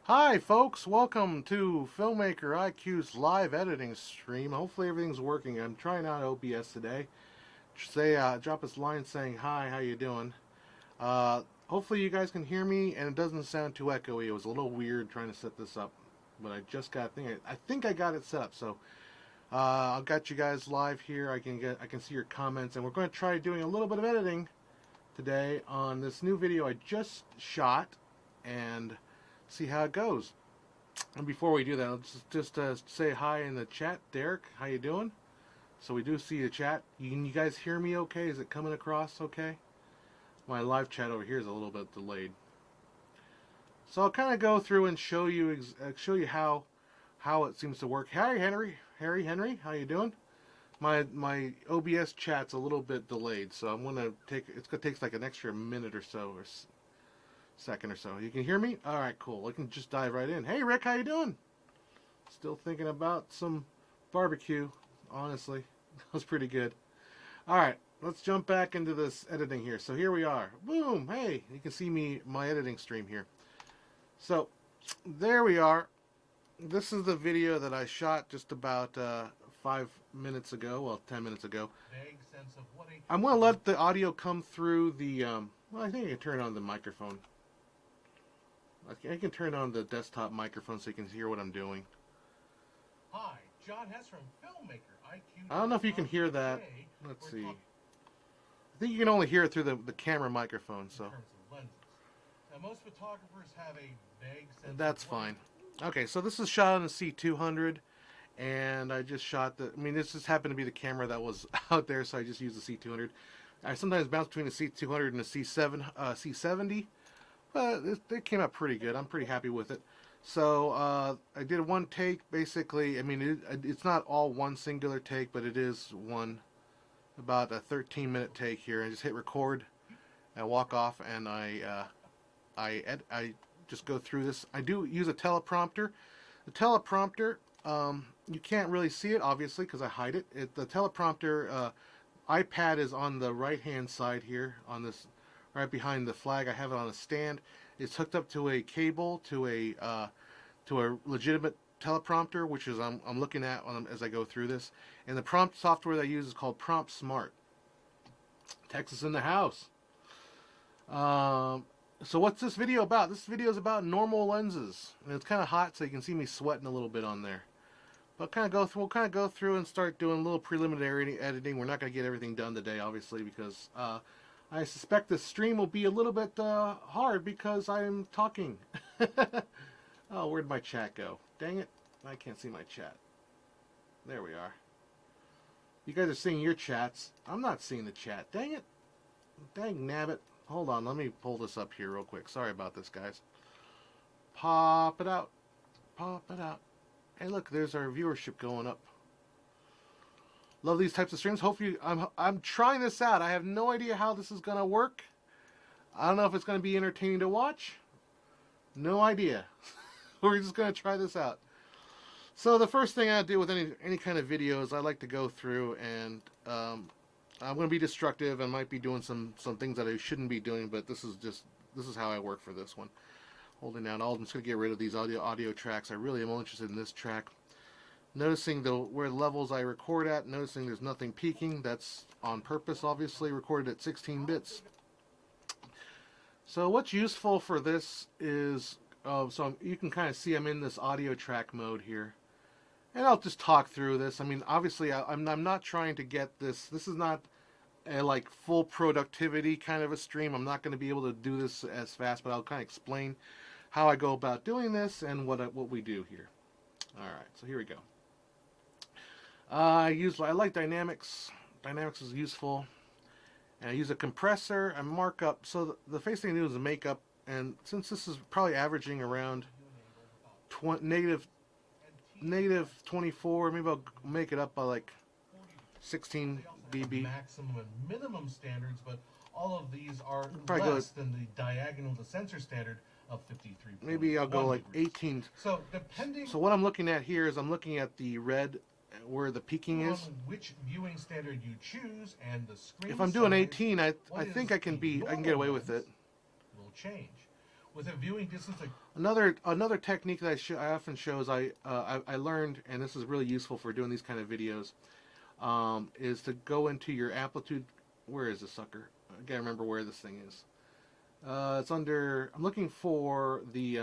Hi folks, welcome to Filmmaker IQ's live editing stream. Hopefully everything's working. I'm trying out OBS today. Drop us a line saying hi, how you doing? Hopefully you guys can hear me and it doesn't sound too echoey. It was a little weird trying to set this up, but I just got I think I got it set up. So I've got you guys live here. I can see your comments, and we're going to try doing a little bit of editing today on this new video I just shot and see how it goes. And before we do that, let's just say hi in the chat. Derek, how you doing? So we do see the chat. You guys hear me okay? Is it coming across okay? My live chat over here is a little bit delayed. So I'll kind of go through and show you how it seems to work. Hi Henry, how you doing? My OBS chat's a little bit delayed, so I'm gonna take like an extra minute or so, or second or so. You can hear me? All right, cool. I can just dive right in. Hey Rick, how you doing? Still thinking about some barbecue. Honestly, that was pretty good. All right, let's jump back into this editing here. So here we are. Boom. Hey, you can see my editing stream here. So there we are. This is the video that I shot just about 5 minutes ago. Well, 10 minutes ago. I'm going to let the audio come through the... well, I think I can turn on the microphone. I can turn on the desktop microphone so you can hear what I'm doing. Hi, John Hess from Filmmaker IQ. I don't know if you can hear that. Let's see. I think you can only hear it through the camera microphone. So. Now, most photographers have a vague sense. That's fine. Okay, so this is shot on a C200, and I just shot the. I mean, this just happened to be the camera that was out there, so I just used the C200. I sometimes bounce between the C200 and the C70. But it came out pretty good. I'm pretty happy with it. So I did one take, basically. I mean, it's not all one singular take, but it is about a 13-minute take here. I just hit record, and walk off, and I just go through this. I do use a teleprompter. The teleprompter, you can't really see it, obviously, because I hide it. The teleprompter iPad is on the right-hand side here, on this. Right behind the flag, I have it on a stand. It's hooked up to a cable to a legitimate teleprompter, which is I'm looking at as I go through this. And the prompt software that I use is called Prompt Smart. Texas in the house. So what's this video about? This video is about normal lenses, and it's kind of hot, so you can see me sweating a little bit on there. But we'll kind of go through and start doing a little preliminary editing. We're not going to get everything done today, obviously, because I suspect the stream will be a little bit hard because I'm talking. Oh, where'd my chat go? Dang it. I can't see my chat. There we are. You guys are seeing your chats. I'm not seeing the chat. Dang it. Dang nabbit. Hold on. Let me pull this up here real quick. Sorry about this, guys. Pop it out. Pop it out. Hey, look. There's our viewership going up. Love these types of streams. Hopefully, I'm trying this out. I have no idea how this is going to work. I don't know if it's going to be entertaining to watch. No idea. We're just going to try this out. So the first thing I do with any kind of videos, I like to go through and I'm going to be destructive. I might be doing some things that I shouldn't be doing, but this is how I work for this one. Holding down Alt. I'm just going to get rid of these audio tracks. I really am only interested in this track. Noticing where levels I record at, noticing there's nothing peaking. That's on purpose, obviously, recorded at 16 bits. So what's useful for this is, so you can kind of see I'm in this audio track mode here. And I'll just talk through this. I mean, obviously, I'm not trying to get this. This is not a like full productivity kind of a stream. I'm not going to be able to do this as fast, but I'll kind of explain how I go about doing this and what we do here. All right, so here we go. I like dynamics. Dynamics is useful. And I use a compressor and markup. So the first thing I do is a makeup. And since this is probably averaging around negative 24, maybe I'll make it up by like 16 dB. Maximum and minimum standards, but all of these are less than the diagonal of the sensor standard of 53. Maybe I'll go like 18. So depending. So what I'm looking at here is I'm looking at the red where the peaking is. Which viewing standard you choose and the screen. If I'm doing 18, I think I can get away with it. Will change. With a viewing distance of Another technique that I often show is I learned, and this is really useful for doing these kind of videos, is to go into your amplitude. Where is the sucker? I can't remember where this thing is. It's under. I'm looking for the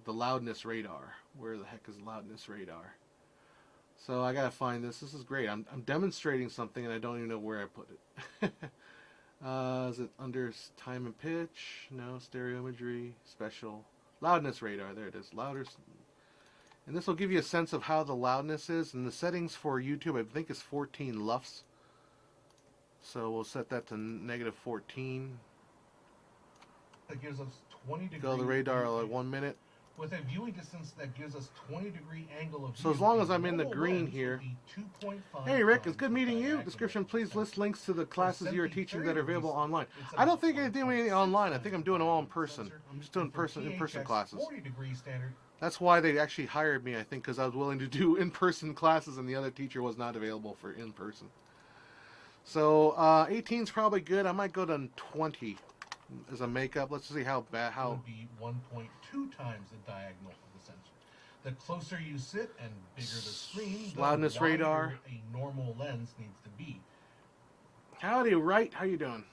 loudness radar. Where the heck is loudness radar? So I gotta find this. This is great. I'm demonstrating something and I don't even know where I put it. Is it under time and pitch? No, stereo imagery, special. Loudness radar, there it is. Louder. And this will give you a sense of how the loudness is. And the settings for YouTube, I think, is 14 LUFS. So we'll set that to negative 14. that gives us 20 degrees. Go to the radar like 1 minute. With a viewing distance that gives us 20-degree angle of view. So as long as I'm in the green here. 2.5 Hey Rick, it's good meeting you. Description, please list links to the classes you are teaching that are available online. I don't think I'm doing anything online. I think I'm doing them all in person. I'm just doing in-person classes. 40-degree standard. That's why they actually hired me, I think, because I was willing to do in-person classes and the other teacher was not available for in-person. So 18 is probably good. I might go to 20 as a makeup. Let's see how bad. It would be 1.2 times the diagonal of the sensor. The closer you sit and bigger the screen, the Loudness wider radar. a normal lens needs to be. Howdy, right? How you doing?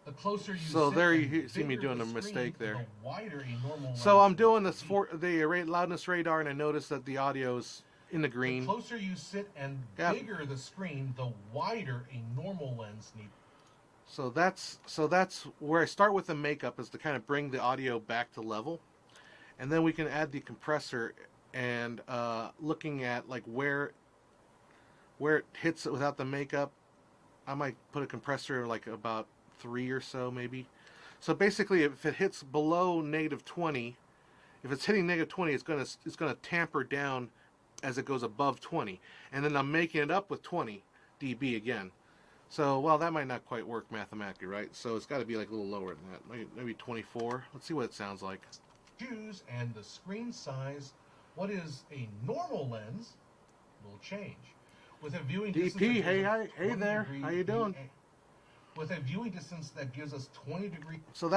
The closer you So sit there and you see me bigger doing the a screen, mistake there. The wider a normal So lens I'm doing needs this to be. for the loudness radar, and I noticed that the audio's in the green. The closer you sit and Yep. bigger the screen, the wider a normal lens needs. So that's where I start with the makeup, is to kind of bring the audio back to level, and then we can add the compressor and looking at like where it hits it without the makeup. I might put a compressor like about 3 or so maybe. So basically, if it hits below negative 20, if it's hitting negative 20, it's gonna tamper down as it goes above 20, and then I'm making it up with 20 dB again. So, well, that might not quite work mathematically, right? So it's got to be like a little lower than that, maybe 24. Let's see what it sounds like. Choose and the screen size. What is a normal lens will change. With a viewing distance. DP, that hey gives us 20 there, degree how you doing? With a viewing distance that gives us 20 degrees. So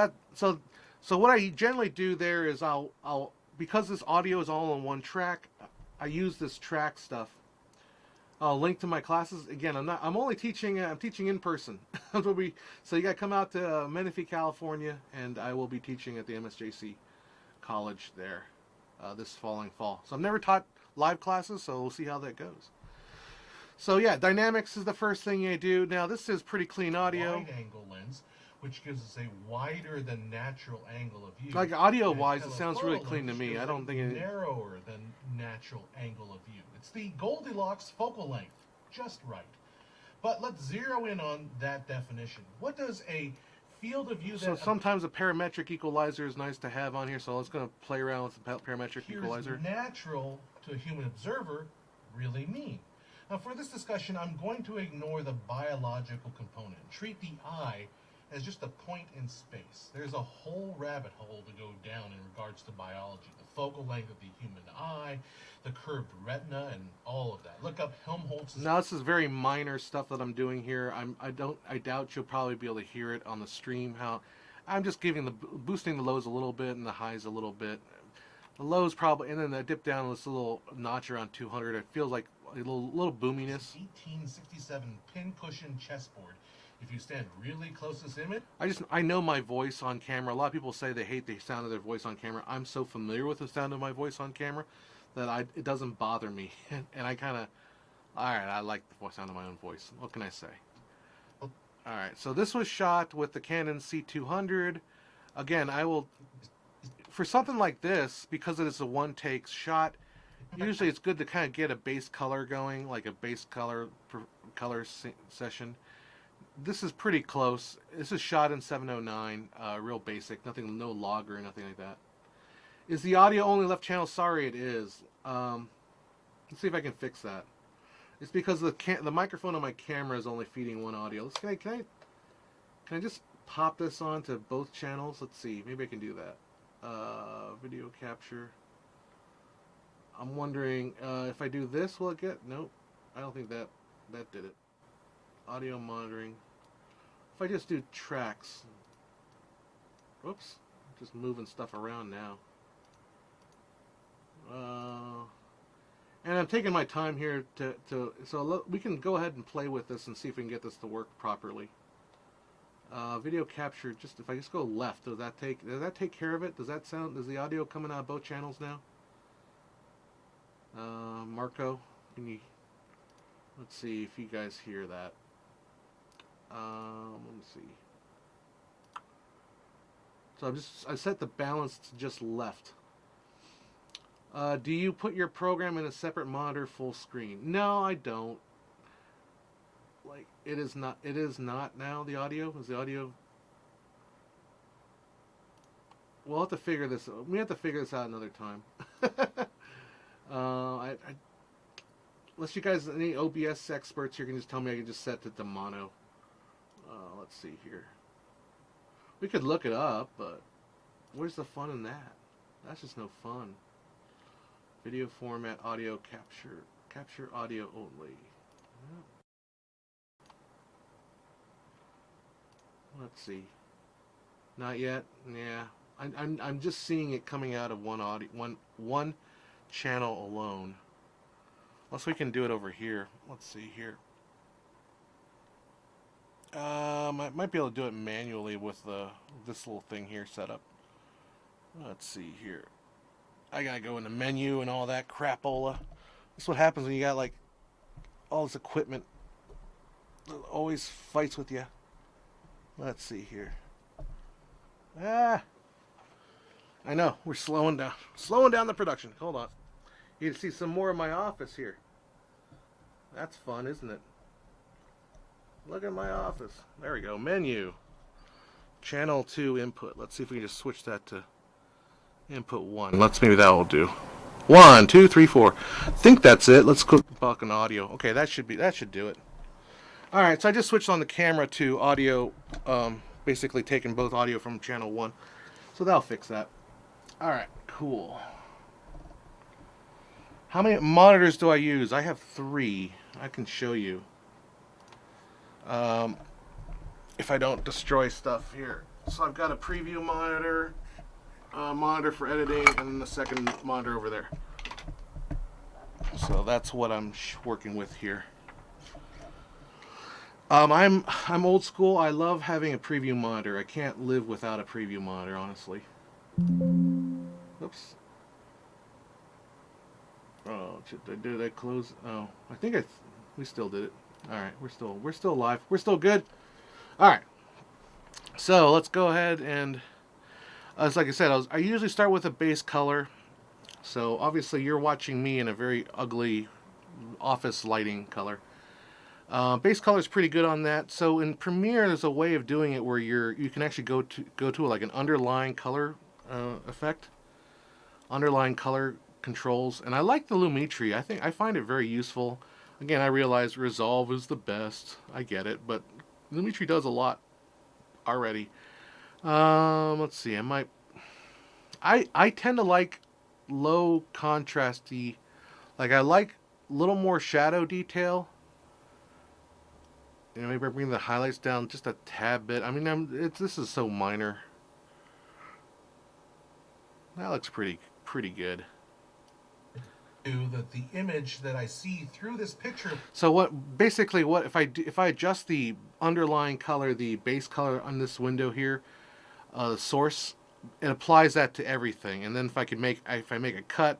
what I generally do there is I'll because this audio is all on one track, I use this track stuff. I'll link to my classes. Again, I'm only teaching. I'm teaching in person. So you got to come out to Menifee, California, and I will be teaching at the MSJC college there this following fall. So I've never taught live classes, so we'll see how that goes. So yeah, dynamics is the first thing you do. Now this is pretty clean audio. Wide angle lens, which gives us a wider than natural angle of view. Like audio And wise, it sounds really telephoto clean to lens me. gives I don't a think it. narrower than natural angle of view. It's the Goldilocks focal length, just right. But let's zero in on that definition. What does a field of view So that sometimes a parametric equalizer is nice to have on here. So let's going to play around with the parametric appears equalizer. natural to a human observer really mean? Now, for this discussion, I'm going to ignore the biological component and treat the eye as just a point in space. There's a whole rabbit hole to go down in regards to biology. The focal length of the human eye, the curved retina, and all of that. Look up Helmholtz's. Now this is very minor stuff that I'm doing here. I doubt you'll probably be able to hear it on the stream. I'm just boosting the lows a little bit and the highs a little bit. The lows probably, and then I dip down this little notch around 200. It feels like a little boominess. 1867 pincushion chessboard. If you stand really close to this image, I know my voice on camera. A lot of people say they hate the sound of their voice on camera. I'm so familiar with the sound of my voice on camera that it doesn't bother me. And I kind of, all right, I like the sound of my own voice. What can I say? All right, so this was shot with the Canon C200. Again, for something like this, because it is a one-take shot, usually it's good to kind of get a base color going, like a base color session. This is pretty close. This is shot in 709, real basic, nothing, no log or nothing like that. Is the audio only left channel? Sorry, it is. Let's see if I can fix that. It's because the microphone on my camera is only feeding one audio. Can I just pop this onto both channels? Let's see. Maybe I can do that. Video capture. I'm wondering if I do this, will it get? Nope. I don't think that did it. Audio monitoring. If I just do tracks? Whoops, just moving stuff around now. And I'm taking my time here so we can go ahead and play with this and see if we can get this to work properly. Video capture, just if I just go left, does that take care of it? Does the audio coming out of both channels now? Marco, let's see if you guys hear that. Let me see. So I set the balance to just left. Do you put your program in a separate monitor full screen? No, I don't. Like, it is not now, the audio? Is the audio? We'll have to figure this out. We have to figure this out another time. Unless you guys, any OBS experts here, can just tell me I can just set it to mono. Let's see here. We could look it up, but where's the fun in that? That's just no fun. Video format, audio capture audio only. Yep. Let's see. Not yet. Yeah, I'm just seeing it coming out of one channel alone. Unless we can do it over here. Let's see here. I might be able to do it manually with this little thing here set up. Let's see here. I gotta go in the menu and all that crapola. That's what happens when you got like all this equipment. It always fights with you. Let's see here. I know we're slowing down the production. Hold on. You can see some more of my office here. That's fun, isn't it? Look at my office. There we go. Menu. Channel 2 input. Let's see if we can just switch that to input 1. Maybe that will do. 1, 2, 3, 4. I think that's it. Let's click back on audio. Okay, that should do it. Alright, so I just switched on the camera to audio, basically taking both audio from channel 1. So that'll fix that. Alright, cool. How many monitors do I use? I have 3. I can show you. If I don't destroy stuff here. So I've got a preview monitor, monitor for editing, and then the second monitor over there. So that's what I'm working with here. I'm old school. I love having a preview monitor. I can't live without a preview monitor, honestly. Oops. Oh, did I close? Oh, I think we still did it. All right, we're still live. We're still good. All right. So let's go ahead and, as like I said, I usually start with a base color. So obviously you're watching me in a very ugly office lighting color. Base color is pretty good on that. So in Premiere, there's a way of doing it where you can actually go to like an underlying color effect, underlying color controls, and I like the Lumetri. I find it very useful. Again, I realize Resolve is the best. I get it, but Lumetri does a lot already. Let's see. I tend to like low contrasty. Like I like a little more shadow detail. You know, maybe bring the highlights down just a tad bit. I mean, this is so minor. That looks pretty good. That the image that I see through this picture. So if I adjust the underlying color, the base color on this window here, the source, it applies that to everything. And then if I make a cut,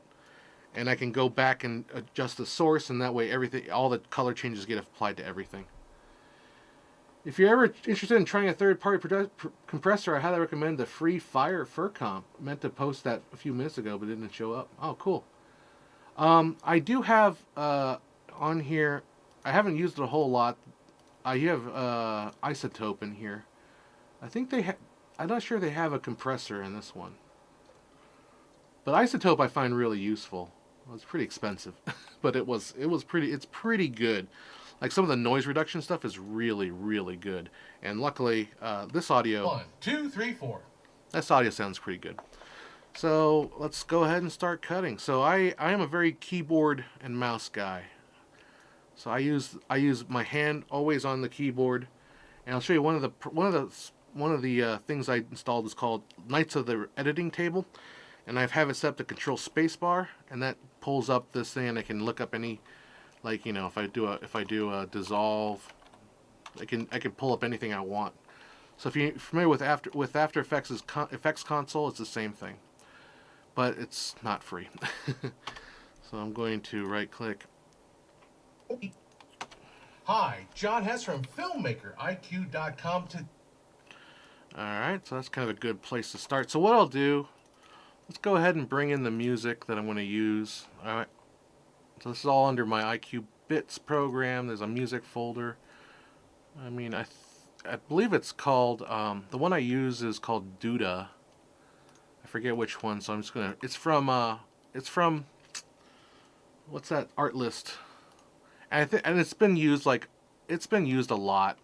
and I can go back and adjust the source, and that way all the color changes get applied to everything. If you're ever interested in trying a third-party compressor, I highly recommend the free Fire Furcomp. I meant to post that a few minutes ago, but it didn't show up. Oh, cool. I do have on here, I haven't used it a whole lot. I have Isotope in here. I think I'm not sure they have a compressor in this one. But Isotope I find really useful. Well, it's pretty expensive, but it's pretty good. Like some of the noise reduction stuff is really, really good. And luckily, this audio... 1, 2, 3, 4. This audio sounds pretty good. So let's go ahead and start cutting. So I am a very keyboard and mouse guy. So I use my hand always on the keyboard, And I'll show you one of the things I installed is called Knights of the Editing Table, and I have it set to control spacebar, and that pulls up this thing, and I can look up any, like, you know, if I do a dissolve, I can pull up anything I want. So if you're familiar with After Effects' effects console, it's the same thing, but it's not free. So I'm going to right click. Hi, John Hess from FilmmakerIQ.com. Alright, so that's kind of a good place to start. So what I'll do, let's go ahead and bring in the music that I'm going to use. Alright, so this is all under my IQ Bits program. There's a music folder. I mean, I believe it's called, the one I use is called Duda. I forget which one, so I'm just going to, it's from, what's that, Art List. And it's been used, like, it's been used a lot.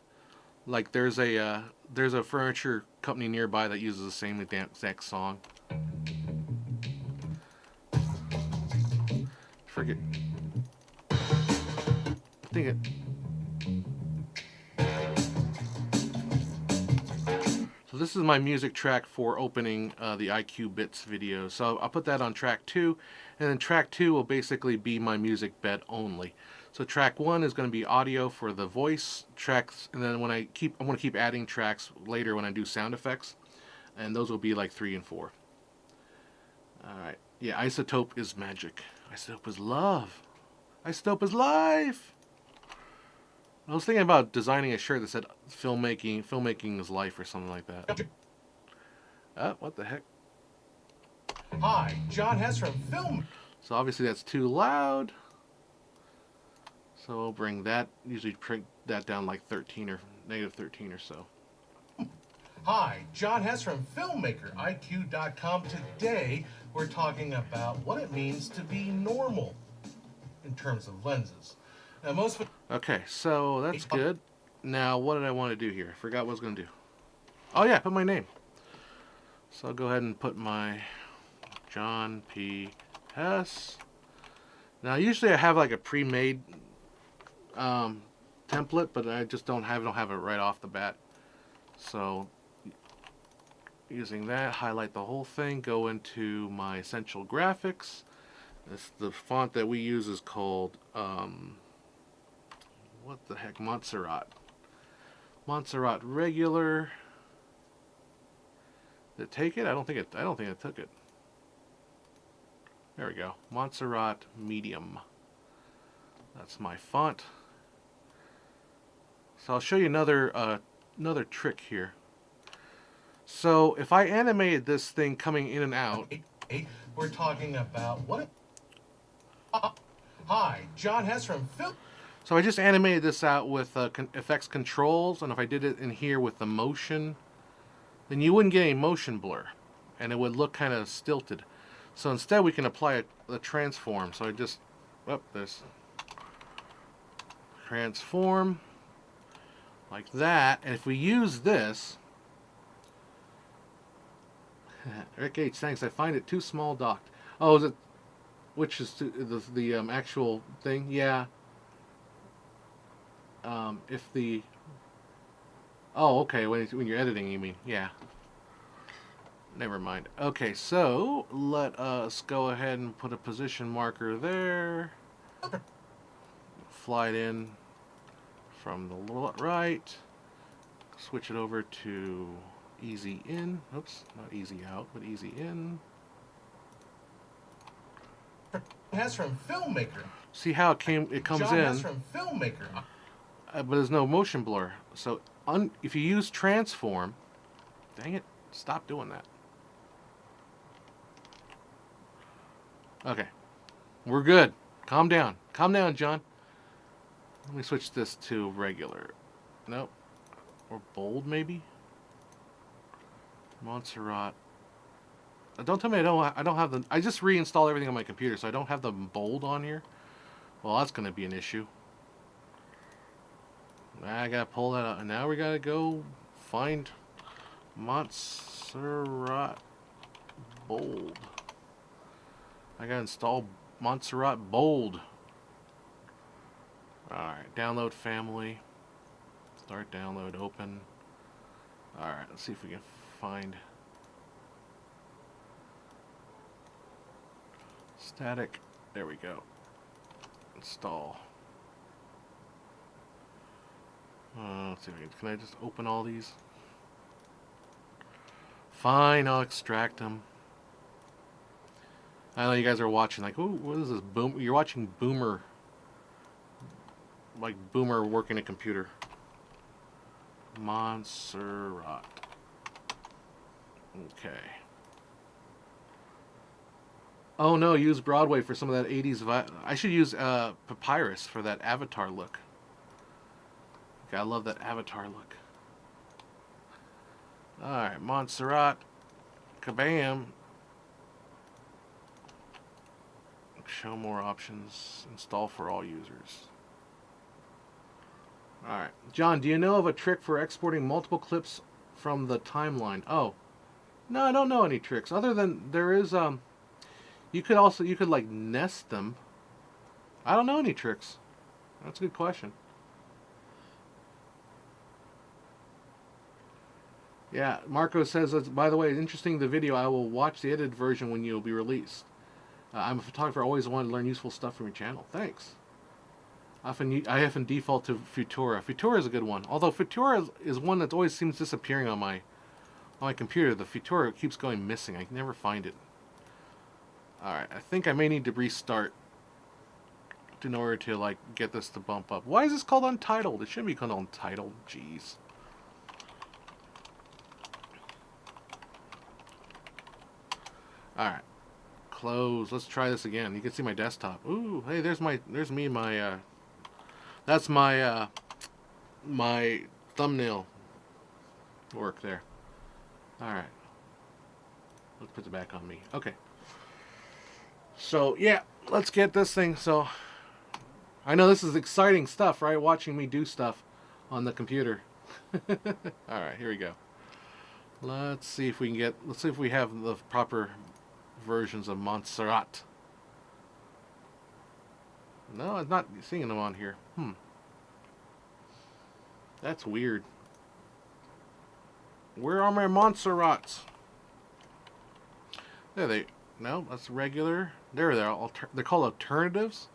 Like, there's a furniture company nearby that uses the same exact song. Forget. I think it. So this is my music track for opening the IQ Bits video. So I'll put that on track 2, and then track 2 will basically be my music bed only. So track 1 is going to be audio for the voice tracks, and then I'm going to keep adding tracks later when I do sound effects, and those will be like 3 and 4. All right. Yeah, isotope is magic. Isotope is love. Isotope is life. I was thinking about designing a shirt that said filmmaking is life or something like that. What the heck? Hi, John Hess from Film. So obviously that's too loud. So we'll bring that, usually bring that down like 13 or negative 13 or so. Hi, John Hess from FilmmakerIQ.com. Today we're talking about what it means to be normal in terms of lenses. Now Okay, so that's good. Now what did I want to do here? I forgot what I was going to do. Oh yeah, put my name. So I'll go ahead and put my John P. Hess. Now usually I have like a pre-made template, but I just don't have it right off the bat. So using that, highlight the whole thing, go into my essential graphics. The font that we use is called what the heck, Montserrat regular. Did it take it? I don't think it took it. There we go. Montserrat medium. That's my font. So I'll show you another trick here. So if I animated this thing coming in and out, we're talking about what? Hi, John Hess from Film. So I just animated this out with effects controls, and if I did it in here with the motion, then you wouldn't get any motion blur, and it would look kind of stilted. So instead we can apply a transform. So I just, this transform like that, and if we use this, Rick H, thanks, I find it too small docked. Oh, is it, which is the actual thing? Yeah. If the, oh, okay, when you're editing, you mean, yeah. Never mind. Okay, so let us go ahead and put a position marker there. Fly it in from the right. Switch it over to easy in. Oops, not easy out, but easy in. Hess from Filmmaker. See how it comes John in. Hess from Filmmaker. But there's no motion blur. So if you use transform, dang it, stop doing that. Okay, we're good. Calm down. Calm down, John. Let me switch this to regular. Nope. Or bold, maybe? Montserrat. Don't tell me I don't have the... I just reinstalled everything on my computer, so I don't have the bold on here. Well, that's going to be an issue. I got to pull that out. And now we got to go find Montserrat bold. I got to install Montserrat bold. Alright, download family. Start, download, open. Alright, let's see if we can find static. There we go. Install. Let's see if can I just open all these? Fine, I'll extract them. I know you guys are watching like, ooh, what is this? Boom! You're watching Boomer, like Boomer working a computer. Montserrat. Okay. Oh no, use Broadway for some of that 80s. I should use Papyrus for that Avatar look. Okay, I love that Avatar look. Alright, Montserrat. Kabam. Show more options. Install for all users. Alright. John, do you know of a trick for exporting multiple clips from the timeline? Oh. No, I don't know any tricks. Other than there is you could like nest them. I don't know any tricks. That's a good question. Yeah, Marco says, by the way, interesting the video. I will watch the edited version when you'll be released. I'm a photographer. I always wanted to learn useful stuff from your channel. Thanks. I often default to Futura. Futura is a good one. Although Futura is one that always seems disappearing on my computer. The Futura keeps going missing. I can never find it. Alright, I think I may need to restart in order to like get this to bump up. Why is this called Untitled? It shouldn't be called Untitled. Jeez. Alright. Close. Let's try this again. You can see my desktop. Ooh, hey, there's me and my that's my my thumbnail work there. Alright. Let's put it back on me. Okay. So yeah, let's get this thing. So I know this is exciting stuff, right? Watching me do stuff on the computer. Alright, here we go. Let's see if we have the proper versions of Montserrat. No, I'm not seeing them on here. That's weird. Where are my Montserrats? There they. No, that's regular. There they are. They're called alternatives.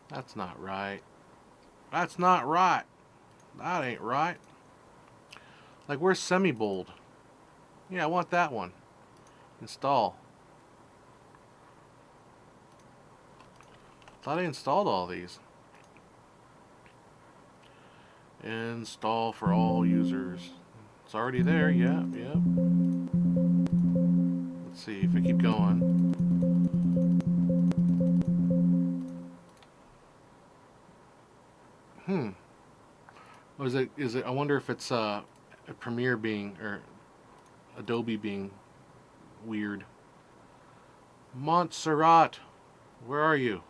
That's not right. That's not right. That ain't right. Like, where's semi-bold? Yeah, I want that one. Install. Thought I installed all these. Install for all users. It's already there. Yeah, yeah. Let's see if I keep going. What is it? Is it? I wonder if it's a Premiere being or Adobe being weird. Montserrat, where are you?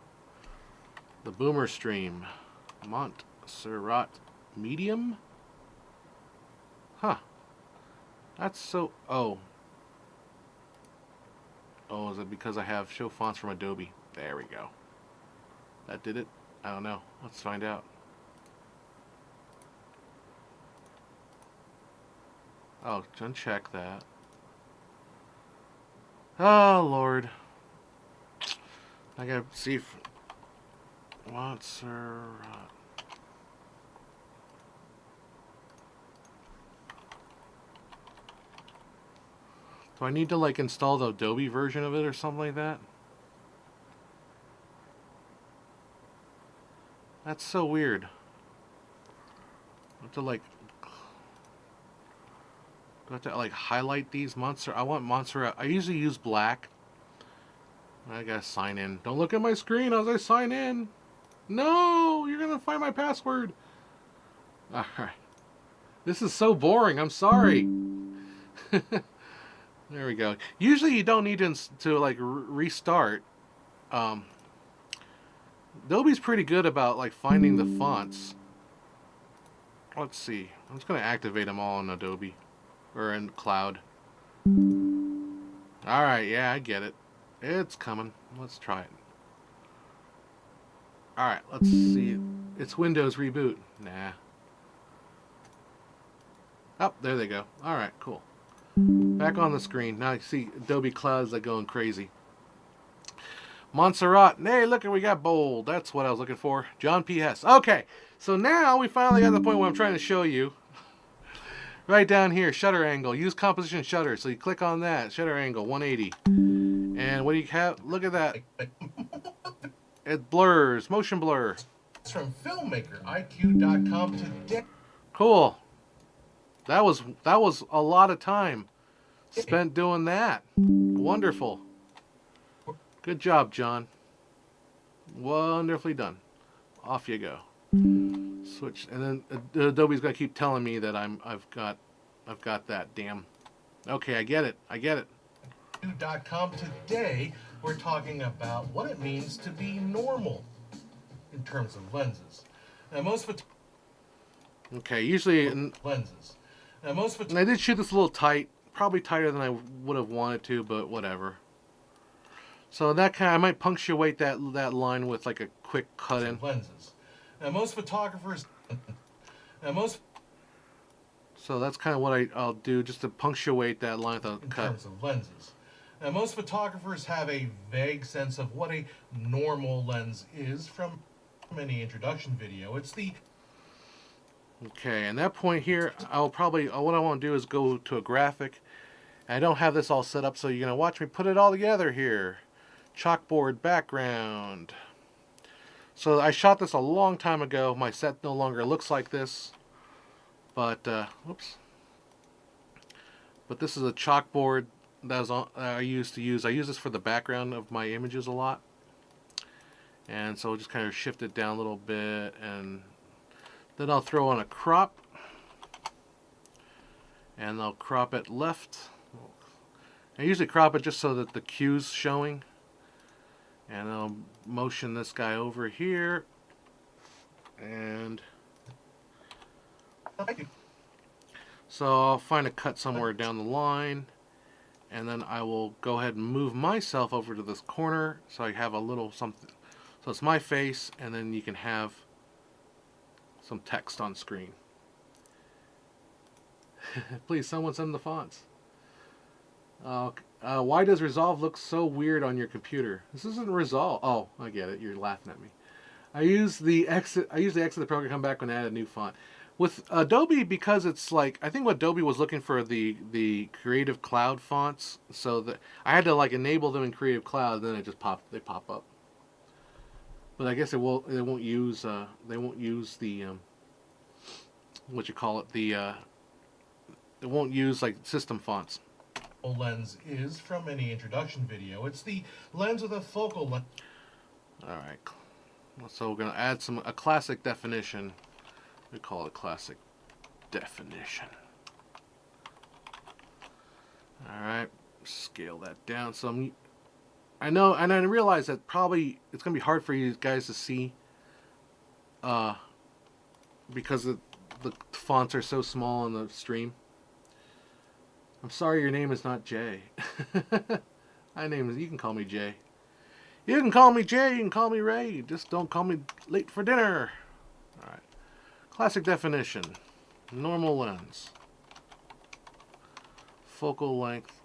The Boomer stream. Montserrat medium? Huh. That's so... Oh, is it because I have show fonts from Adobe? There we go. That did it? I don't know. Let's find out. Oh, uncheck that. Oh, Lord. I gotta see if... Montserrat. Do I need to, like, install the Adobe version of it or something like that? That's so weird. I have to, like... Do I have to, like, highlight these Montserrat? I want Montserrat. I usually use black. I gotta sign in. Don't look at my screen as I sign in. No! You're gonna find my password. Alright. This is so boring. I'm sorry. There we go. Usually you don't need to like, restart. Adobe's pretty good about, like, finding the fonts. Let's see. I'm just gonna activate them all in Adobe. Or in Cloud. Alright, yeah, I get it. It's coming. Let's try it. Alright, let's see. It's Windows reboot. Nah. Oh, there they go. All right, cool. Back on the screen. Now you see Adobe Clouds like going crazy. Montserrat. Hey, look, we got bold. That's what I was looking for. John P. Hess. Okay, so now we finally got to the point where I'm trying to show you. Right down here, shutter angle. Use composition shutter. So you click on that. Shutter angle, 180. And what do you have? Look at that. It blurs. Motion blur. It's from filmmakeriq.com today. Cool. That was a lot of time spent doing that. Wonderful. Good job, John. Wonderfully done. Off you go. Switch, and then Adobe's gonna keep telling me that I've got that. Damn. Okay, I get it. .com today, we're talking about what it means to be normal in terms of lenses. Now, okay, usually lenses. Now, most and I did shoot this a little tight, probably tighter than I would have wanted to, but whatever. So that I might punctuate that line with like a quick cut in. Lenses. Now, most photographers. So that's kind of what I'll do, just to punctuate that line with a cut. In terms of lenses. Now, most photographers have a vague sense of what a normal lens is from any introduction video. It's the... Okay, and that point here, what I want to do is go to a graphic. I don't have this all set up, so you're going to watch me put it all together here. Chalkboard background. So I shot this a long time ago. My set no longer looks like this. But, whoops. But this is a chalkboard that I used to use. I use this for the background of my images a lot. And so I'll just kind of shift it down a little bit, and then I'll throw on a crop. And I'll crop it left. I usually crop it just so that the cue's showing. And I'll motion this guy over here. And so I'll find a cut somewhere down the line. And then I will go ahead and move myself over to this corner so I have a little something. So it's my face, and then you can have some text on screen. Please, someone send the fonts. Why does Resolve look so weird on your computer? This isn't Resolve. Oh, I get it. You're laughing at me. I usually exit the program, come back when I add a new font. With Adobe, because it's like, I think what Adobe was looking for the Creative Cloud fonts, so that I had to like enable them in Creative Cloud, then they pop up. But I guess they won't use the what you call it, they won't use like system fonts. Lens is from any introduction video. It's the lens with a focal length. All right, so we're gonna add a classic definition. We call it classic definition. All right, scale that down. So I know, and I realize that probably it's gonna be hard for you guys to see, because the fonts are so small on the stream. I'm sorry, your name is not Jay. You can call me Jay. You can call me Jay. You can call me Ray. Just don't call me late for dinner. All right. Classic definition. Normal lens. Focal length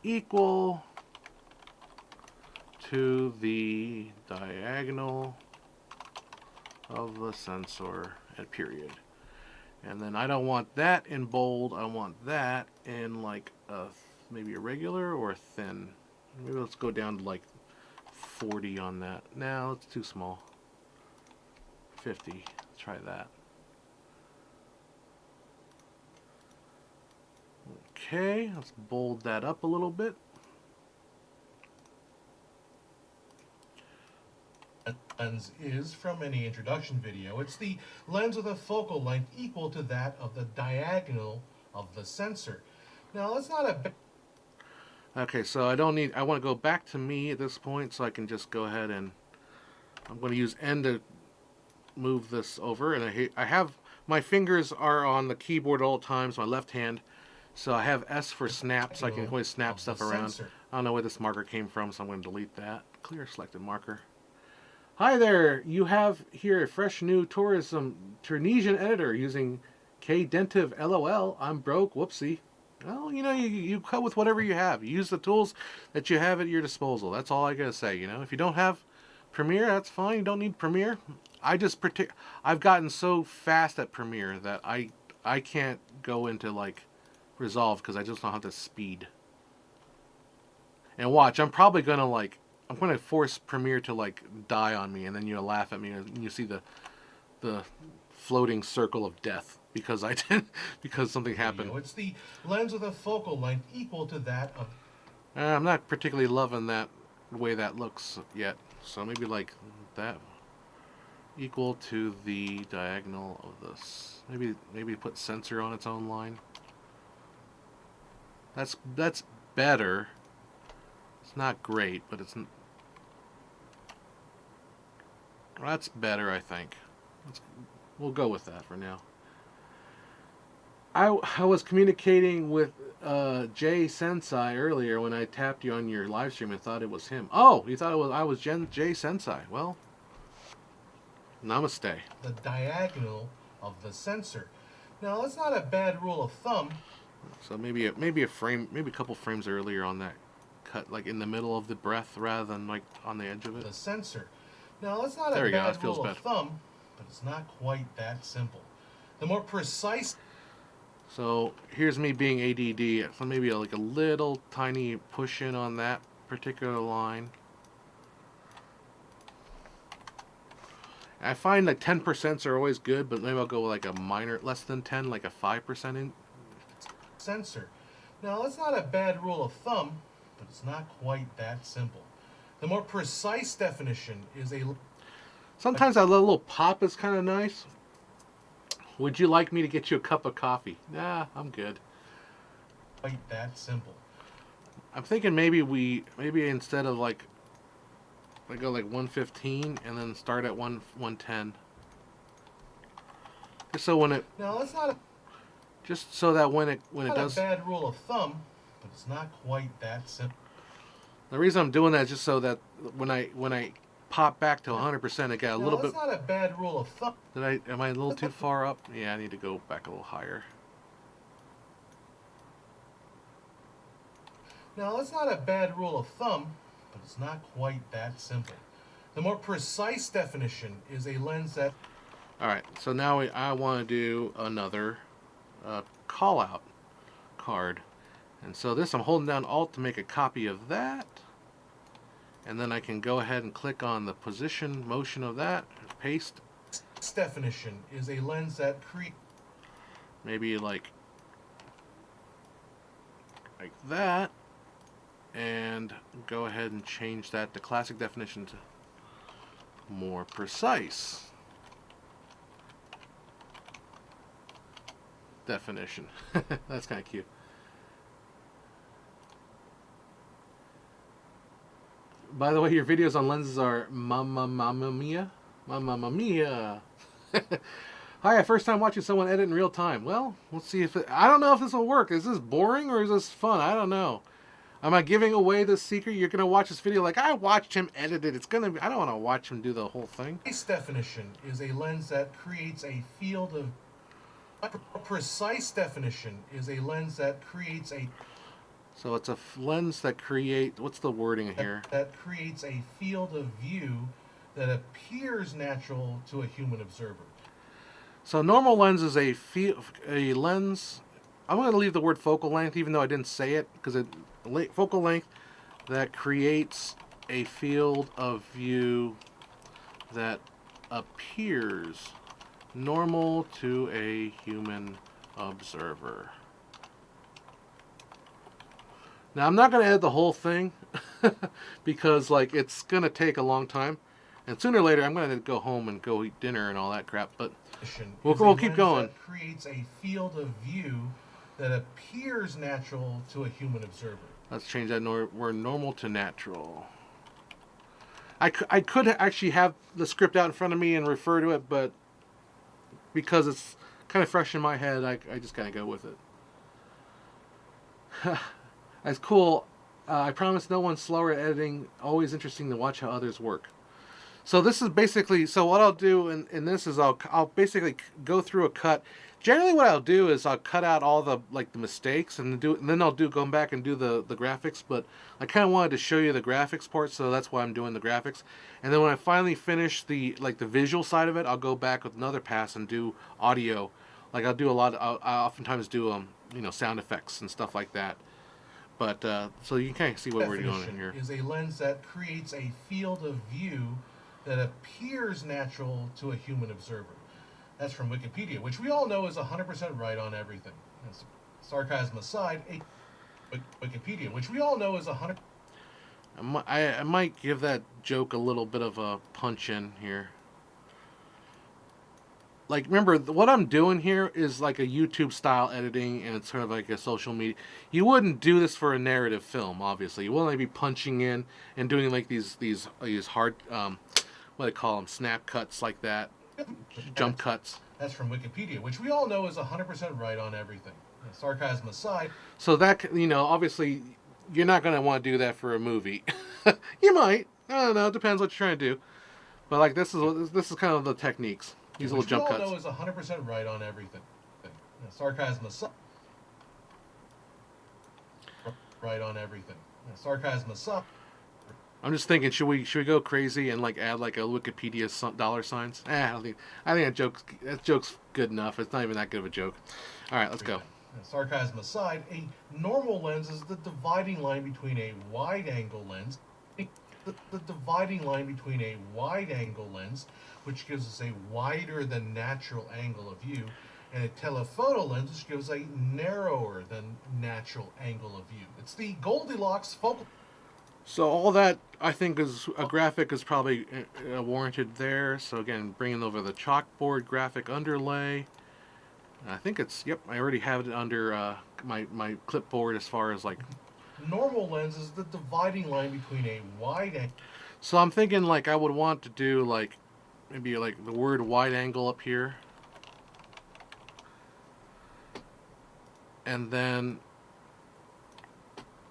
equal to the diagonal of the sensor at period. And then I don't want that in bold. I want that in like maybe a regular or a thin. Maybe let's go down to like 40 on that. Now it's too small. 50. Let's try that. Okay, let's bold that up a little bit. Lens is from any introduction video. It's the lens with a focal length equal to that of the diagonal of the sensor. Now that's not a... Okay, so I want to go back to me at this point, so I can just go ahead and I'm going to use N to move this over, and I have my fingers are on the keyboard at all times, my left hand, so I have S for snap, so I can always snap stuff around. I don't know where this marker came from, so I'm going to delete that. Clear selected marker. Hi there, you have here a fresh new Tunisian editor using K Dentive LOL, I'm broke, whoopsie. Well, you cut with whatever you have. You use the tools that you have at your disposal. That's all I gotta say. If you don't have Premiere, that's fine. You don't need Premiere. I've gotten so fast at Premiere that I can't go into like Resolve because I just don't have the speed. And watch, I'm gonna force Premiere to like die on me, and then you laugh at me, and you see the floating circle of death because I did because something happened. It's the lens with a focal length equal to that of. I'm not particularly loving that the way that looks yet, so maybe like that equal to the diagonal of this. Maybe put sensor on its own line. That's better. It's not great, but that's better, I think. We'll go with that for now. I was communicating with Jay Sensei earlier when I tapped you on your live stream and thought it was him. Oh, you thought I was Jay Sensei. Well, namaste. The diagonal of the sensor. Now that's not a bad rule of thumb. So maybe a couple frames earlier on that cut, like in the middle of the breath rather than like on the edge of it. The sensor. Now that's not there a bad rule of thumb, but it's not quite that simple. The more precise. So here's me being ADD. So maybe like a little tiny push in on that particular line. I find like 10% are always good, but maybe I'll go like a minor, less than 10, like a 5% in. Sensor. Now that's not a bad rule of thumb, but it's not quite that simple. The more precise definition is a. Sometimes that little pop is kind of nice. Would you like me to get you a cup of coffee? Nah, I'm good. Quite that simple. I'm thinking maybe instead of like, I go like 115 and then start at 110. Just so when it. Now that's not a. Just so that when it not does. a bad rule of thumb, but it's not quite that simple. The reason I'm doing that is just so that when I pop back to 100%, it got a little bit. That's not a bad rule of thumb. Am I a little too far up? Yeah, I need to go back a little higher. Now that's not a bad rule of thumb, but it's not quite that simple. The more precise definition is a lens that. All right, so now I want to do another call out card. And so this, I'm holding down Alt to make a copy of that. And then I can go ahead and click on the position motion of that, paste. This definition is a lens that creates. Maybe like that. And go ahead and change that to classic definition to more precise definition. That's kind of cute. By the way, your videos on lenses are mamma mia. Hi, first time watching someone edit in real time. Well, let's see if I don't know if this will work. Is this boring or is this fun? I don't know. Am I giving away the secret? You're gonna watch this video like I watched him edit it. I don't want to watch him do the whole thing. This definition is a lens that creates a field of. A precise definition is a lens that creates a. So it's a lens that creates. What's the wording here? That creates a field of view that appears natural to a human observer. So normal lens is a lens. I'm going to leave the word focal length, even though I didn't say it, because focal length that creates a field of view that appears normal to a human observer. Now I'm not going to edit the whole thing because like it's going to take a long time, and sooner or later I'm going to go home and go eat dinner and all that crap. But we'll keep going. That creates a field of view that appears natural to a human observer. Let's change that word normal to natural. I could actually have the script out in front of me and refer to it, but because it's kind of fresh in my head, I just kind of go with it. That's cool. I promise no one's slower at editing. Always interesting to watch how others work. So this is basically, so what I'll do in this is I'll basically go through a cut. Generally what I'll do is I'll cut out all the mistakes and then I'll go back and do the graphics, but I kind of wanted to show you the graphics part, so that's why I'm doing the graphics. And then when I finally finish the visual side of it, I'll go back with another pass and do audio. Like I'll do a lot I oftentimes do sound effects and stuff like that. But so you can kind of see what we're doing here. Is a lens that creates a field of view that appears natural to a human observer. That's from Wikipedia, which we all know is 100% right on everything. Sarcasm aside, Wikipedia, which we all know is 100%. I might give that joke a little bit of a punch in here. Like, remember, what I'm doing here is like a YouTube style editing, and it's sort of like a social media. You wouldn't do this for a narrative film, obviously. You wouldn't be punching in and doing like these hard, what do they call them, snap cuts like that, jump cuts. That's from Wikipedia, which we all know is 100% right on everything. Sarcasm aside. So that, obviously, you're not going to want to do that for a movie. You might. I don't know. It depends what you're trying to do. But like this is kind of the techniques. These little jump cuts. Which we all know is 100% right on everything. Sarcasm aside. Right on everything. Sarcasm aside. I'm just thinking, should we go crazy and like add like a Wikipedia dollar signs? I think that joke's good enough. It's not even that good of a joke. All right, let's go. Sarcasm aside, a normal lens is the dividing line between a wide-angle lens. The dividing line between a wide-angle lens, which gives us a wider than natural angle of view, and a telephoto lens, which gives a narrower than natural angle of view. It's the Goldilocks focal. So all that, I think, is a graphic is probably warranted there. So again, bringing over the chalkboard graphic underlay. I think it's, yep, I already have it under my clipboard as far as like... Normal lens is the dividing line between a wide angle. So I'm thinking like I would want to do like, maybe like the word wide angle up here. And then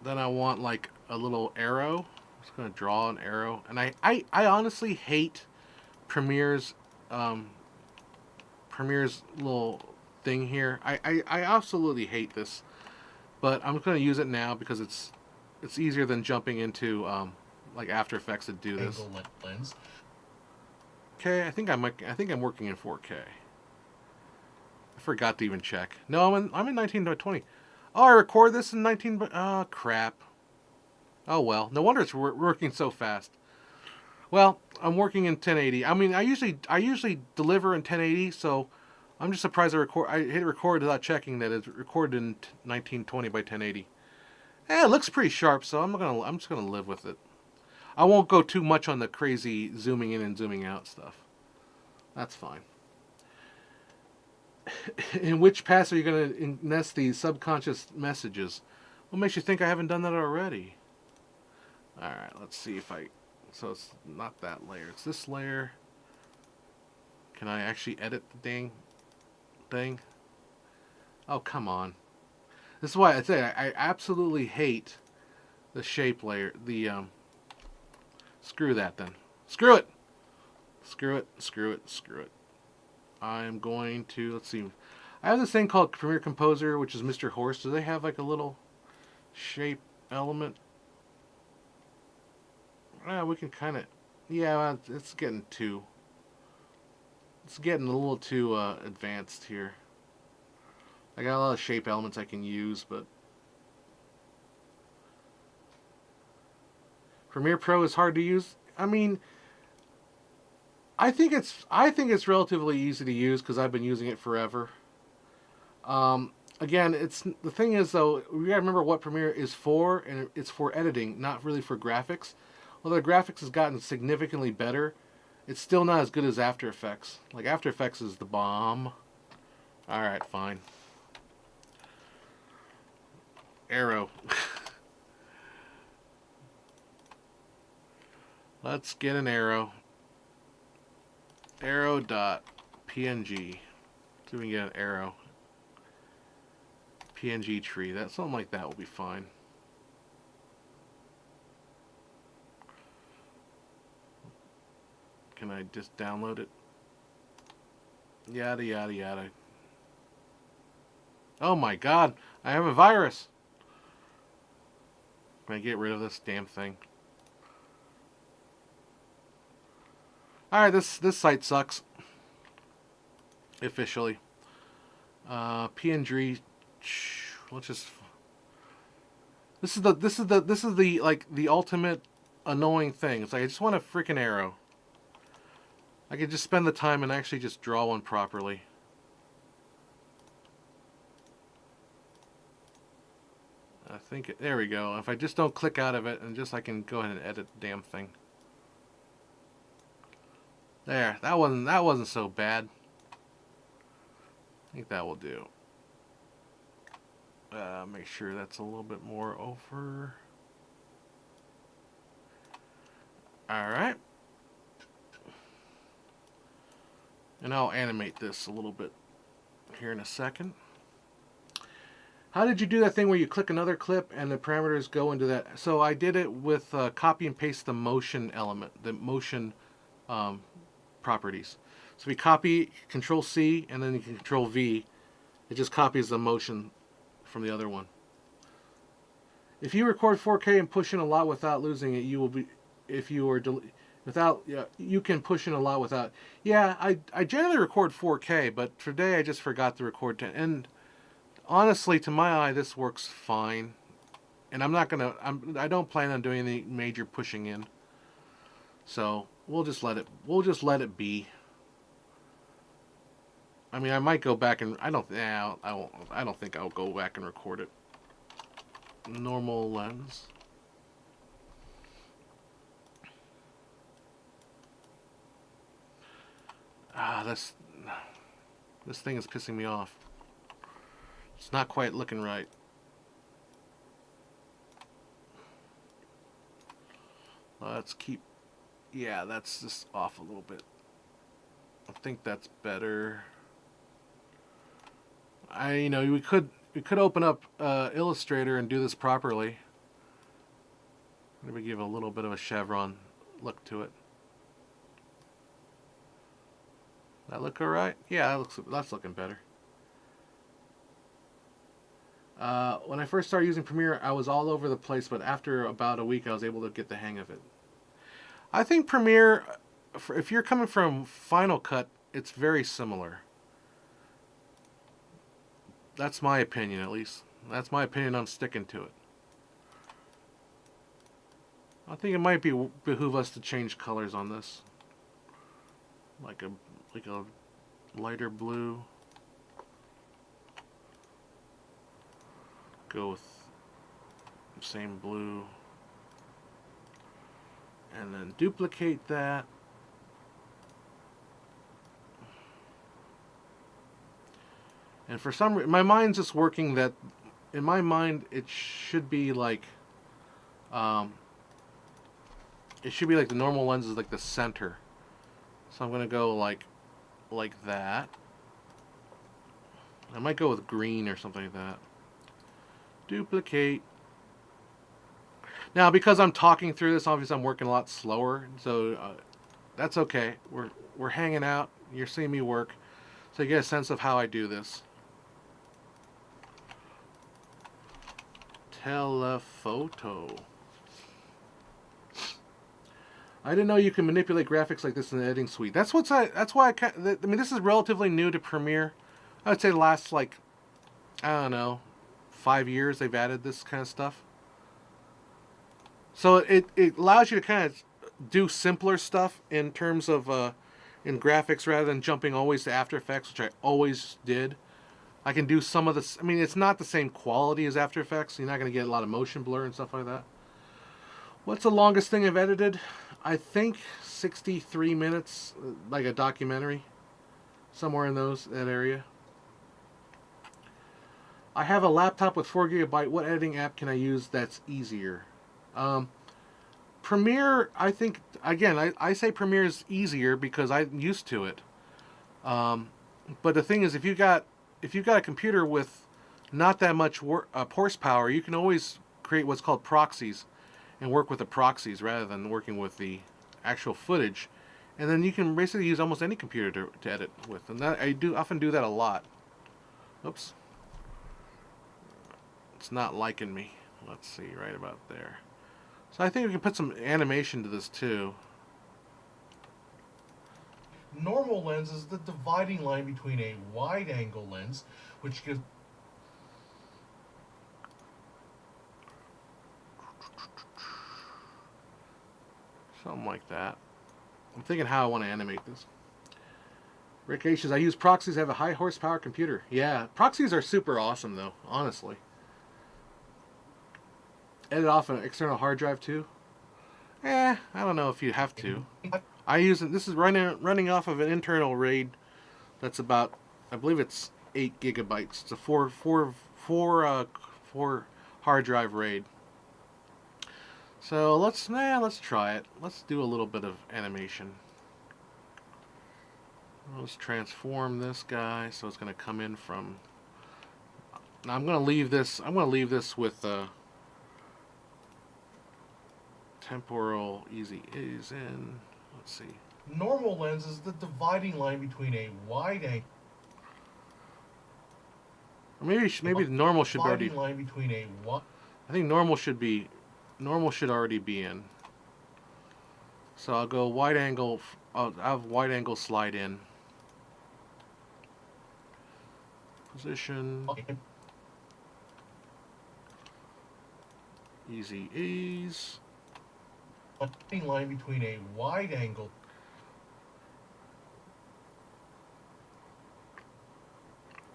I want like a little arrow. I'm just going to draw an arrow. And I honestly hate Premiere's little thing here. I absolutely hate this, but I'm going to use it now because it's easier than jumping into like After Effects to do this. Lens. Okay, I think I'm working in 4K. I forgot to even check. No, I'm in 1920. Oh, I record this in 19. Oh crap. Oh well, no wonder it's working so fast. Well, I'm working in 1080. I mean, I usually deliver in 1080, so I'm just surprised I hit record without checking that it's recorded in 1920 by 1080. It looks pretty sharp, so I'm just gonna live with it. I won't go too much on the crazy zooming in and zooming out stuff. That's fine. In which pass are you going to nest these subconscious messages? What makes you think I haven't done that already? Alright, let's see if so it's not that layer, it's this layer. Can I actually edit the dang thing? Oh, come on. This is why I say I absolutely hate the shape layer. Screw that then. Screw it! Screw it, screw it, screw it. I'm going to, let's see. I have this thing called Premiere Composer, which is Mr. Horse. Do they have like a little shape element? We can kind of, yeah, it's getting a little too advanced here. I got a lot of shape elements I can use, but Premiere Pro is hard to use. I mean, I think it's relatively easy to use because I've been using it forever. Again, the thing is though, we gotta remember what Premiere is for, and it's for editing, not really for graphics. Although the graphics has gotten significantly better, it's still not as good as After Effects. Like After Effects is the bomb. All right, fine. Arrow. Let's get an arrow. Arrow.png. See if we can get an arrow. PNG tree. Something like that will be fine. Can I just download it? Yada, yada, yada. Oh my god, I have a virus. Can I get rid of this damn thing? Alright, this site sucks. Officially. PNG. Let's just. This is the like the ultimate annoying thing. It's like I just want a freaking arrow. I could just spend the time and actually just draw one properly. I think there we go. If I just don't click out of it and just I can go ahead and edit the damn thing. There, that wasn't so bad. I think that will do. Make sure that's a little bit more over. Alright. And I'll animate this a little bit here in a second. How did you do that thing where you click another clip and the parameters go into that? So I did it with copy and paste the motion element, the motion properties. So we copy, Control C, and then you can Control V. It just copies the motion from the other one. If you record 4K and push in a lot without losing it, you will be. If you are without, you can push in a lot without. Yeah, I generally record 4K, but today I just forgot to record 10. And honestly, to my eye, this works fine. And I don't plan on doing any major pushing in. So we'll just let it be. I mean, I might go back and I don't think I'll go back and record it. Normal lens. This thing is pissing me off. It's not quite looking right. Let's keep. Yeah, that's just off a little bit. I think that's better. We could open up Illustrator and do this properly. Maybe give a little bit of a chevron look to it. That look all right? Yeah, that's looking better. When I first started using Premiere, I was all over the place, but after about a week, I was able to get the hang of it. I think Premiere, if you're coming from Final Cut, it's very similar. That's my opinion, at least. That's my opinion. I'm sticking to it. I think it might behoove us to change colors on this, like a lighter blue. Go with same blue, and then duplicate that. And for some reason, my mind's just working that, in my mind, it should be like, the normal lens is like the center. So I'm gonna go like that. I might go with green or something like that. Duplicate. Now, because I'm talking through this, obviously I'm working a lot slower, so that's okay. We're hanging out. You're seeing me work, so you get a sense of how I do this. Telephoto. I didn't know you can manipulate graphics like this in the editing suite. That's why I mean, this is relatively new to Premiere. I would say the last, like, I don't know, 5 years they've added this kind of stuff. So it allows you to kind of do simpler stuff in terms of in graphics rather than jumping always to After Effects, which I always did. I can do some of this. I mean, it's not the same quality as After Effects. You're not going to get a lot of motion blur and stuff like that. What's the longest thing I've edited? I think 63 minutes, like a documentary. Somewhere in that area. I have a laptop with 4 GB. What editing app can I use that's easier? Premiere, I think, again, I say Premiere is easier because I'm used to it. But the thing is, if you've got a computer with not that much horsepower, you can always create what's called proxies and work with the proxies rather than working with the actual footage And then you can basically use almost any computer to edit with. And that, I do often do that a lot. Oops. It's not liking me. Let's see, right about there. So I think we can put some animation to this too. Normal lens is the dividing line between a wide-angle lens, which gives something like that. I'm thinking how I want to animate this. Rick H says, I use proxies that have a high horsepower computer. Yeah, proxies are super awesome though, honestly. Edit off an external hard drive too? I don't know if you have to. I use it. This is running off of an internal RAID that's about, I believe it's 8 gigabytes. It's a four hard drive RAID. So let's try it. Let's do a little bit of animation. Let's transform this guy so it's going to come in from. Now I'm going to leave this. I'm going to leave this with temporal easy is in. Let's see. Normal lens is the dividing line between a wide angle. Maybe the normal should already. Line between a I think normal should already be in. So I'll go wide angle. I'll have wide angle slide in. Position. Easy ease. Line between a wide angle.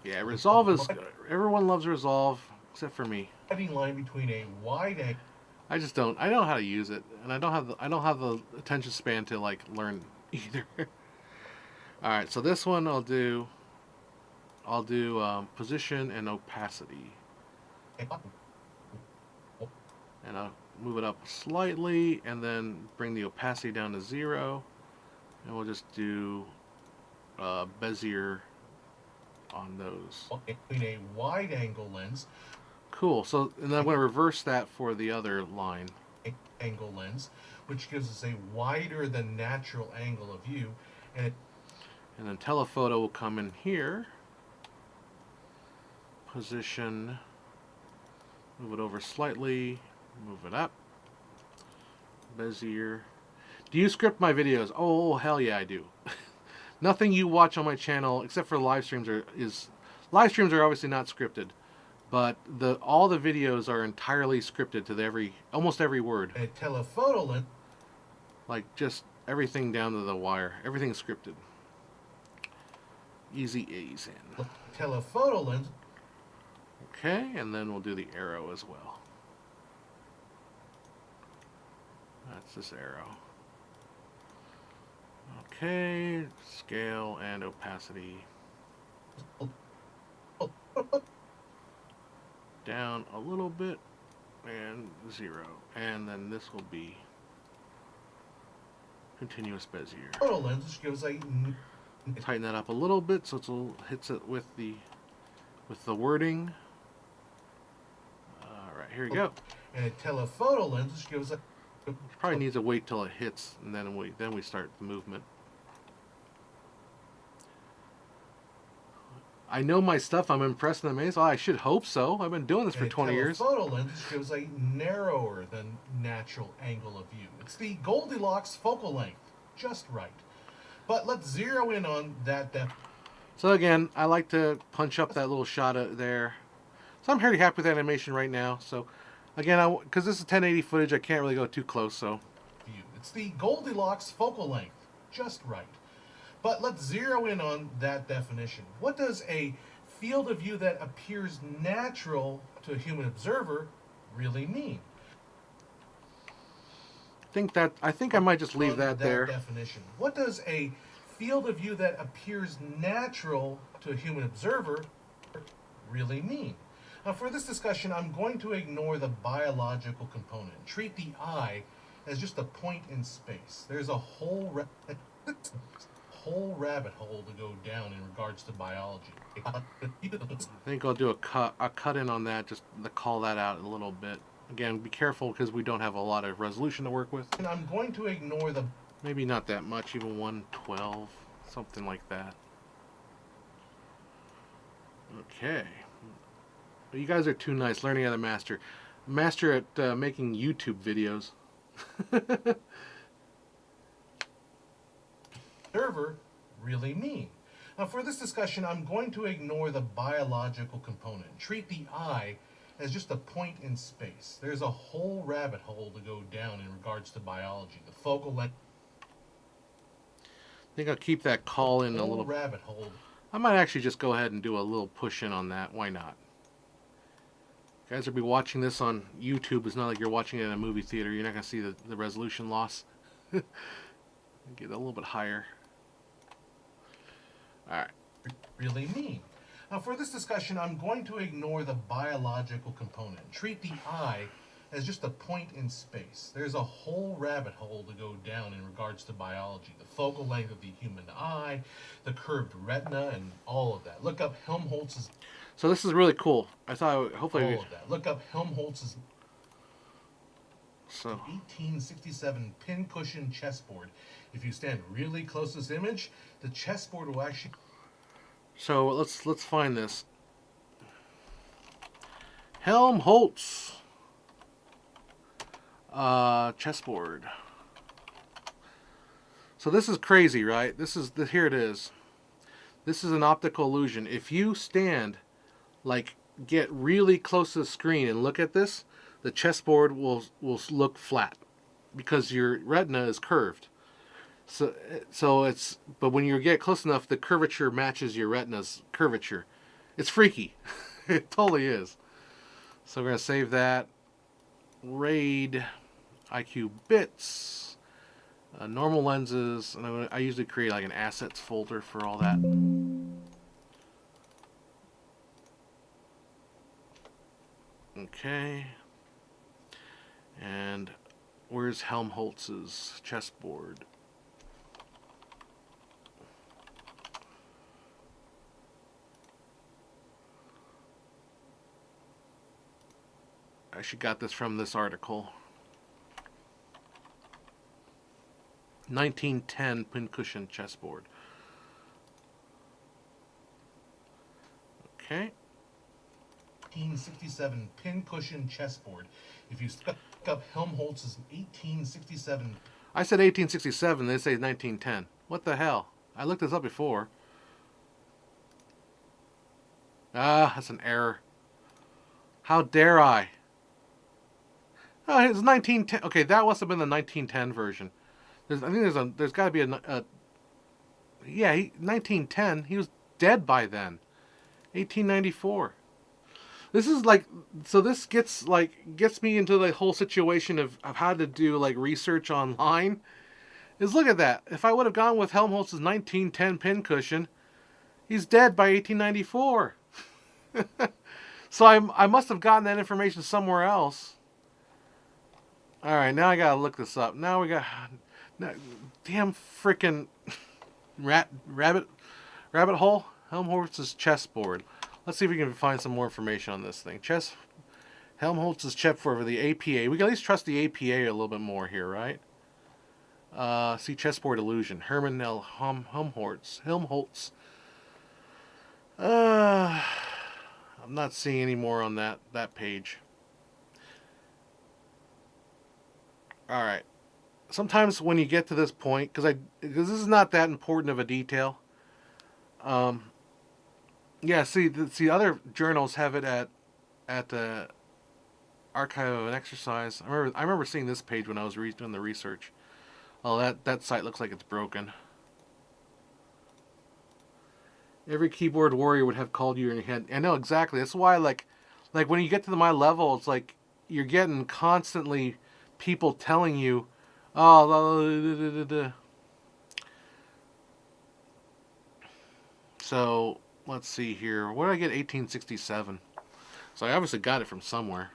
Yeah, Resolve is. Everyone loves Resolve except for me. Line between a wide angle. I just don't. I don't know how to use it, and I don't have the attention span to like learn either. All right, so this one I'll do position and opacity, and I'll move it up slightly, and then bring the opacity down to 0, and we'll just do Bezier on those. Between a wide angle lens. Cool. So, and then I'm going to reverse that for the other line. Angle lens, which gives us a wider than natural angle of view, and then telephoto will come in here. Position. Move it over slightly. Move it up. Bezier. Do you script my videos? Oh hell yeah, I do. Nothing you watch on my channel except for live streams are obviously not scripted. But all the videos are entirely scripted to almost every word. A telephoto lens. Like just everything down to the wire. Everything's scripted. Easy A's in. Telephoto lens. Okay, and then we'll do the arrow as well. That's this arrow. Okay, scale and opacity. Down a little bit and 0, and then this will be continuous Bezier. Photo lens, which gives a tighten that up a little bit so it hits it with the wording. All right, here we go. And a telephoto lens, which gives a probably needs to wait till it hits, and then we start the movement. I know my stuff. I'm impressed and amazed. Well, I should hope so. I've been doing this for 20 years. Telephoto lens gives a narrower than natural angle of view. It's the Goldilocks focal length, just right. But let's zero in on that depth. So again, I like to punch up that little shot there. So I'm pretty happy with the animation right now. So again, because this is 1080 footage, I can't really go too close. So it's the Goldilocks focal length, just right. But let's zero in on that definition. What does a field of view that appears natural to a human observer really mean? I think I might just leave that there. Definition. What does a field of view that appears natural to a human observer really mean? Now, for this discussion, I'm going to ignore the biological component and treat the eye as just a point in space. There's a whole rabbit hole to go down in regards to biology. I think I'll do a cut in on that, just to call that out a little bit. Again, be careful because we don't have a lot of resolution to work with. And I'm going to ignore the Maybe not that much, even 112, something like that. Okay. Well, you guys are too nice, learning how to master. Master at making YouTube videos. Observer really mean? Now, for this discussion, I'm going to ignore the biological component. Treat the eye as just a point in space. There's a whole rabbit hole to go down in regards to biology. The focal length. I think I'll keep that call in a little. Rabbit hole. I might actually just go ahead and do a little push in on that. Why not? You guys will be watching this on YouTube. It's not like you're watching it in a movie theater. You're not going to see the resolution loss. Get a little bit higher. Alright. Really mean? Now, for this discussion, I'm going to ignore the biological component. Treat the eye as just a point in space. There's a whole rabbit hole to go down in regards to biology. The focal length of the human eye, the curved retina, and all of that. Look up Helmholtz's... So this is really cool. I thought, hopefully... All of that. Look up Helmholtz's... So... 1867 pincushion chessboard. If you stand really close to this image, the chessboard will actually... So let's find this. Helmholtz chessboard. So this is crazy, right? Here it is. This is an optical illusion. If you stand, like, get really close to the screen and look at this, the chessboard will look flat because your retina is curved. So it's, but when you get close enough, the curvature matches your retina's curvature. It's freaky. It totally is. So we're gonna save that. RAID, IQ bits, normal lenses, and I usually create like an assets folder for all that. Okay. And where's Helmholtz's chessboard? I actually got this from this article. 1910 pincushion chessboard. Okay. 1867 pincushion chessboard. If you look up Helmholtz's 1867... I said 1867, they say 1910. What the hell? I looked this up before. Ah, that's an error. How dare I? Oh, it's 1910. Okay, that must have been the 1910 version. I think there's got to be a yeah, 1910. He was dead by then. 1894. This is like, so this gets me into the whole situation of how to do like research online. Is look at that. If I would have gone with Helmholtz's 1910 pincushion, he's dead by 1894. So I must have gotten that information somewhere else. All right, now I gotta look this up. Now we got damn freaking rabbit hole. Helmholtz's chessboard. Let's see if we can find some more information on this thing. Helmholtz's chessboard for the APA. We can at least trust the APA a little bit more here, right? See chessboard illusion. Hermann L. Helmholtz. I'm not seeing any more on that page. All right. Sometimes when you get to this point, because this is not that important of a detail. Yeah. See, other journals have it at the Archive of an Exercise. I remember seeing this page when I was doing the research. Oh, that site looks like it's broken. Every keyboard warrior would have called you in your head. I know exactly. That's why, like when you get to my level, it's like you're getting constantly people telling you, oh, so let's see here. Where did I get 1867? So I obviously got it from somewhere.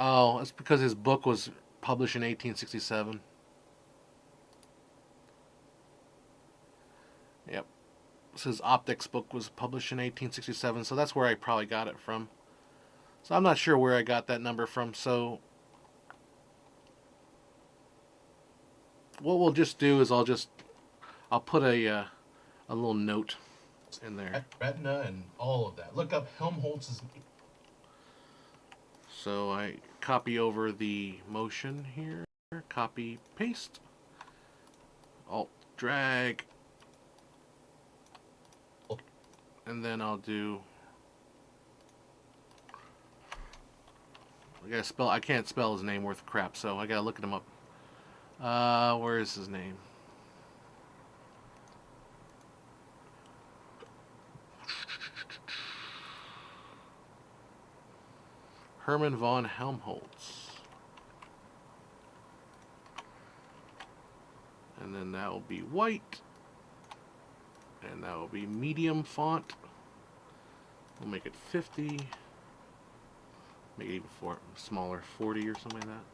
Oh, it's because his book was published in 1867. Yep. So his optics book was published in 1867, so that's where I probably got it from. So I'm not sure where I got that number from, so what we'll just do is I'll put a little note in there. Retina and all of that. Look up Helmholtz's. So I copy over the motion here, copy, paste, Alt, drag, and then I'll do. I can't spell his name worth crap, so I gotta look at him up. Where is his name? Hermann von Helmholtz. And then that will be white. And that will be medium font. We'll make it 50. Make it even smaller, 40 or something like that.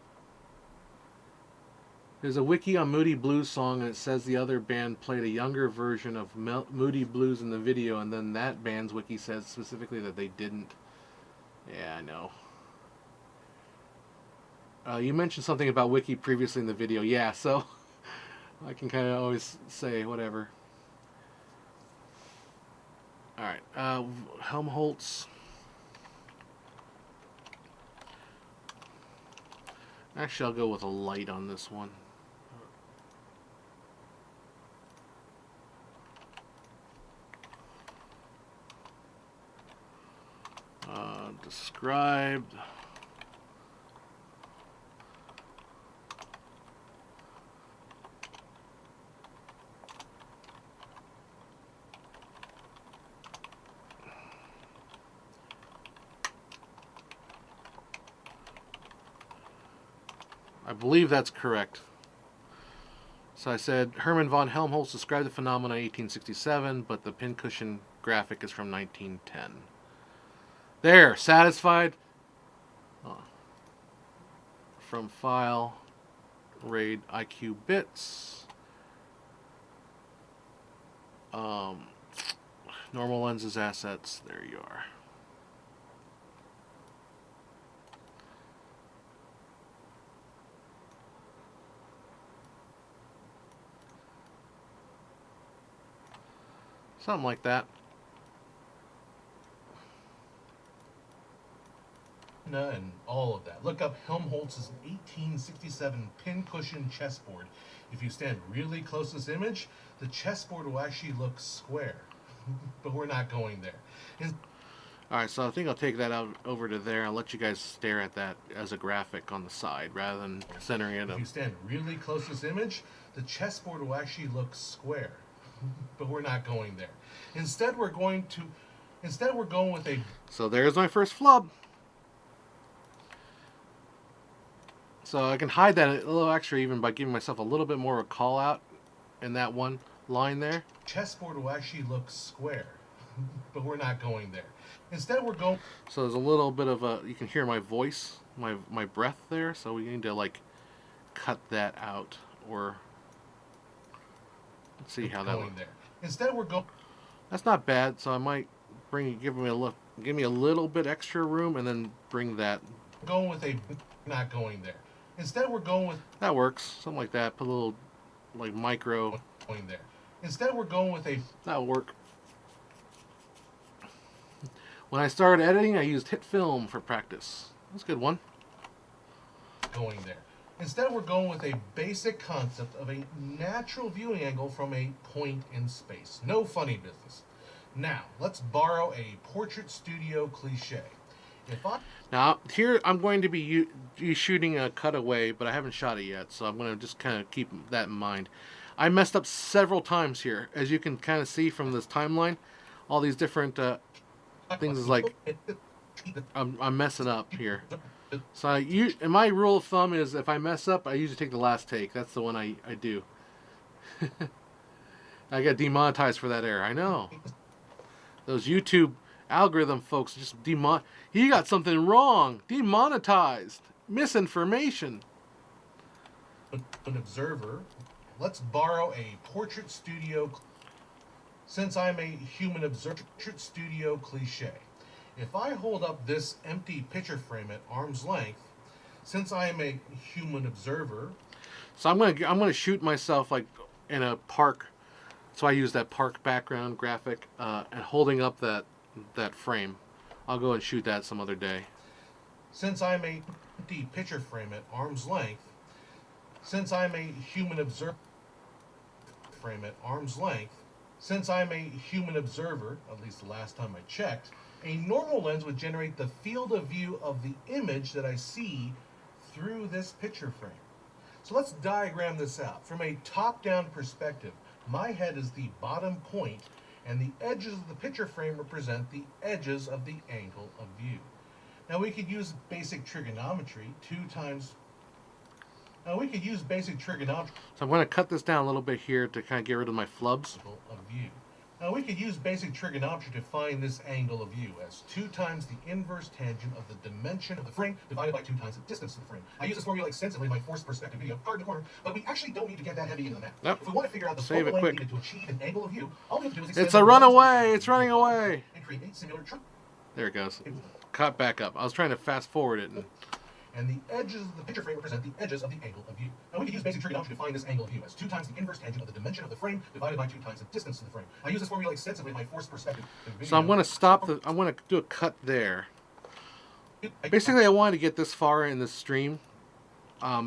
There's a wiki on Moody Blues song, and it says the other band played a younger version of Moody Blues in the video, and then that band's wiki says specifically that they didn't. Yeah, I know. You mentioned something about wiki previously in the video. Yeah, so I can kind of always say whatever. Alright, Helmholtz. Actually, I'll go with a light on this one. Described. I believe that's correct. So I said Hermann von Helmholtz described the phenomenon in 1867, but the pincushion graphic is from 1910. There, satisfied? From file, RAID IQ bits. Normal lenses assets, there you are. Something like that. And all of that. Look up Helmholtz's 1867 pincushion chessboard. If you stand really close to this image, the chessboard will actually look square. But we're not going there. Alright, so I think I'll take that out over to there. I'll let you guys stare at that as a graphic on the side rather than centering it up. If you stand really close to this image, the chessboard will actually look square. But we're not going there. Instead, we're going with a... So there's my first flub. So I can hide that a little extra even by giving myself a little bit more of a call out in that one line there. Chessboard will actually look square. But we're not going there. Instead, we're going... So there's a little bit of a... You can hear my voice, my breath there. So we need to like cut that out or... Let's see how that looks. Instead, we're going... That's not bad, so I might give me a little bit extra room and then bring that... Going with a... Not going there. Instead, we're going with... That works. Something like that. Put a little, like, micro... Going there. Instead, we're going with a... That'll work. When I started editing, I used Hit Film for practice. That's a good one. Going there. Instead, we're going with a basic concept of a natural viewing angle from a point in space. No funny business. Now, let's borrow a portrait studio cliche. Now, here I'm going to be shooting a cutaway, but I haven't shot it yet, so I'm going to just kind of keep that in mind. I messed up several times here. As you can kind of see from this timeline, all these different things is like I'm messing up here. So and my rule of thumb is if I mess up, I usually take the last take. That's the one I do. I got demonetized for that error. I know. Those YouTube algorithm folks just you got something wrong. Demonetized. Misinformation. An observer. Let's borrow a portrait studio. Since I'm a human observer, portrait studio cliche. If I hold up this empty picture frame at arm's length, since I am a human observer... So I'm gonna shoot myself like in a park. So I use that park background graphic and holding up that frame. I'll go and shoot that some other day. Since I'm a picture frame at arm's length, since I'm a human observer frame at arm's length, since I'm a human observer, at least the last time I checked, a normal lens would generate the field of view of the image that I see through this picture frame. So let's diagram this out. From a top-down perspective, my head is the bottom point, and the edges of the picture frame represent the edges of the angle of view. Now we could use basic trigonometry, so I'm going to cut this down a little bit here to kind of get rid of my flubs. Of view. Now we could use basic trigonometry to find this angle of view as 2 times the inverse tangent of the dimension of the frame divided by 2 times the distance of the frame. I use this formula extensively in my forced perspective video, card in the corner, but we actually don't need to get that heavy into the math. Yep. If we want to figure out the Save focal it length quick. needed to achieve an angle of view, all we have to do is extend It's a the runaway! lines It's running away! and create a singular There it goes. Cut back up. I was trying to fast forward it. And the edges of the picture frame represent the edges of the angle of view. Now we can use basic trigonometry to find this angle of view as 2 times the inverse tangent of the dimension of the frame divided by 2 times the distance to the frame. I use this formula extensively in my forced perspective video. So I'm going to stop the. I'm going to do a cut there. Basically, I wanted to get this far in this stream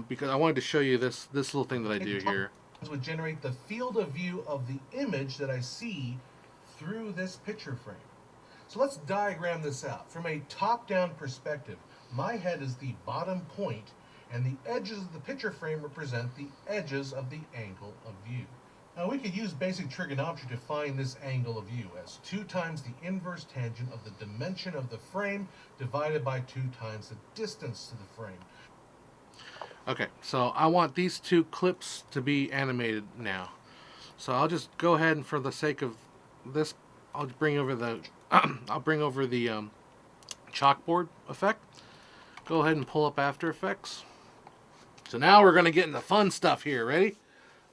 because I wanted to show you this little thing that I do here. Would generate the field of view of the image that I see through this picture frame. So let's diagram this out. From a top-down perspective, my head is the bottom point, and the edges of the picture frame represent the edges of the angle of view. Now we could use basic trigonometry to find this angle of view as 2 times the inverse tangent of the dimension of the frame divided by 2 times the distance to the frame. Okay, so I want these 2 clips to be animated now. So I'll just go ahead and for the sake of this, I'll bring over the chalkboard effect. Go ahead and pull up After Effects. So now we're going to get into fun stuff here. Ready?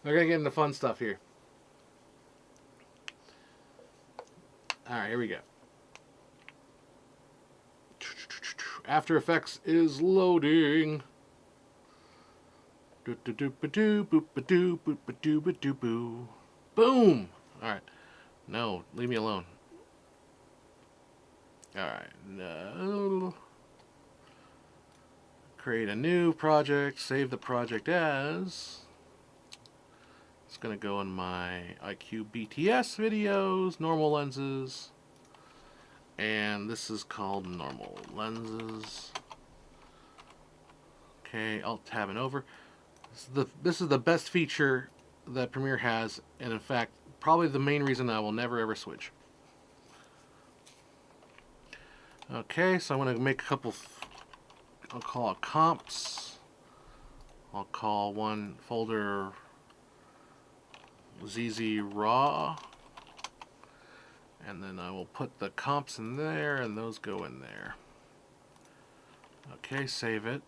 We're going to get into fun stuff here. Alright, here we go. After Effects is loading. Boom! Alright. No, leave me alone. Alright, no. Create a new project, save the project as. It's going to go in my IQ BTS videos, normal lenses. And this is called normal lenses. Okay, Alt tab and over. This is the best feature that Premiere has, and in fact, probably the main reason I will never ever switch. Okay, so I'm going to make a couple, I'll call it comps. I'll call one folder ZZ Raw. And then I will put the comps in there, and those go in there. Okay, save it.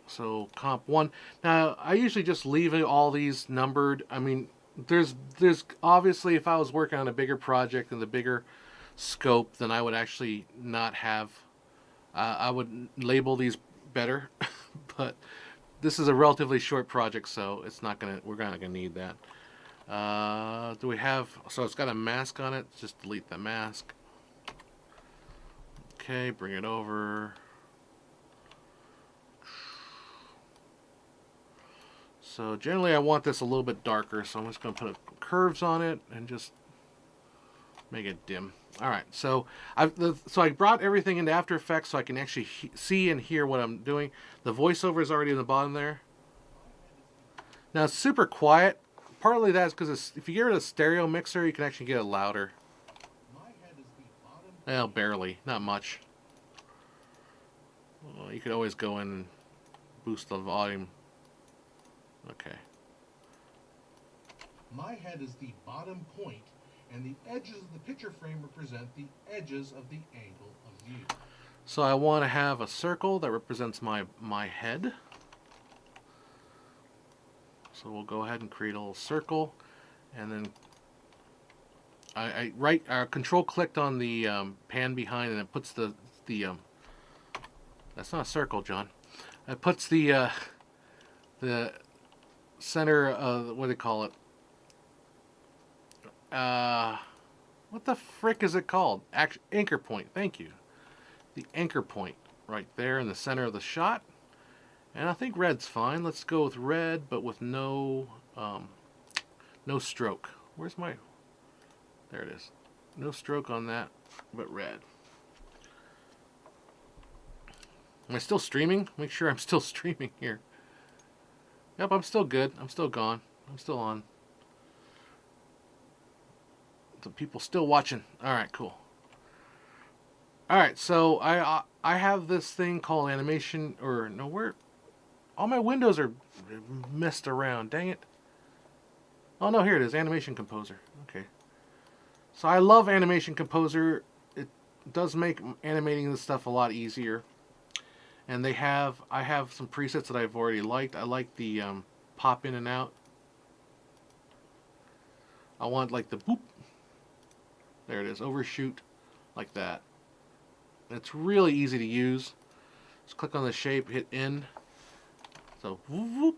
So comp 1. Now, I usually just leave all these numbered. I mean, there's obviously, if I was working on a bigger project and the bigger scope, then I would actually not have, I would label these better. But this is a relatively short project, so it's not gonna, we're not gonna need that. Do we have, so it's got a mask on it, just delete the mask. Okay, bring it over. So generally I want this a little bit darker, so I'm just going to put curves on it and just make it dim. Alright, so I brought everything into After Effects so I can actually see and hear what I'm doing. The voiceover is already in the bottom there. Now it's super quiet. Partly that's because if you get rid of the stereo mixer, you can actually get it louder. Well, barely, not much. Well, you could always go in and boost the volume. Okay. My head is the bottom point, and the edges of the picture frame represent the edges of the angle of view. So I want to have a circle that represents my head. So we'll go ahead and create a little circle, and then I control clicked on the pan behind, and it puts the that's not a circle, John. It puts the center, what do they call it? What the frick is it called? Anchor point. Thank you. The anchor point right there in the center of the shot. And I think red's fine. Let's go with red, but with no stroke. Where's my... There it is. No stroke on that, but red. Am I still streaming? Make sure I'm still streaming here. Yep, I'm still good. I'm still gone. I'm still on. The people still watching. Alright, cool. Alright, so I have this thing called animation, or no, where... All my windows are messed around. Dang it. Oh, no, here it is. Animation Composer. Okay. So I love Animation Composer. It does make animating this stuff a lot easier. And I have some presets that I've already liked. I like the pop in and out. I want like the boop. There it is. Overshoot. Like that. It's really easy to use. Just click on the shape, hit N. So, whoop.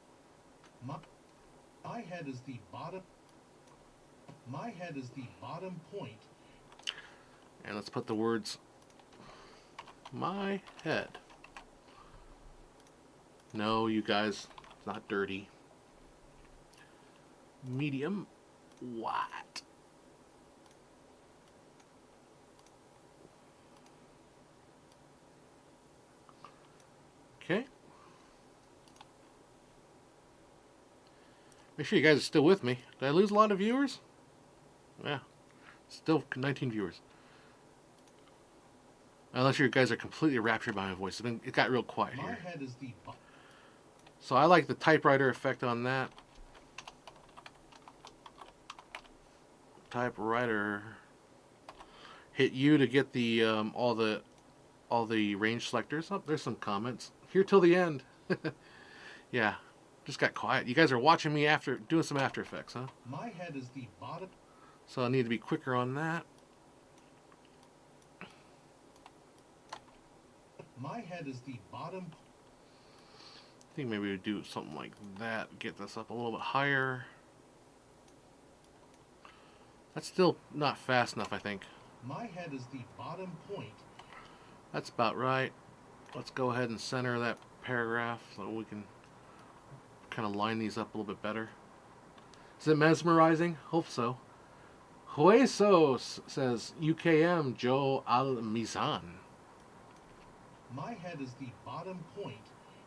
My head is the bottom. My head is the bottom point. And let's put the words my head. No, you guys, it's not dirty. Medium white. Okay. Make sure you guys are still with me. Did I lose a lot of viewers? Yeah. Still 19 viewers. Unless you guys are completely raptured by my voice. It got real quiet here. My head is the... So I like the typewriter effect on that. Typewriter. Hit U to get the all the range selectors. Oh, there's some comments. Here till the end. Yeah. Just got quiet. You guys are watching me doing some After Effects, huh? My head is the bottom. So I need to be quicker on that. My head is the bottom. I think maybe we would do something like that. Get this up a little bit higher. That's still not fast enough, I think. My head is the bottom point. That's about right. Let's go ahead and center that paragraph so we can kind of line these up a little bit better. Is it mesmerizing? Hope so. Huesos says UKM Joe Al-Mizan. My head is the bottom point,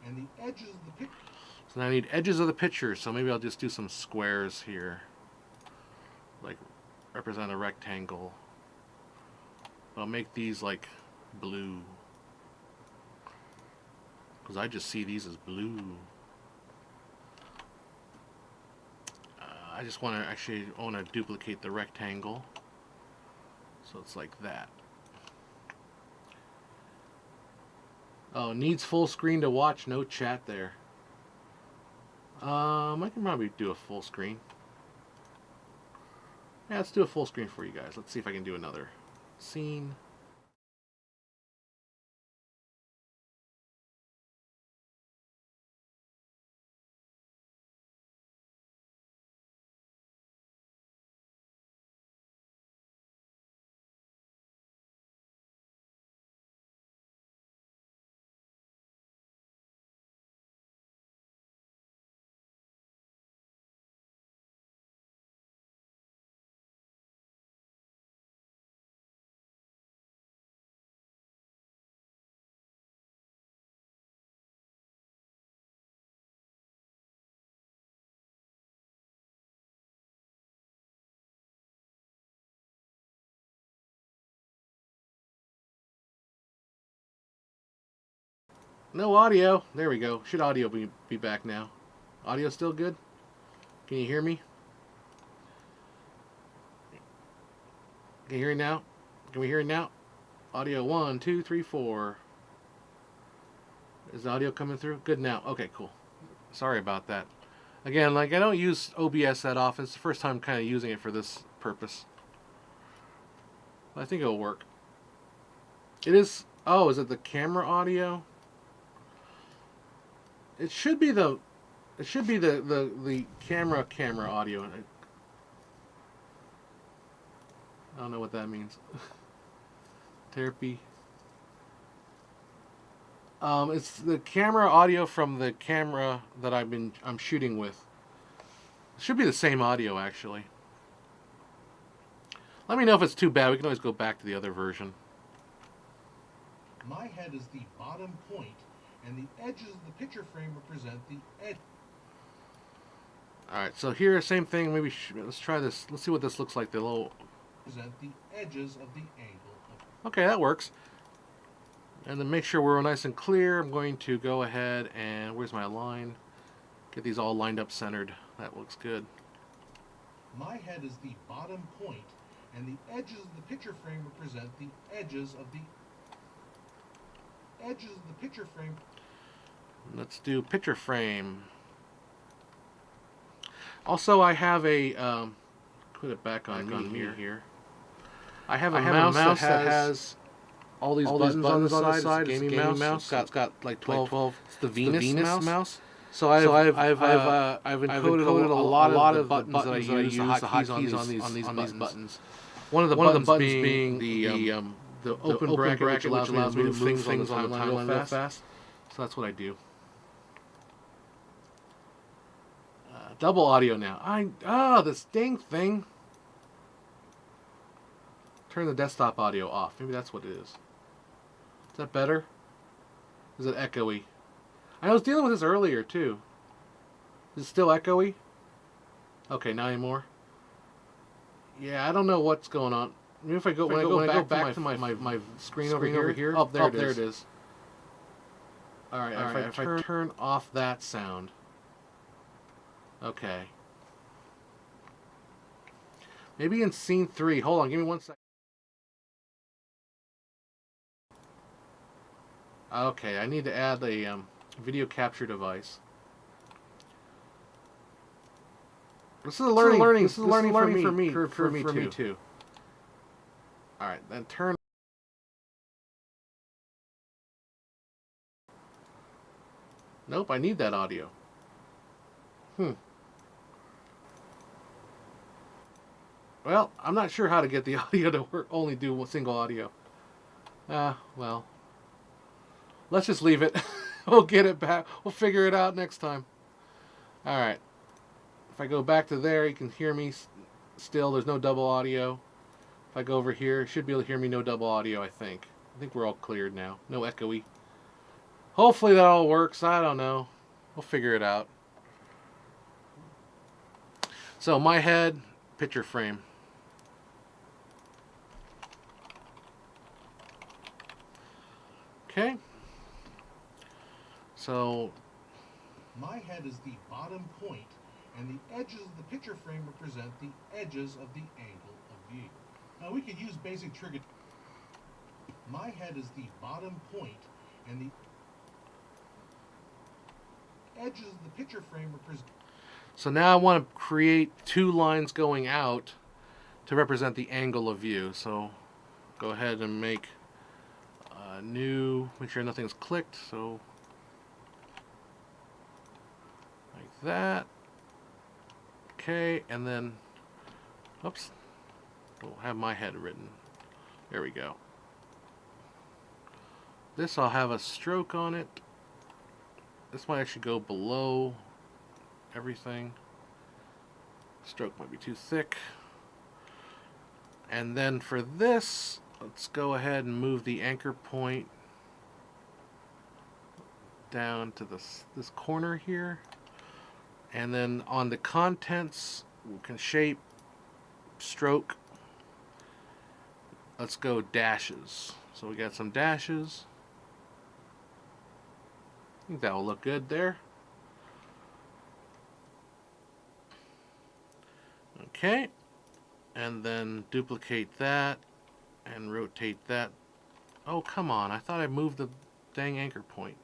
and the edges of the picture. So now I need edges of the picture, so maybe I'll just do some squares here. Like represent a rectangle. But I'll make these like blue. Because I just see these as blue. I just want to duplicate the rectangle. So it's like that. Oh, needs full screen to watch, no chat there. I can probably do a full screen. Yeah, let's do a full screen for you guys. Let's see if I can do another scene. No audio. There we go. Should audio be back now? Audio still good? Can you hear me? Can you hear it now? Can we hear it now? Audio 1, 2, 3, 4. Is the audio coming through? Good now. Okay, cool. Sorry about that. Again, like I don't use OBS that often. It's the first time kind of using it for this purpose. I think it'll work. It is... Oh, is it the camera audio? It should be the It should be the camera audio. I don't know what that means. Therapy. It's the camera audio from the camera that I'm shooting with. It should be the same audio actually. Let me know if it's too bad. We can always go back to the other version. My head is the bottom point, and the edges of the picture frame represent the edge. All right, so here, same thing. Maybe let's try this. Let's see what this looks like. The little. Represent the edges of the angle. Okay, that works. And then make sure we're nice and clear. I'm going to go ahead and where's my line? Get these all lined up, centered. That looks good. My head is the bottom point, and the edges of the picture frame represent the edges of the picture frame. Let's do picture frame. Also, I have a put it back on me here. I have a mouse that has all these buttons on the side. It's a gaming mouse. It's got like 12. It's the Venus mouse. So I've encoded a lot of the buttons that I use, the hotkeys on these buttons. One of the buttons being the open bracket, which allows me to move things on the timeline real fast. So that's what I do. Double audio now. This dang thing. Turn the desktop audio off. Maybe that's what it is. Is that better? Is it echoey? I was dealing with this earlier too. Is it still echoey? Okay, not anymore. Yeah, I don't know what's going on. Maybe if I go back to my screen over here. Oh, there it is. All right. If I turn off that sound. Okay. Maybe in scene 3. Hold on, give me 1 second. Okay, I need to add a video capture device. This is a learning for me too. All right, then turn. Nope, I need that audio. Well, I'm not sure how to get the audio to work. Only do single audio. Well. Let's just leave it. We'll get it back. We'll figure it out next time. All right. If I go back to there, you can hear me still. There's no double audio. If I go over here, you should be able to hear me. No double audio, I think. I think we're all cleared now. No echoey. Hopefully that all works. I don't know. We'll figure it out. So my head, picture frame. Okay. So, my head is the bottom point, and the edges of the picture frame represent the edges of the angle of view. Now we could use basic trigger. My head is the bottom point, and the edges of the picture frame represent. So now I want to create 2 lines going out to represent the angle of view. So go ahead and make a new, make sure nothing's clicked. So like that. Okay, and then, oops, we'll have my head written. There we go. This I'll have a stroke on it. This might actually go below everything. Stroke might be too thick. And then for this, let's go ahead and move the anchor point down to this corner here. And then on the contents, we can shape, stroke. Let's go dashes. So we got some dashes. I think that will look good there. Okay, and then duplicate that and rotate that. Oh, come on, I thought I moved the dang anchor point.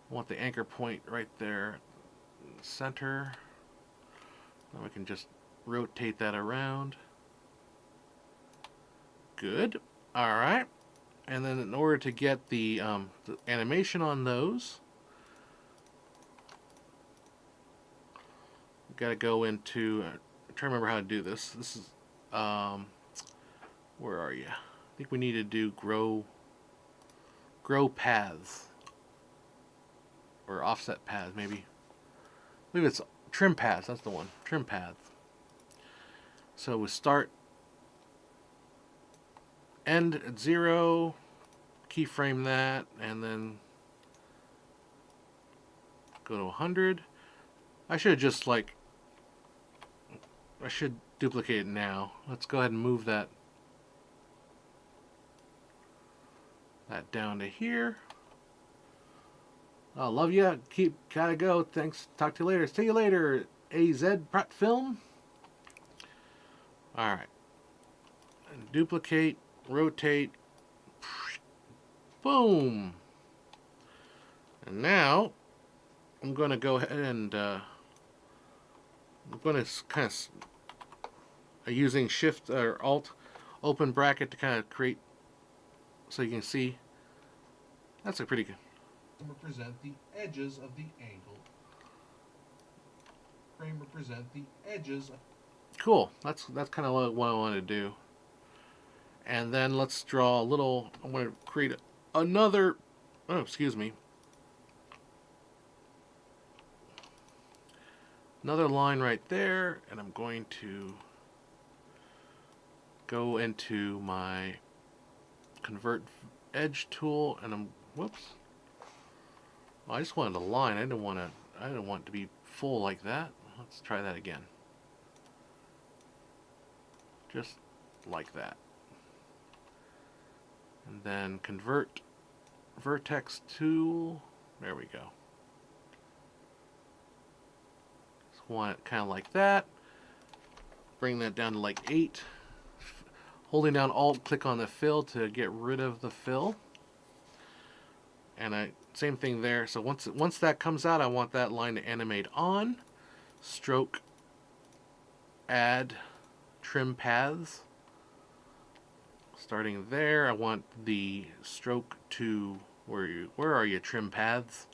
I want the anchor point right there in the center. Now we can just rotate that around. Good. Alright. And then in order to get the animation on those, got to go into. I'm trying to remember how to do this. This is where are you? I think we need to do grow paths or offset paths maybe. I believe it's trim paths. That's the one. Trim paths. So we start end at 0, keyframe that, and then go to 100. I should just I should duplicate it now. Let's go ahead and move that down to here. I love you. Gotta go. Thanks. Talk to you later. See you later. AZ Pratt Film. All right. And duplicate, rotate. Boom. And now I'm going to go ahead and I'm going to kind of using Shift or Alt open bracket to kind of create so you can see. That's a pretty good. Represent the edges of the angle. Frame represent the edges. Cool. That's kind of what I want to do. And then let's draw a little. I'm going to create another. Oh, excuse me. Another line right there, and I'm going to go into my convert edge tool, and I'm whoops. Well, I just wanted a line. I didn't want it to be full like that. Let's try that again. Just like that. And then convert vertex tool. There we go. Just want it kind of like that. Bring that down to like 8. Holding down Alt, click on the fill to get rid of the fill. And same thing there. So once that comes out, I want that line to animate on. Stroke, add, trim paths. Starting there, I want the stroke to where are you? Trim paths.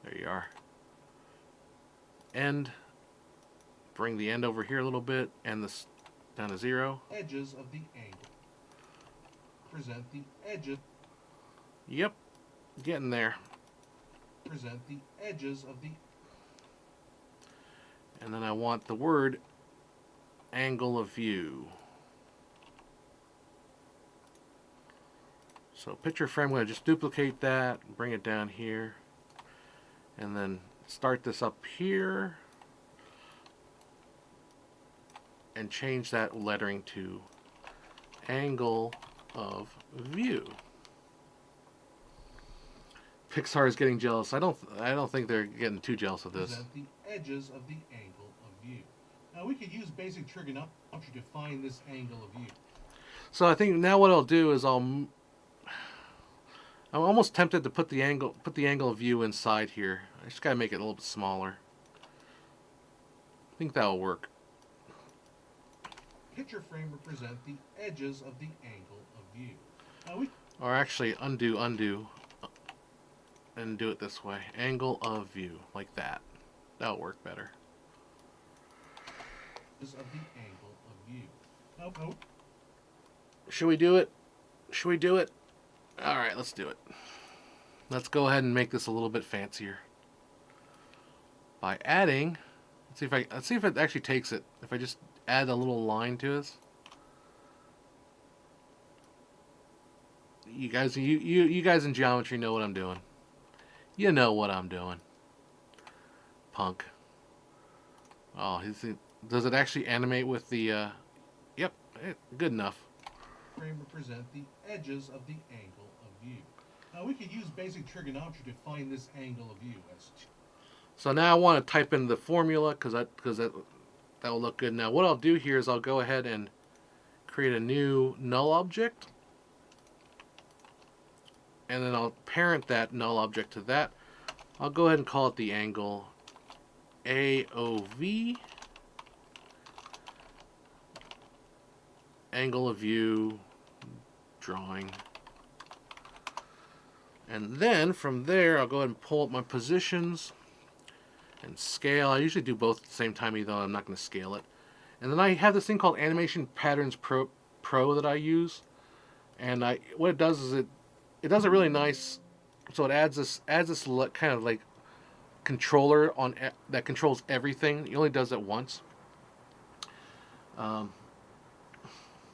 There you are. End. Bring the end over here a little bit, and this down to 0. Edges of the angle. Present the edges. Yep. Getting there. Present the edges of the. And then I want the word angle of view. So picture frame, I'm going to just duplicate that, bring it down here, and then start this up here, and change that lettering to angle of view. Pixar is getting jealous. I don't think they're getting too jealous of this. Present the edges of the angle of view. Now we could use basic trigonometry to find this angle of view. So I think now what I'll do is I'm almost tempted to put the angle of view inside here. I just gotta make it a little bit smaller. I think that'll work. Picture frame represent the edges of the angle of view. Now or actually undo, and do it this way. Angle of view, like that. That'll work better. Of the angle of view. Nope. Should we do it? Should we do it? All right, let's do it. Let's go ahead and make this a little bit fancier by adding. Let's see if it actually takes it. If I just add a little line to this. You guys in geometry know what I'm doing. You know what I'm doing. Punk. Oh, does it actually animate with the yep, good enough. Frame represent the edges of the angle of view. Now we could use basic trigonometry to find this angle of view as so now I want to type in the formula because that will look good. Now what I'll do here is I'll go ahead and create a new null object, and then I'll parent that null object to that. I'll go ahead and call it the angle AOV, angle of view, drawing. And then from there I'll go ahead and pull up my positions, And scale, I usually do both at the same time, even though I'm not going to scale it. And then I have this thing called Animation Patterns Pro that I use. And what it does is it does it really nice. So it adds this kind of like controller that controls everything. It only does it once. Um,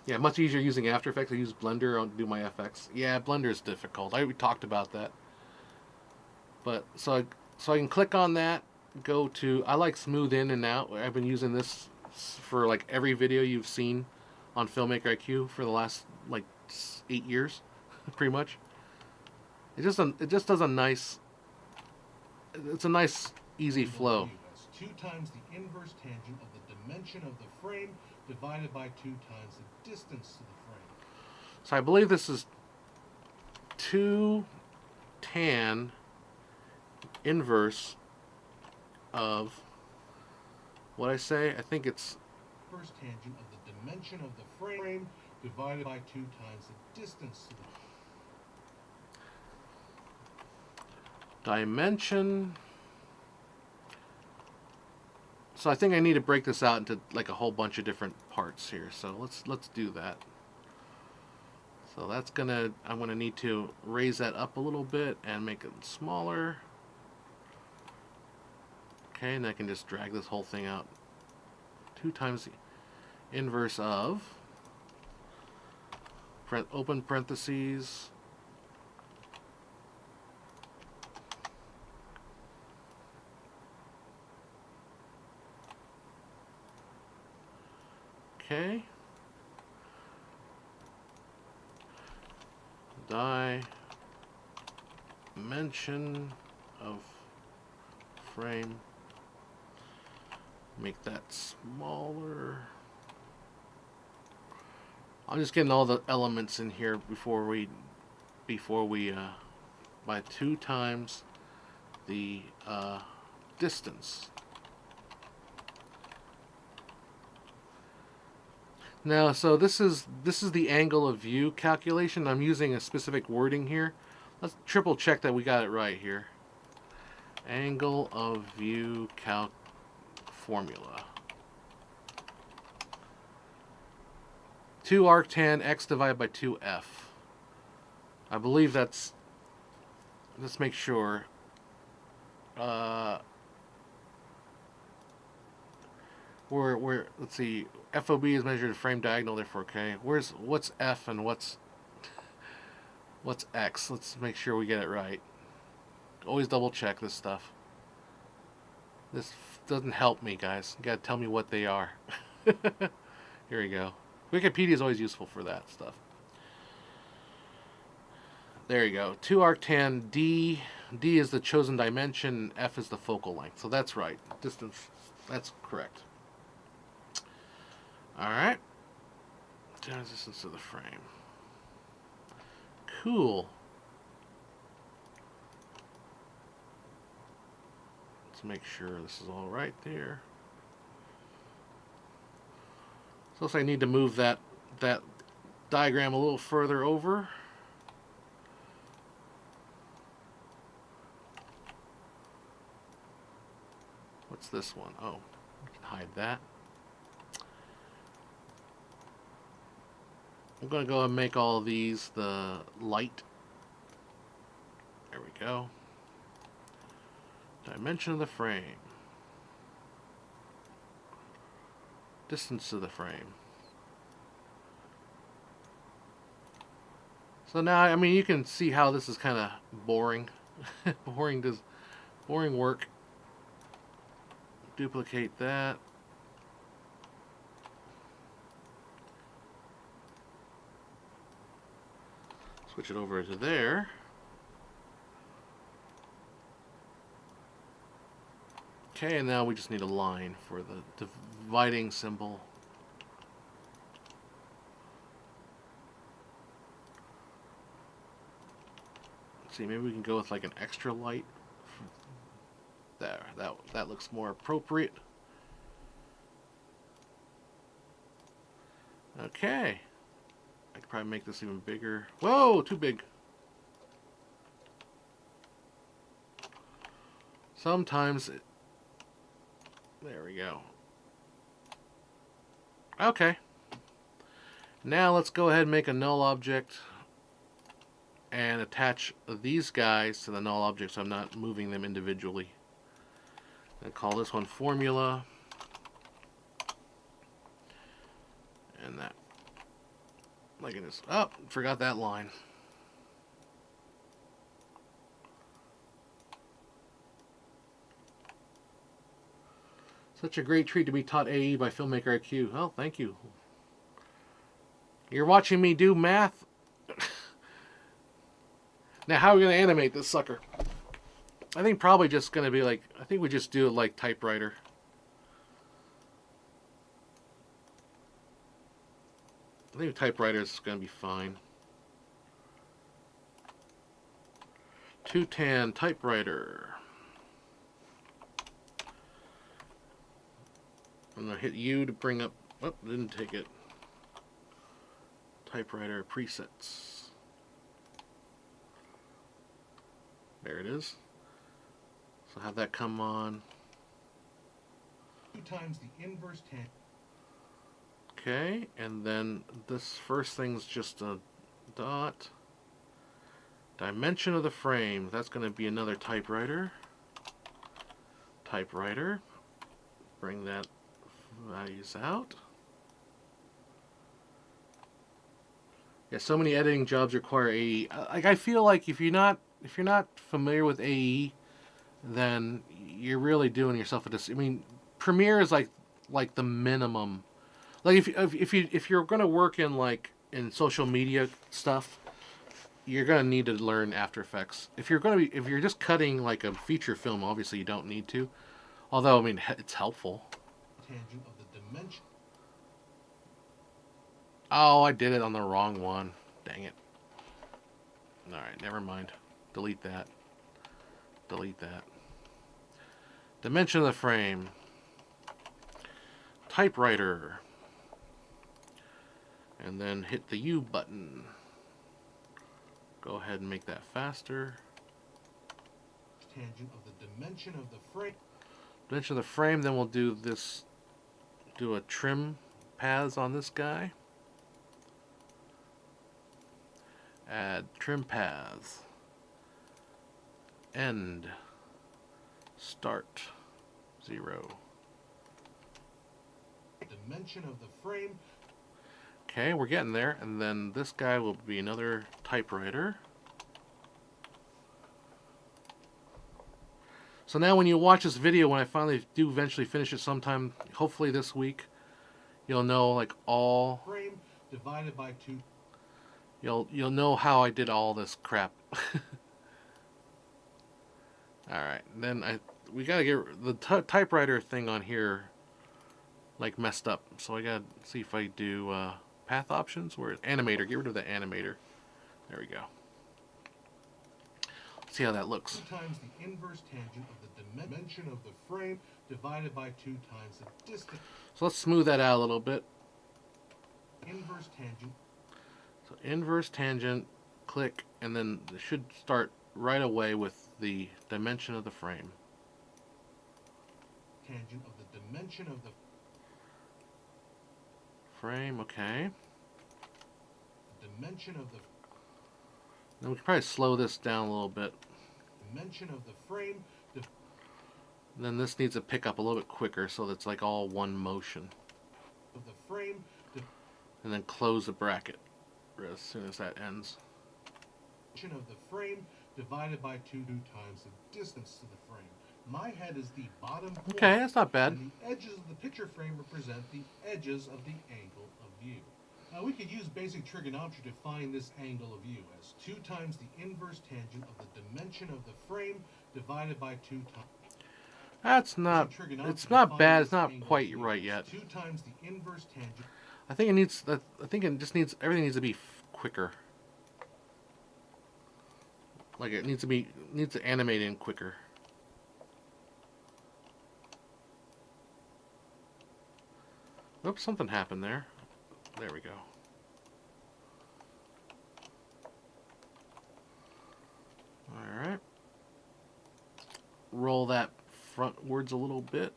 yeah, much easier using After Effects. I use Blender to do my FX. Yeah, Blender is difficult. We talked about that. But so I can click on that. Go to I like smooth in and out. I've been using this for like every video you've seen on Filmmaker IQ for the last like 8 years, pretty much. It just does a nice. It's a nice easy flow. As 2 times the inverse tangent of the dimension of the frame divided by 2 times the distance to the frame. So I believe this is 2 tan inverse of what I say. I think it's First tangent of the dimension of the frame divided by 2 times the distance to the dimension. So I think I need to break this out into like a whole bunch of different parts here. So let's do that. So I'm gonna need to raise that up a little bit and make it smaller. Okay, and I can just drag this whole thing out. 2 times the inverse of, open parentheses, okay, dimension of frame, make that smaller. I'm just getting all the elements in here before we by 2 times the distance. Now, so this is the angle of view calculation. I'm using a specific wording here. Let's triple check that we got it right here. Angle of view calc formula. 2 arctan x divided by 2f. I believe that's. Let's make sure. Let's see. FOB is measured frame diagonal, therefore okay. What's f and what's x? Let's make sure we get it right. Always double check this stuff. This doesn't help me, guys. You gotta tell me what they are. Here we go. Wikipedia is always useful for that stuff. There you go. 2 arctan d. D is the chosen dimension. F is the focal length. So that's right. Distance. That's correct. All right. Distance of the frame. Cool. Let's make sure this is all right there. So I need to move that diagram a little further over. What's this one? Oh, we can hide that. I'm going to go and make all of these the light. There we go. Dimension of the frame. Distance of the frame. So now, I mean, you can see how this is kind of boring. boring work. Duplicate that. Switch it over to there. Okay, and now we just need a line for the dividing symbol. Let's see, maybe we can go with like an extra light. There, that looks more appropriate. Okay. I could probably make this even bigger. Whoa, too big. Sometimes There we go. Okay. Now let's go ahead and make a null object and attach these guys to the null object so I'm not moving them individually. And call this one formula. And that. Look at this. Oh, forgot that line. Such a great treat to be taught AE by Filmmaker IQ. Oh, thank you. You're watching me do math? Now, how are we going to animate this sucker? I think probably just going to be like, I think we just do it like typewriter. I think typewriter is going to be fine. 2tan typewriter. I'm going to hit U to bring up, oh, didn't take it. Typewriter presets. There it is. So have that come on. 2 times the inverse tan. Okay, and then this first thing's just a dot. Dimension of the frame, that's going to be another typewriter. Typewriter. Bring that values out. Yeah, so many editing jobs require AE. Like, I feel like if you're not familiar with AE, then you're really doing yourself a I mean, Premiere is like the minimum. Like if you're gonna work in in social media stuff, you're gonna need to learn After Effects. If you're just cutting like a feature film, obviously you don't need to. Although I mean it's helpful. Tangent of the dimension. Oh, I did it on the wrong one. Dang it. Alright, never mind. Delete that. Delete that. Dimension of the frame. Typewriter. And then hit the U button. Go ahead and make that faster. Tangent of the dimension of the frame. Dimension of the frame, then we'll do this. Do a trim paths on this guy. Add trim paths. End. Start. 0. Dimension of the frame. Okay, we're getting there. And then this guy will be another typewriter. So now when you watch this video, when I finally do eventually finish it sometime, hopefully this week, you'll know like all... Frame divided by 2. You'll know how I did all this crap. Alright, then we gotta get the typewriter thing on here like messed up. So I gotta see if I do path options. Where is animator? Get rid of the animator. There we go. See how that looks. 2 times the inverse tangent of the dimension of the frame divided by 2 times the distance. So let's smooth that out a little bit. Inverse tangent. So inverse tangent, click, and then it should start right away with the dimension of the frame. Tangent of the dimension of the Frame, okay. dimension of the Then we can probably slow this down a little bit. dimension of the frame. And then this needs to pick up a little bit quicker so that's like all one motion. Of the frame. And then close the bracket as soon as that ends. Dimension of the frame divided by 2 times the distance to the frame. My head is the bottom point. Okay, that's not bad. And the edges of the picture frame represent the edges of the angle of view. Now we could use basic trigonometry to find this angle of view as 2 times the inverse tangent of the dimension of the frame divided by 2 times. That's not, it's not bad, it's not quite right yet. 2 times the inverse tangent. I think it just needs, everything needs to be quicker. Like it needs to animate in quicker. Oops, something happened there. There we go. Alright. Roll that frontwards a little bit.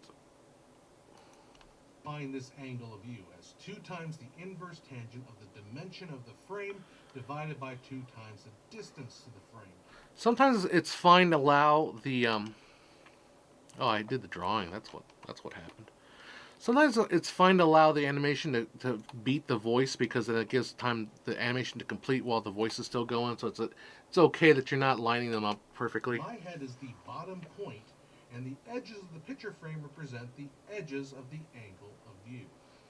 find this angle of view as 2 times the inverse tangent of the dimension of the frame divided by 2 times the distance to the frame. Sometimes it's fine to allow the oh, I did the drawing. That's what happened. Sometimes it's fine to allow the animation to beat the voice, because then it gives time the animation to complete while the voice is still going. So it's okay that you're not lining them up perfectly. My head is the bottom point, and the edges of the picture frame represent the edges of the angle of view.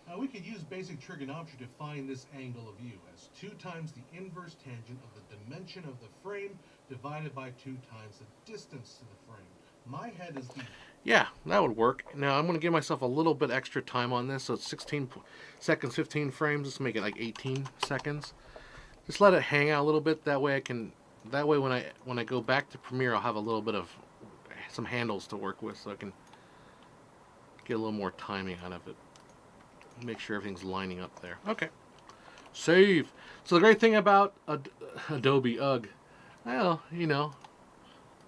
Now we could use basic trigonometry to find this angle of view as 2 times the inverse tangent of the dimension of the frame divided by 2 times the distance to the frame. My head is the... Yeah, that would work. Now I'm going to give myself a little bit extra time on this, so it's 16 seconds, 15 frames. Let's make it like 18 seconds. Just let it hang out a little bit. That way when I go back to Premiere, I'll have a little bit of some handles to work with, so I can get a little more timing out of it. Make sure everything's lining up there. Okay. Save. So the great thing about Adobe UGG, well, you know,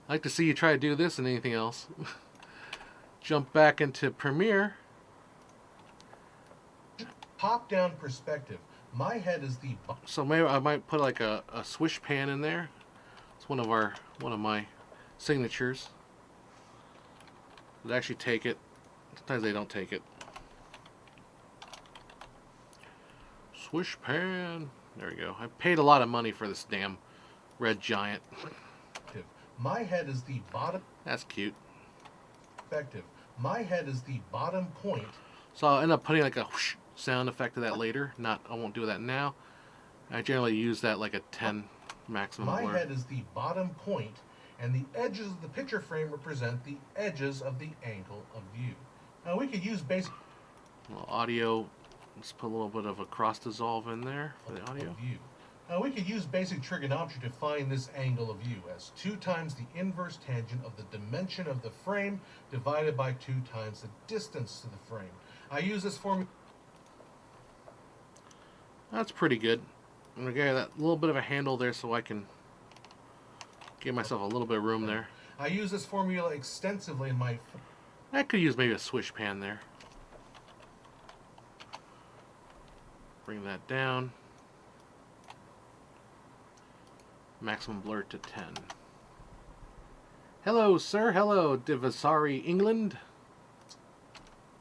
I like to see you try to do this and anything else. Jump back into Premiere. Top-down perspective. My head is the... So maybe I might put like a swish pan in there. It's one of my signatures. They actually take it. Sometimes they don't take it. Swish pan. There we go. I paid a lot of money for this damn red giant. My head is the bottom... That's cute. Perspective. My head is the bottom point. So I'll end up putting like a whoosh sound effect to that later. I won't do that now. I generally use that like a 10 maximum My blur. head is the bottom point, and the edges of the picture frame represent the edges of the angle of view. Now we could use basic... Well, audio, let's put a little bit of a cross dissolve in there for the audio. View. Now we could use basic trigonometry to find this angle of view as 2 times the inverse tangent of the dimension of the frame divided by 2 times the distance to the frame. I use this formula... That's pretty good. I'm going to get that little bit of a handle there so I can give myself a little bit of room there. I use this formula extensively in my... I could use maybe a swish pan there. Bring that down. Maximum blur to 10. Hello, sir. Hello, Divisari, England.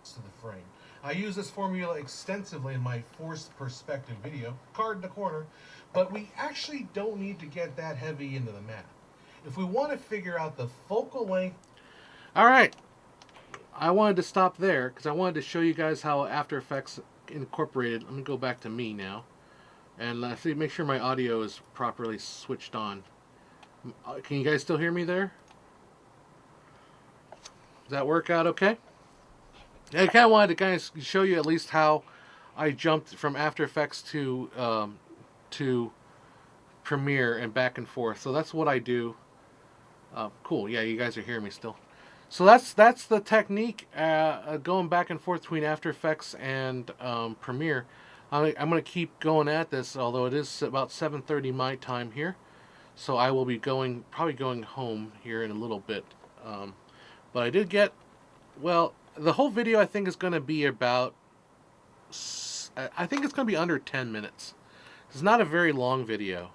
To the frame. I use this formula extensively in my forced perspective video, card in the corner, but we actually don't need to get that heavy into the math. If we want to figure out the focal length... All right. I wanted to stop there because I wanted to show you guys how After Effects incorporated. Let me go back to me now. And make sure my audio is properly switched on. Can you guys still hear me there? Does that work out okay? I kind of wanted to kind of show you at least how I jumped from After Effects to Premiere and back and forth. So that's what I do. Cool. Yeah, you guys are hearing me still. So that's the technique going back and forth between After Effects and Premiere. I'm going to keep going at this, although it is about 7:30 my time here. So I will be probably going home here in a little bit. But I did get, well, the whole video I think is going to be about, I think it's going to be under 10 minutes. It's not a very long video.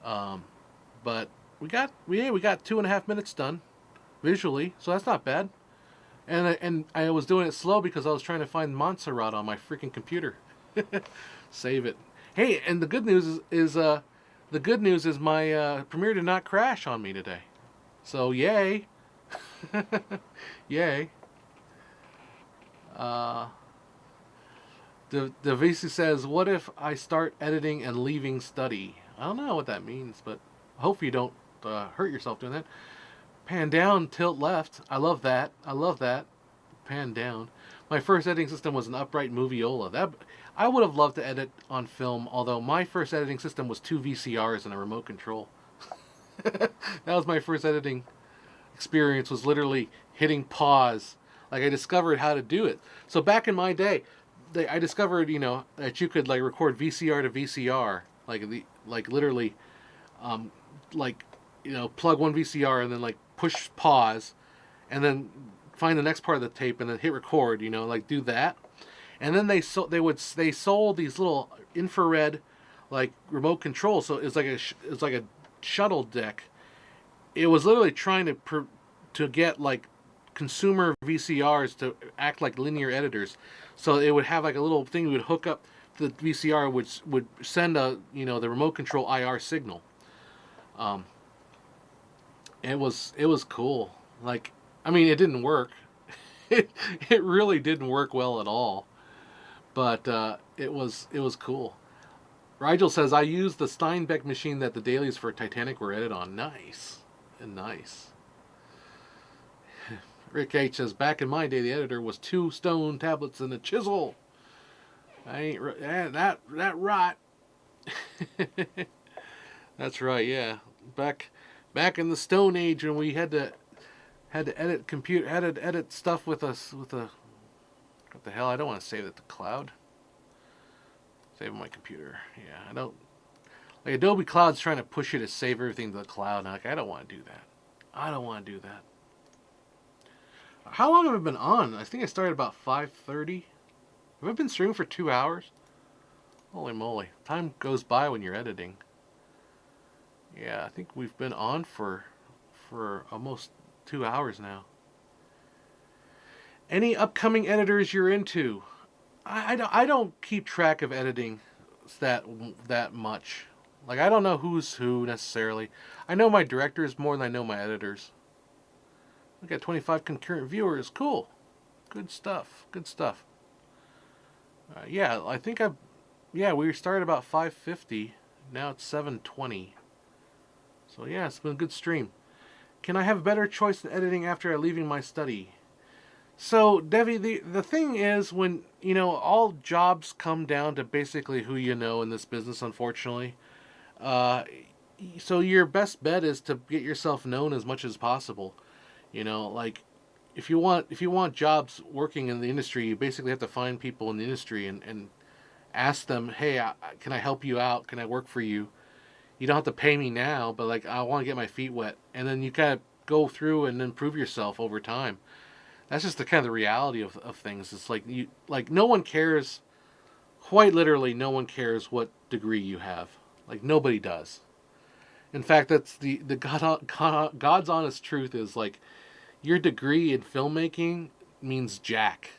But we got 2.5 minutes done visually, so that's not bad. And I was doing it slow because I was trying to find Montserrat on my freaking computer. Save it. Hey, and the good news is my Premiere did not crash on me today. So yay. Yay. The VC says, what if I start editing and leaving study? I don't know what that means, but I hope you don't hurt yourself doing that. Pan down, tilt left. I love that. I love that. Pan down. My first editing system was an upright Moviola. I would have loved to edit on film, although my first editing system was 2 VCRs and a remote control. That was my first editing experience, was literally hitting pause. Like, I discovered how to do it. So back in my day, I discovered, that you could like record VCR to VCR, like literally, plug one VCR and then like push pause, and then find the next part of the tape and then hit record. Like do that. And then they sold these little infrared like remote control. So it's like a shuttle deck. It was literally trying to get like consumer VCRs to act like linear editors. So it would have like a little thing you would hook up to the VCR, which would send the remote control IR signal. Um, it was cool. Like, I mean, it didn't work. It really didn't work well at all. But it was cool. Rigel says, I used the Steinbeck machine that the dailies for Titanic were edited on. Nice. And nice. Rick H says, back in my day, the editor was 2 stone tablets and a chisel. I ain't that right. That's right, yeah. Back in the Stone Age when we had to edit stuff with a what the hell? I don't want to save it to cloud. Save my computer. Yeah, I don't. Like Adobe Cloud's trying to push you to save everything to the cloud. And I don't want to do that. I don't want to do that. How long have I been on? I think I started about 5:30. Have I been streaming for 2 hours? Holy moly. Time goes by when you're editing. Yeah, I think we've been on for almost 2 hours now. Any upcoming editors you're into? I don't keep track of editing that much. Like, I don't know who's who necessarily. I know my directors more than I know my editors. We got 25 concurrent viewers. Cool. Good stuff. Good stuff. Yeah, I think we started about 5:50. Now it's 7:20. So yeah, it's been a good stream. Can I have a better choice in editing after leaving my study? So, Devi, the thing is, when, all jobs come down to basically who you know in this business, unfortunately. So your best bet is to get yourself known as much as possible. Like, if you want jobs working in the industry, you basically have to find people in the industry and ask them, hey, can I help you out? Can I work for you? You don't have to pay me now, but like, I want to get my feet wet. And then you kind of go through and then prove yourself over time. That's just the kind of the reality of things. It's like no one cares, quite literally no one cares what degree you have. Like, nobody does. In fact, that's the God's honest truth is, like, your degree in filmmaking means jack.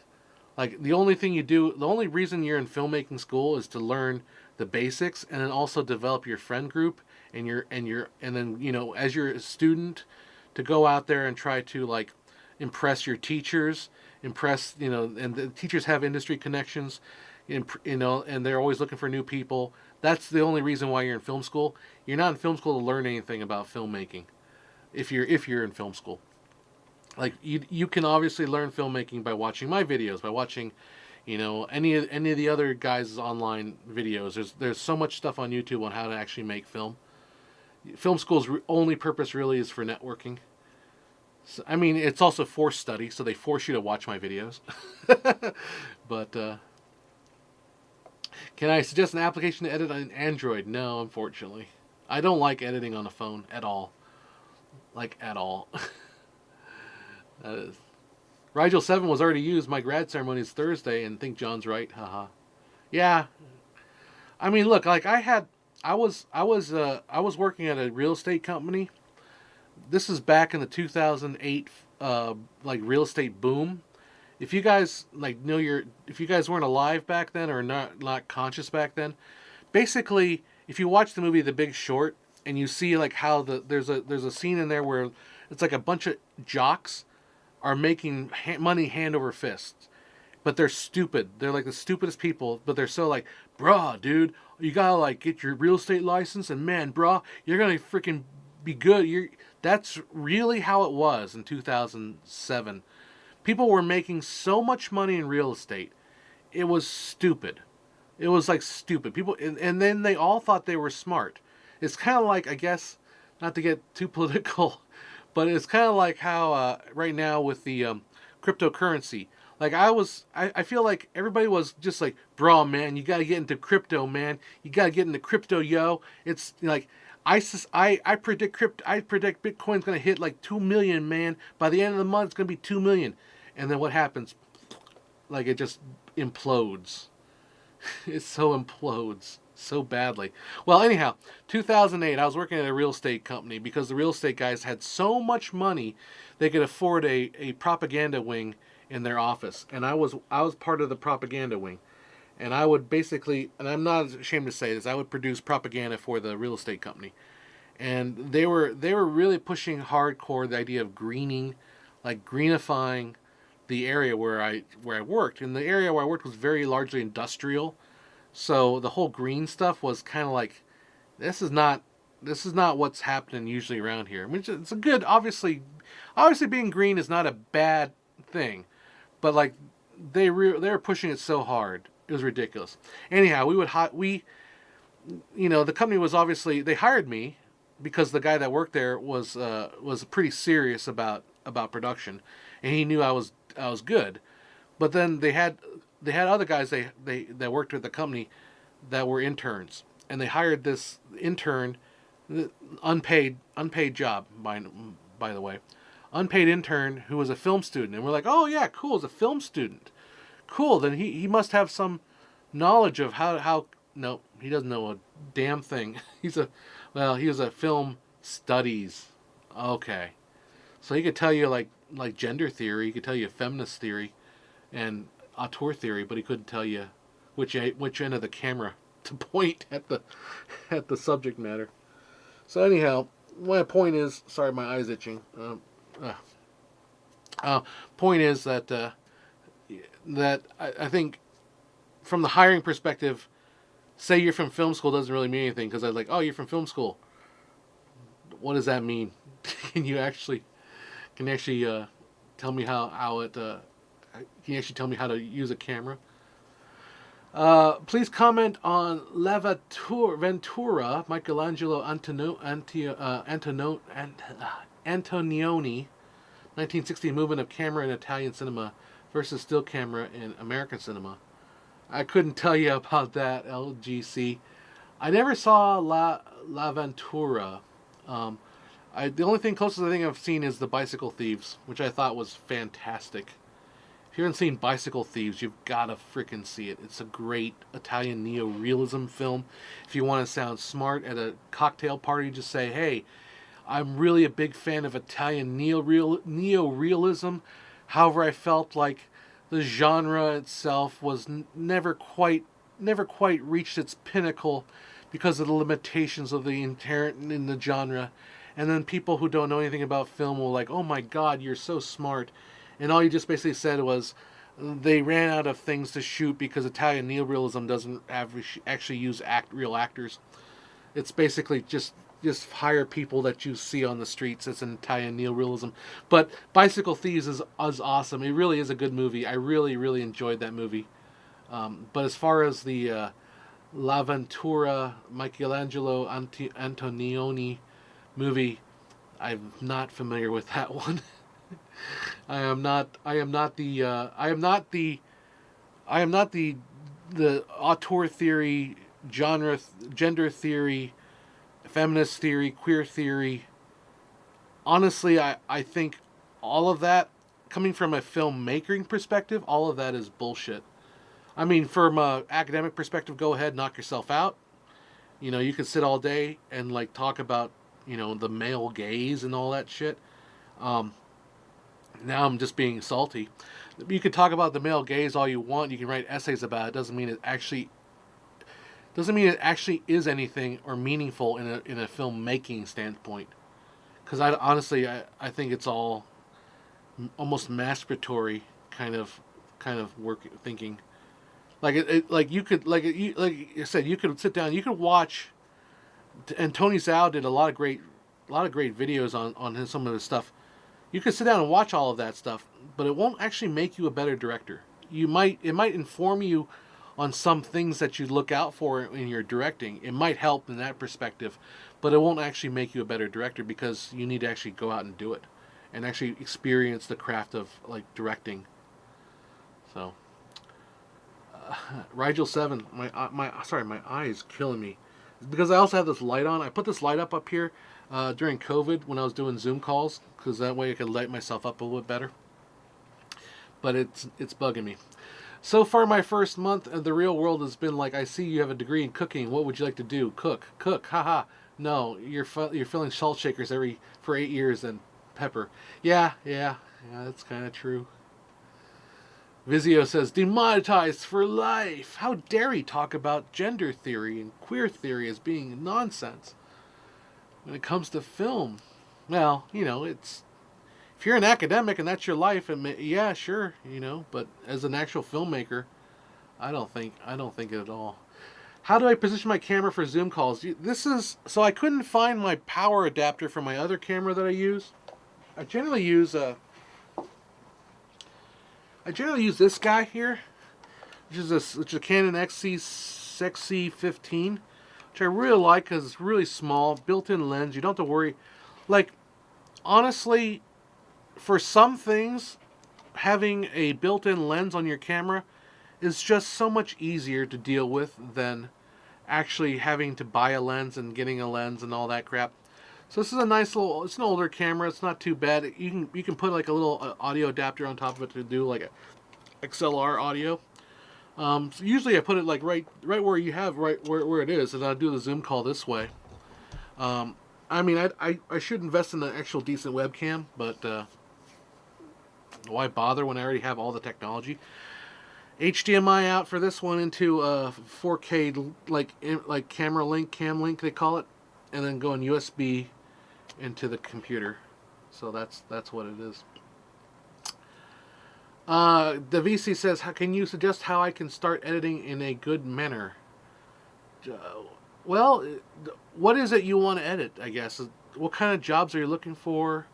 Like, the only reason you're in filmmaking school is to learn the basics and then also develop your friend group and then, as you're a student, to go out there and try to, like, impress your teachers, and the teachers have industry connections, and they're always looking for new people. That's the only reason why you're in film school. You're not in film school to learn anything about filmmaking. If you're in film school, like, you can obviously learn filmmaking by watching my videos, by watching, any of the other guys' online videos. There's so much stuff on YouTube on how to actually make film. Film school's only purpose really is for networking. So, I mean, it's also forced study, so they force you to watch my videos. But can I suggest an application to edit on Android? No, unfortunately. I don't like editing on a phone at all. Like, at all. Rigel 7 was already used. My grad ceremony is Thursday, and think John's right. Haha. Yeah. I mean, look, like, I was working at a real estate company. This is back in the 2008 like real estate boom. If you guys if you guys weren't alive back then or not conscious back then, basically, if you watch the movie The Big Short and you see like how there's a scene in there where it's like a bunch of jocks are making money hand over fist, but they're stupid. They're like the stupidest people, but they're so like, bruh, dude, you gotta like get your real estate license, and man, bruh, you're gonna freaking be good. That's really how it was in 2007. People were making so much money in real estate. It was stupid. It was like stupid. People, and then they all thought they were smart. It's kind of like, I guess, not to get too political, but it's kind of like how right now with the cryptocurrency. Like, I feel like everybody was just like, bro, man, you got to get into crypto, man. You got to get into crypto, yo. It's like, I predict Bitcoin's going to hit like 2 million, man. By the end of the month, it's going to be 2 million. And then what happens? Like, it just implodes. It so implodes so badly. Well, anyhow, 2008, I was working at a real estate company because the real estate guys had so much money they could afford a propaganda wing in their office, and I was part of the propaganda wing, and I would basically, and I'm not ashamed to say this, I would produce propaganda for the real estate company, and they were really pushing hardcore the idea of greening, like greenifying the area where I worked. And the area where I worked was very largely industrial, so the whole green stuff was kind of like, this is not what's happening usually around here. I mean, it's a good, obviously being green is not a bad thing, but like they were pushing it so hard, it was ridiculous. Anyhow, the company was obviously, they hired me because the guy that worked there was pretty serious about production, and he knew I was good. But then they had other guys that worked at the company that were interns, and they hired this intern, unpaid job, by the way, unpaid intern who was a film student. And we're like, oh yeah, cool, he's a film student, cool, then he must have some knowledge of how no, he doesn't know a damn thing. He was a film studies. Okay, so he could tell you like gender theory, he could tell you feminist theory and auteur theory, but he couldn't tell you which end of the camera to point at the subject matter. So anyhow, my point is, sorry, my eye's itching. Point is that I think from the hiring perspective, say you're from film school doesn't really mean anything, because I was like, oh, you're from film school. What does that mean? Can you actually tell me how it? Can you actually tell me how to use a camera? Please comment on Ventura, Michelangelo Antonioni, 1960 movement of camera in Italian cinema versus still camera in American cinema. I couldn't tell you about that, LGC. I never saw La Ventura. The only thing closest I think I've seen is The Bicycle Thieves, which I thought was fantastic. If you haven't seen Bicycle Thieves, you've got to freaking see it. It's a great Italian neo-realism film. If you want to sound smart at a cocktail party, just say, hey, I'm really a big fan of Italian neo-realism. However, I felt like the genre itself was never quite reached its pinnacle because of the limitations of the inherent in the genre. And then people who don't know anything about film will like, oh my god, you're so smart. And all you just basically said was they ran out of things to shoot because Italian neorealism doesn't actually use real actors. It's basically just hire people that you see on the streets. It's an Italian neorealism. But Bicycle Thieves is awesome. It really is a good movie. I really, really enjoyed that movie. But as far as the La Ventura, Michelangelo Antonioni movie, I'm not familiar with that one. I am not the auteur theory, gender theory, feminist theory, queer theory. Honestly, I think all of that, coming from a filmmaking perspective, all of that is bullshit. I mean, from an academic perspective, go ahead, knock yourself out. You could sit all day and like talk about, the male gaze and all that shit. Now I'm just being salty. You can talk about the male gaze all you want. You can write essays about it. Doesn't mean it actually is anything or meaningful in a filmmaking standpoint. Because I think it's all almost masturbatory kind of work thinking. Like you said, you could sit down, you could watch. And Tony Zhao did a lot of great videos on some of his stuff. You could sit down and watch all of that stuff, but it won't actually make you a better director. It might inform you on some things that you look out for in your directing. It might help in that perspective, but it won't actually make you a better director because you need to actually go out and do it and actually experience the craft of like directing. So, Rigel 7, my eye is killing me. Because I also have this light on. I put this light up here during COVID when I was doing Zoom calls, because that way I could light myself up a little bit better. But it's bugging me. So far, my first month of the real world has been like, I see you have a degree in cooking. What would you like to do? Cook, cook, haha. No, you're filling salt shakers for 8 years and pepper. Yeah. That's kind of true. Vizio says, demonetized for life. How dare he talk about gender theory and queer theory as being nonsense when it comes to film? Well, it's if you're an academic and that's your life, yeah, sure, but as an actual filmmaker, I don't think it at all. How do I position my camera for Zoom calls? This is so I couldn't find my power adapter for my other camera that I use. I generally use this guy here, which is a Canon XC15, which I really like because it's really small, built-in lens. You don't have to worry. Like, honestly, for some things, having a built-in lens on your camera is just so much easier to deal with than actually having to buy a lens and getting a lens and all that crap. So this is a nice little, it's an older camera, it's not too bad. You can put like a little audio adapter on top of it to do like a XLR audio. So usually I put it like right where you have, right where it is, and I do the Zoom call this way. I mean, I should invest in an actual decent webcam, but why bother when I already have all the technology? HDMI out for this one into 4K like camera link, cam link they call it, and then going USB into the computer. So that's what it is. The VC says, can you suggest how I can start editing in a good manner? Well, what is it you want to edit, I guess? What kind of jobs are you looking for?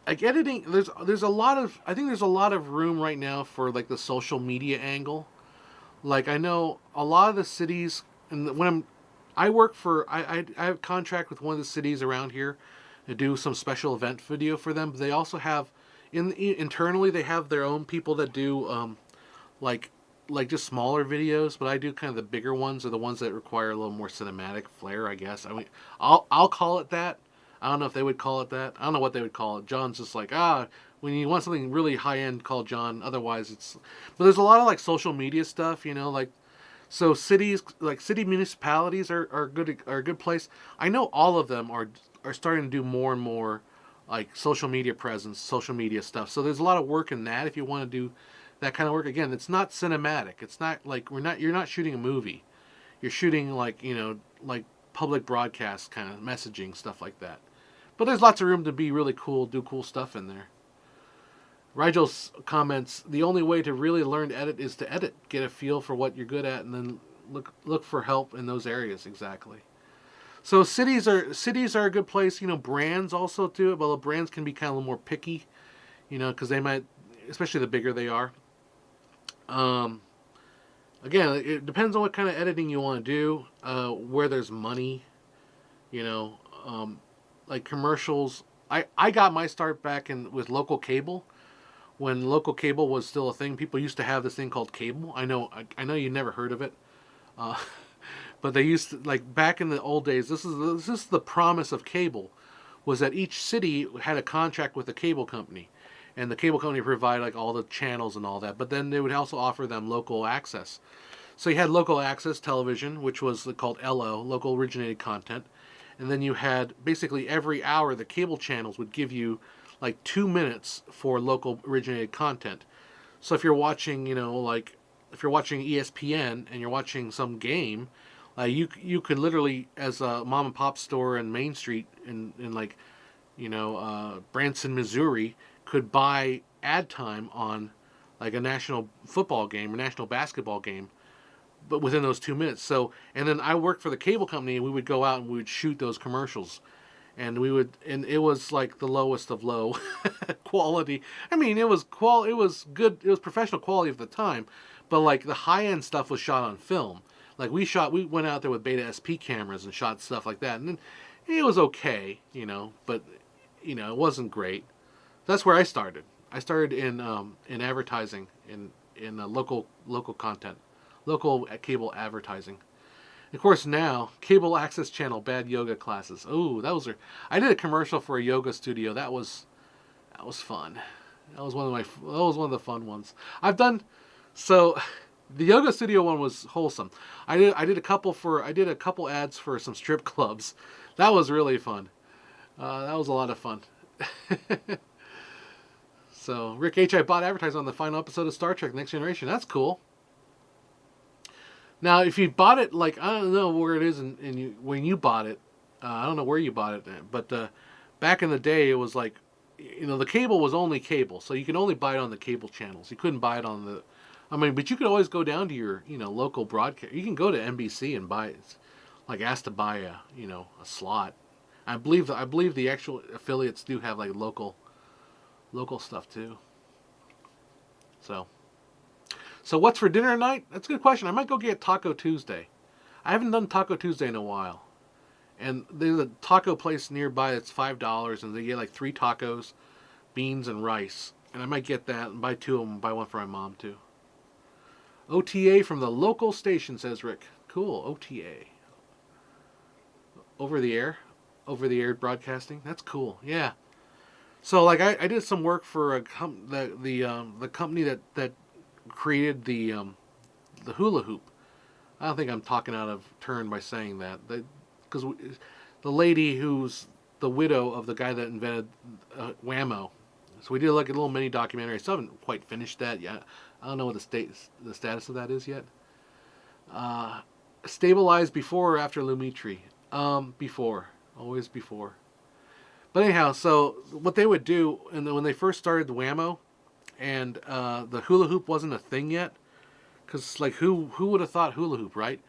Like editing, there's a lot of, I think there's a lot of room right now for like the social media angle. Like I know a lot of the cities, and I have a contract with one of the cities around here to do some special event video for them. But they also have, internally they have their own people that do like just smaller videos, but I do kind of the bigger ones, or the ones that require a little more cinematic flair, I guess. I mean, I'll call it that. I don't know if they would call it that. I don't know what they would call it. John's just like, when you want something really high end, call John. Otherwise, but there's a lot of like social media stuff, like, so cities, like city municipalities are a good place. I know all of them are starting to do more and more like social media presence, social media stuff. So there's a lot of work in that if you want to do that kind of work. Again, it's not cinematic. It's not like you're not shooting a movie. You're shooting like, like public broadcast kind of messaging, stuff like that. But there's lots of room to be really cool, do cool stuff in there. Rigel's comments, the only way to really learn to edit is to edit. Get a feel for what you're good at and then look for help in those areas, exactly. So cities are a good place. Brands also do it, but brands can be kind of a little more picky, because they might, especially the bigger they are. Again, it depends on what kind of editing you want to do, where there's money, like commercials. I got my start back with local cable, when local cable was still a thing. People used to have this thing called cable. I know you never heard of it, but they used to, like back in the old days. This is the promise of cable, was that each city had a contract with a cable company, and the cable company provided like all the channels and all that. But then they would also offer them local access. So you had local access television, which was called LO, local originated content. And then you had basically every hour the cable channels would give you like 2 minutes for local originated content. So if you're watching, like if you're watching ESPN and you're watching some game, you could literally, as a mom and pop store in Main Street in like, Branson, Missouri, could buy ad time on like a national football game or national basketball game, but within those 2 minutes. So, and then I worked for the cable company, and we would go out and we would shoot those commercials, and it was like the lowest of low quality. I mean, it was good, it was professional quality at the time, but like the high end stuff was shot on film. Like we went out there with Beta SP cameras and shot stuff like that, and then it was okay, but it wasn't great. That's where I started. I started in advertising, in local content. Local cable advertising. Of course, now cable access channel bad yoga classes. Oh, I did a commercial for a yoga studio. That was fun. That was one of the fun ones. I've done So the yoga studio one was wholesome. I did a couple ads for some strip clubs. That was really fun. That was a lot of fun. So Rick H. I bought advertising on the final episode of Star Trek Next Generation. That's cool. Now, if you bought it, like, I don't know where it is, when you bought it, I don't know where you bought it, but back in the day, it was like, the cable was only cable, so you could only buy it on the cable channels. You couldn't buy it on but you could always go down to your, local broadcast. You can go to NBC and buy it, like, ask to buy a slot. I believe the actual affiliates do have like local stuff too. So what's for dinner tonight? That's a good question. I might go get Taco Tuesday. I haven't done Taco Tuesday in a while. And there's a taco place nearby that's $5, and they get like 3 tacos, beans, and rice. And I might get that and buy 2 of them, buy one for my mom too. OTA from the local station, says Rick. Cool, OTA. Over the air broadcasting. That's cool. Yeah. So like I did some work for the company that created the hula hoop. I don't think I'm talking out of turn by saying that. Because the lady who's the widow of the guy that invented Whammo. So we did like a little mini documentary. I still haven't quite finished that yet. I don't know what the status of that is yet. Stabilized before or after Lumitri? Before. Always before. But anyhow, so what they would do, and when they first started the Whammo, and the hula hoop wasn't a thing yet, because like who would have thought hula hoop, right?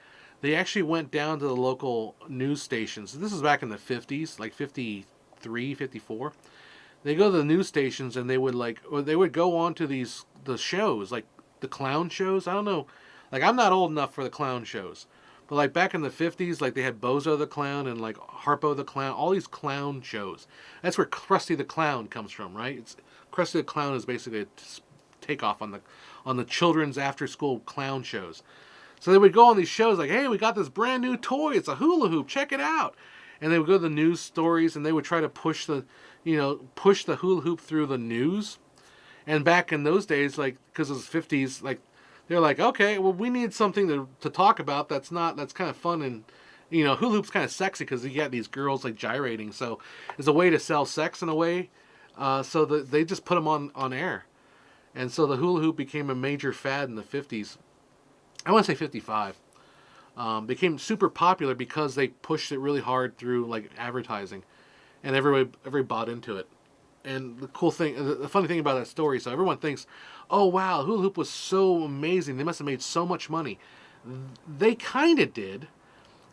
They actually went down to the local news stations. This is back in the 50s, like 53, 54. They go to the news stations and they would go on to the shows, like the clown shows. I don't know, like I'm not old enough for the clown shows. But like back in the 50s, like they had Bozo the Clown and like Harpo the Clown, all these clown shows. That's where Krusty the Clown comes from, right? Krusty the Clown is basically a takeoff on the children's after-school clown shows. So they would go on these shows like, hey, we got this brand new toy. It's a hula hoop. Check it out. And they would go to the news stories and they would try to push the hula hoop through the news. And back in those days, like, because it was 50s, like, they're like, okay, well, we need something to talk about that's kind of fun, and hula hoop's kind of sexy because you got these girls like gyrating, so it's a way to sell sex in a way. So they just put them on air, and so the hula hoop became a major fad in the 50s. I want to say 55. Became super popular because they pushed it really hard through like advertising, and everybody bought into it. And the funny thing about that story, so everyone thinks, oh wow, hula hoop was so amazing. They must have made so much money. They kind of did.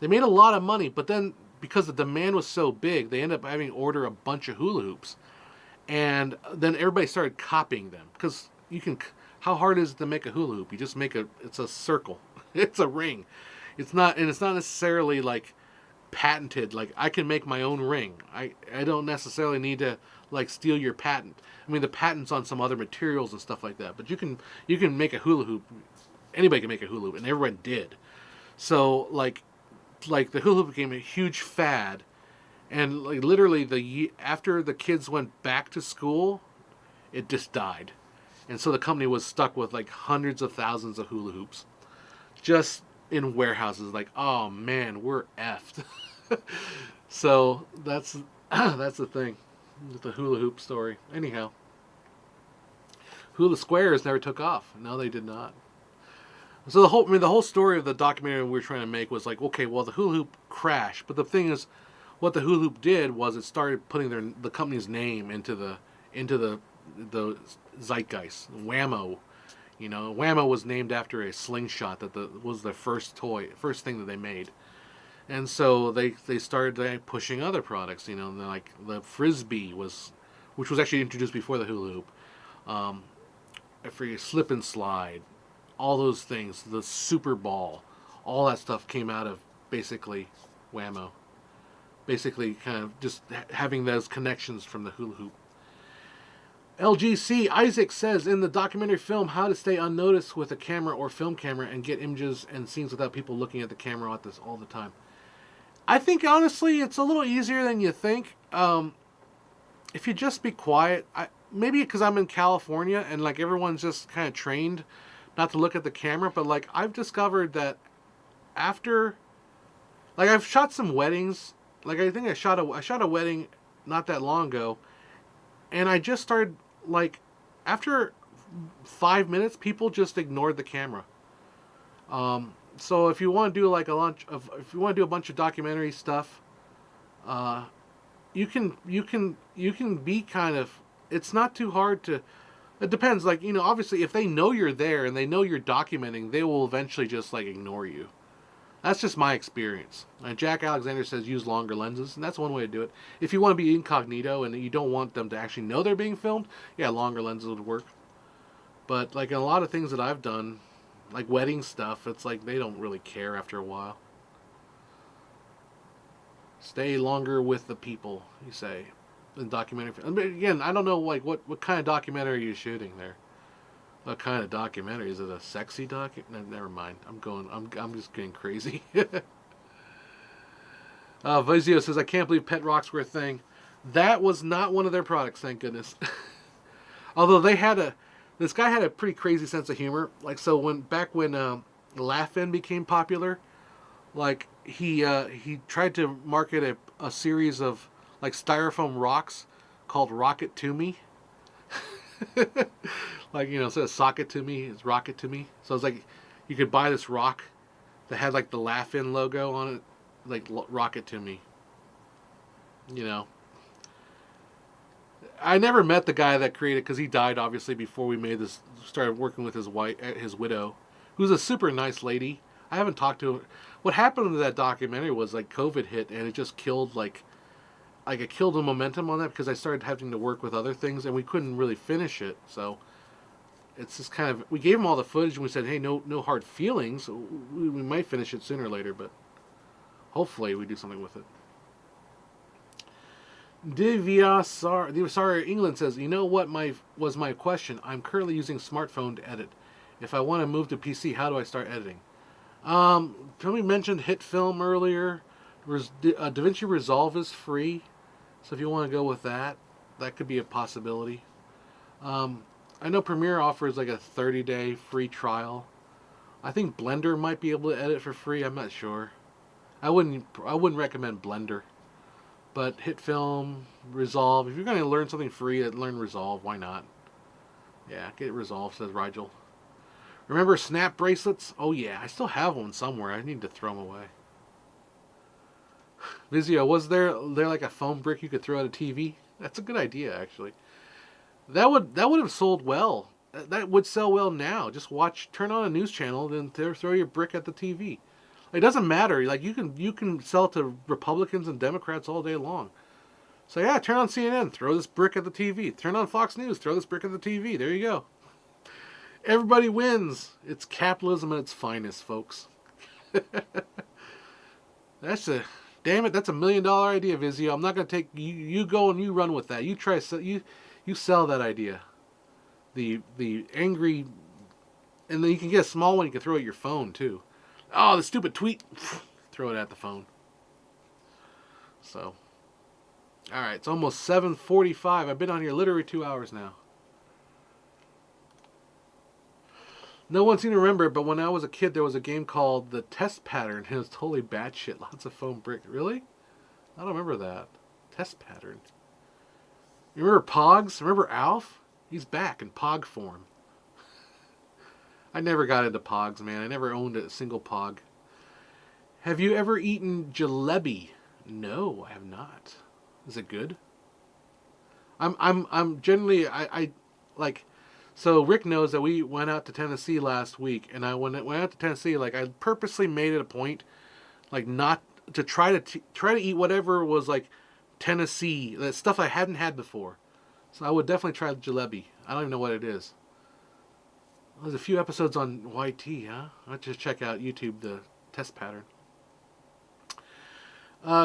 They made a lot of money, but then because the demand was so big, they ended up having to order a bunch of hula hoops. And then everybody started copying them. Because how hard is it to make a hula hoop? You just it's a circle. It's a ring. It's not necessarily like patented. Like I can make my own ring. I don't necessarily need to like steal your patent. I mean, the patent's on some other materials and stuff like that. But you can make a hula hoop. Anybody can make a hula hoop, and everyone did. So like the hula hoop became a huge fad, and like literally after the kids went back to school, it just died, and so the company was stuck with like hundreds of thousands of hula hoops, just in warehouses. Like, oh man, we're effed. So that's the thing. The hula hoop story. Anyhow, hula squares never took off. No, they did not. So the whole story of the documentary we were trying to make was like, okay, well the hula hoop crashed, but the thing is, what the hula hoop did was it started putting the company's name into the zeitgeist. Whammo, Whammo was named after a slingshot that was the first thing that they made. And so they started pushing other products, like the Frisbee which was actually introduced before the hula hoop. I forget, slip and slide, all those things, the Super Ball, all that stuff came out of basically Whammo. Basically kind of just having those connections from the hula hoop. LGC Isaac says in the documentary film How to Stay Unnoticed with a Camera or Film Camera and Get Images and Scenes Without People Looking at the Camera at this all the time. I think honestly it's a little easier than you think. If you just be quiet, maybe because I'm in California and like everyone's just kind of trained not to look at the camera, but like I've discovered that after, like I've shot some weddings, like I think I shot a wedding not that long ago, and I just started like after 5 minutes, people just ignored the camera. So if you want to do like if you want to do a bunch of documentary stuff, uh, you can be kind of. It's not too hard to. It depends. Like obviously, if they know you're there and they know you're documenting, they will eventually just like ignore you. That's just my experience. Jack Alexander says use longer lenses, and that's one way to do it. If you want to be incognito and you don't want them to actually know they're being filmed, yeah, longer lenses would work. But like in a lot of things that I've done, like wedding stuff, it's like they don't really care after a while. Stay longer with the people, you say, in documentary. I mean, again, I don't know like what kind of documentary are you shooting there. What kind of documentary? Is it a sexy doc? No, never mind. I'm just getting crazy. Vizio says, I can't believe Pet Rocks were a thing. That was not one of their products, thank goodness. Although this guy had a pretty crazy sense of humor. Like, so back when Laugh-In became popular, like he tried to market a series of like styrofoam rocks called Rocket to Me. Like, instead of socket to me, it's rocket to me. So it's like you could buy this rock that had like the Laugh-In logo on it, like rocket to me. I never met the guy that created, because he died obviously before we made this. Started working with his widow, who's a super nice lady. I haven't talked to her. What happened to that documentary was like COVID hit, and it just killed it killed the momentum on that, because I started having to work with other things, and we couldn't really finish it. So it's just kind of, we gave him all the footage, and we said, hey, no hard feelings. We might finish it sooner or later, but hopefully we do something with it. Divyasar England says, you know what was my question? I'm currently using smartphone to edit. If I want to move to PC, how do I start editing? Somebody mentioned HitFilm earlier. DaVinci Resolve is free, so if you want to go with that, that could be a possibility. I know Premiere offers like a 30-day free trial. I think Blender might be able to edit for free. I'm not sure. I wouldn't recommend Blender. But HitFilm, Resolve. If you're going to learn something free, learn Resolve. Why not? Yeah, get Resolve, says Rigel. Remember snap bracelets? Oh yeah, I still have one somewhere. I need to throw them away. Vizio, was there like a foam brick you could throw at a TV? That's a good idea, actually. That would have sold well. That would sell well now. Just turn on a news channel, then throw your brick at the TV. It doesn't matter. Like you can sell it to Republicans and Democrats all day long. So yeah, turn on CNN, throw this brick at the TV. Turn on Fox News, throw this brick at the TV. There you go. Everybody wins. It's capitalism at its finest, folks. Damn it, that's $1 million idea, Vizio. I'm not gonna take you go and you run with that. You sell that idea. The angry, and then you can get a small one you can throw at your phone too. Oh, the stupid tweet. Throw it at the phone. So, all right, it's almost 7:45. I've been on here literally 2 hours now. No one seemed to remember it, but when I was a kid, there was a game called The Test Pattern. It was totally batshit. Lots of foam brick. Really? I don't remember that. Test Pattern. You remember Pogs? Remember Alf? He's back in Pog form. I never got into Pogs, man. I never owned a single Pog. Have you ever eaten jalebi? No, I have not. Is it good? I'm generally I like. So Rick knows that we went out to Tennessee last week, and when I went out to Tennessee, like I purposely made it a point, like not to try to eat whatever was like Tennessee, that stuff I hadn't had before. So I would definitely try the jalebi. I don't even know what it is. There's a few episodes on YT, huh? I'll just check out YouTube, the Test Pattern.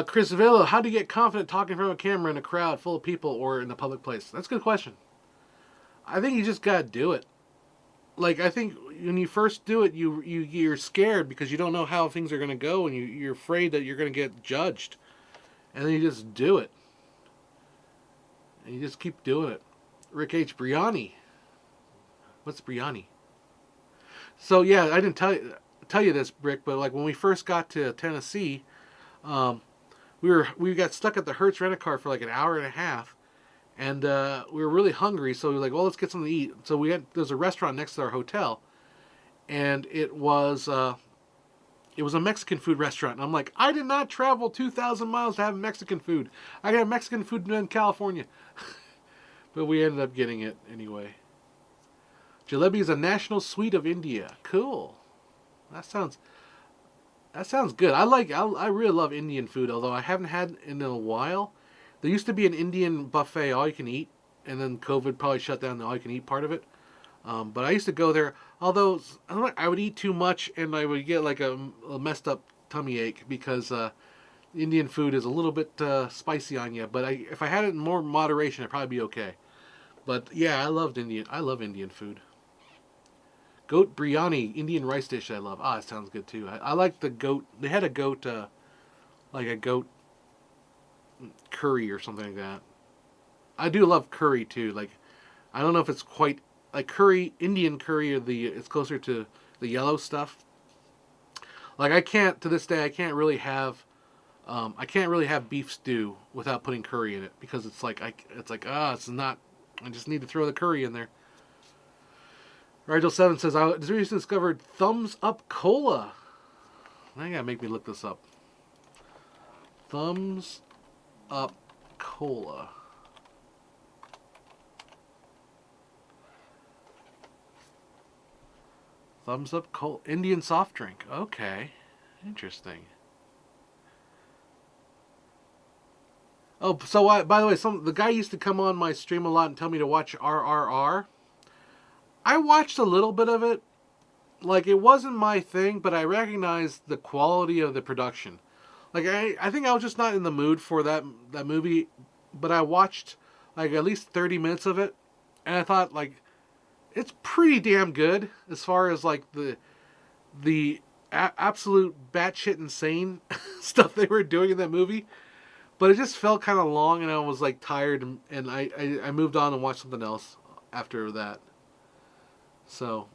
Chris Villa, how do you get confident talking from a camera in a crowd full of people or in a public place? That's a good question. I think you just gotta do it. Like, I think when you first do it, you're scared because you don't know how things are gonna go, and you're afraid that you're gonna get judged. And then you just do it. And you just keep doing it. Rick H. Briani. What's Briani? So yeah, I didn't tell you this, Rick, but like when we first got to Tennessee, um, we got stuck at the Hertz rent-a-car for like an hour and a half, and we were really hungry. So we were like, well, let's get something to eat. So there's a restaurant next to our hotel, and it was a Mexican food restaurant. And I'm like, I did not travel 2,000 miles to have Mexican food. I got Mexican food in California. But we ended up getting it anyway. Jalebi is a national sweet of India. Cool. That sounds good. I really love Indian food, although I haven't had it in a while. There used to be an Indian buffet, all you can eat, and then COVID probably shut down the all you can eat part of it. But I used to go there, although I would eat too much and I would get like a messed up tummy ache because Indian food is a little bit spicy on you. But if I had it in more moderation, I'd probably be okay. But yeah, I love Indian food. Goat biryani, Indian rice dish I love. Ah, it sounds good too. I like the goat. They had a goat, like a goat curry or something like that. I do love curry too. Like, I don't know if it's quite like curry, Indian curry, or it's closer to the yellow stuff. Like to this day, I can't really have beef stew without putting curry in it because it's it's not. I just need to throw the curry in there. Rigel7 says, I just recently discovered Thumbs Up Cola. Now you gotta make me look this up. Thumbs Up Cola. Thumbs Up Cola. Indian soft drink. Okay. Interesting. Oh, so by the way, the guy used to come on my stream a lot and tell me to watch RRR. I watched a little bit of it. Like, it wasn't my thing, but I recognized the quality of the production. Like, I think I was just not in the mood for that movie, but I watched, like, at least 30 minutes of it, and I thought, like, it's pretty damn good as far as, like, the absolute batshit insane stuff they were doing in that movie. But it just felt kind of long, and I was, like, tired, and I moved on and watched something else after that. So,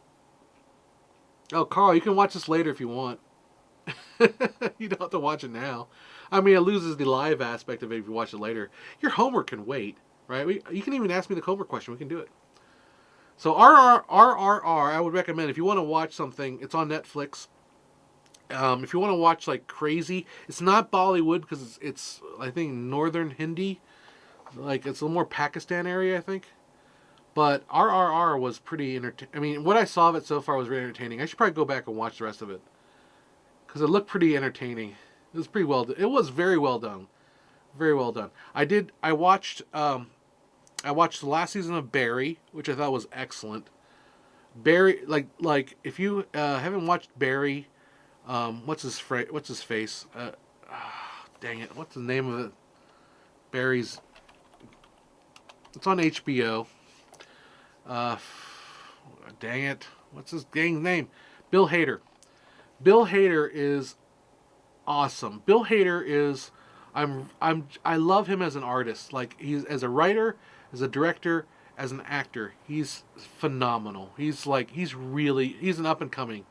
oh, Carl, you can watch this later if you want. You don't have to watch it now. I mean, it loses the live aspect of it if you watch it later. Your homework can wait, right? You can even ask me the homework question. We can do it. So, RRR, I would recommend if you want to watch something. It's on Netflix. If you want to watch like crazy, it's not Bollywood because it's I think Northern Hindi. Like it's a little more Pakistan area, I think. But RRR was pretty entertaining. I mean, what I saw of it so far was really entertaining. I should probably go back and watch the rest of it. Because it looked pretty entertaining. It was pretty well done. It was very well done. Very well done. I watched the last season of Barry, which I thought was excellent. Barry, like if you haven't watched Barry, what's his face? Dang it, what's the name of it? Barry's. It's on HBO. Dang it. What's his gang's name? Bill Hader. Bill Hader is awesome. Bill Hader is I love him as an artist. Like he's as a writer, as a director, as an actor. He's phenomenal. He's an up and coming.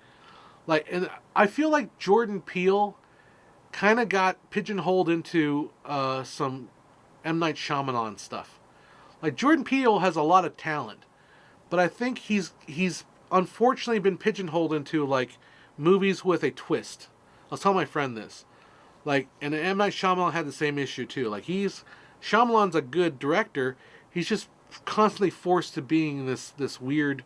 And I feel like Jordan Peele kind of got pigeonholed into some M. Night Shyamalan stuff. Like Jordan Peele has a lot of talent. But I think he's unfortunately been pigeonholed into like movies with a twist. I was telling my friend this. Like, and M. Night Shyamalan had the same issue too. Like Shyamalan's a good director. He's just constantly forced to being this weird,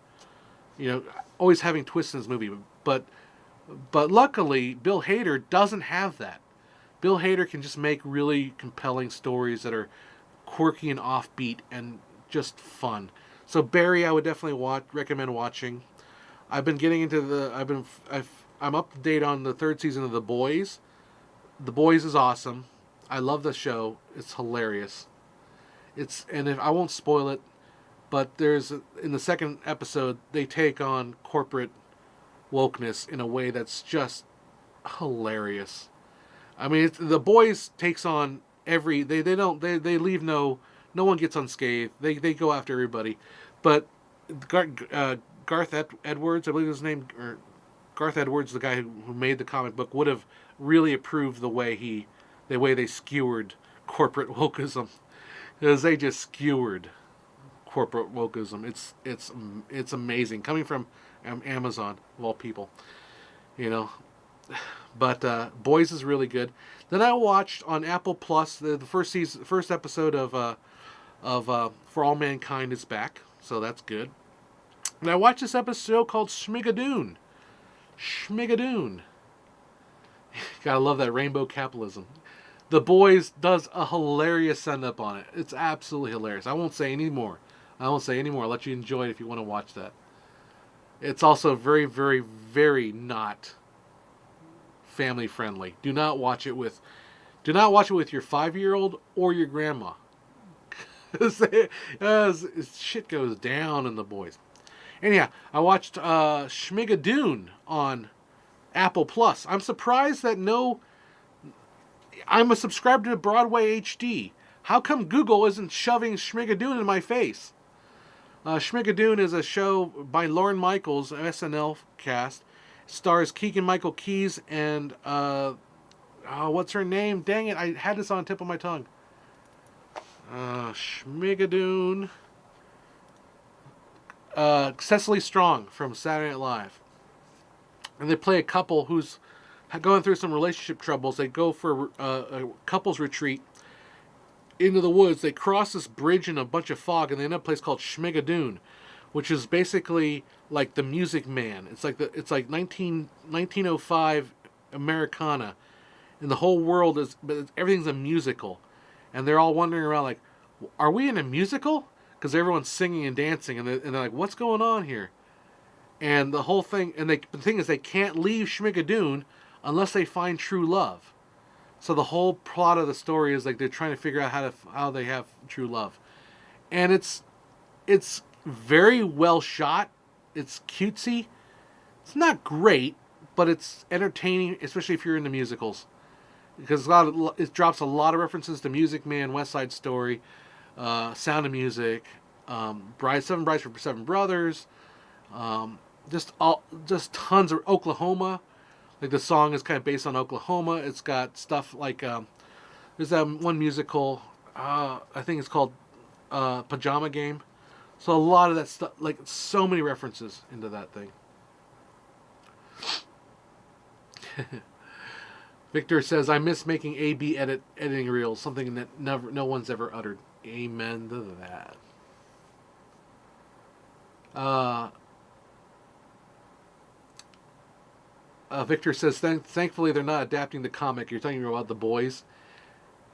always having twists in his movie. But luckily, Bill Hader doesn't have that. Bill Hader can just make really compelling stories that are quirky and offbeat and just fun. So Barry, I would definitely recommend watching. I've been getting into I'm up to date on the third season of The Boys. The Boys is awesome. I love the show. It's hilarious. I won't spoil it, but in the second episode they take on corporate wokeness in a way that's just hilarious. I mean, The Boys takes on they leave no one gets unscathed. They go after everybody. But Garth Garth Edwards, I believe his name, or Garth Edwards, the guy who made the comic book, would have really approved the way they skewered corporate wokeism, because they just skewered corporate wokeism. It's amazing coming from Amazon of all people, you know. But Boys is really good. Then I watched on Apple Plus the first episode of For All Mankind is Back, so that's good. And I watched this episode called Schmigadoon. Schmigadoon. Gotta love that rainbow capitalism. The Boys does a hilarious send-up on it. It's absolutely hilarious. I won't say any more. I'll let you enjoy it if you want to watch that. It's also very, very, very not family friendly. Do not watch it with your 5-year-old or your grandma. Shit goes down in The Boys. Anyhow, I watched Schmigadoon on Apple Plus. I'm surprised that I'm a subscriber to Broadway HD. How come Google isn't shoving Schmigadoon in my face? Schmigadoon is a show by Lorne Michaels, SNL cast. Stars Keegan-Michael Key and what's her name? Dang it, I had this on the tip of my tongue. Schmigadoon. Cecily Strong from Saturday Night Live. And they play a couple who's going through some relationship troubles. They go for a couples retreat into the woods. They cross this bridge in a bunch of fog, and they end up in a place called Schmigadoon, which is basically like the Music Man. It's like 1905 Americana, and the whole world but everything's a musical, and they're all wandering around like, are we in a musical? Because everyone's singing and dancing, and they're like, what's going on here? And the whole thing, the thing is, they can't leave Schmigadoon unless they find true love. So the whole plot of the story is like they're trying to figure out how they have true love, and it's very well shot. It's cutesy. It's not great, but it's entertaining, especially if you're into musicals, because it drops a lot of references to Music Man, West Side Story, Sound of Music, Seven Brides for Seven Brothers, just tons of Oklahoma. Like the song is kind of based on Oklahoma. It's got stuff like there's that one musical. I think it's called Pajama Game. So a lot of that stuff, like so many references into that thing. Victor says, I miss making A/B editing reels, something that no one's ever uttered. Amen to that. Victor says, thankfully they're not adapting the comic. You're talking about The Boys.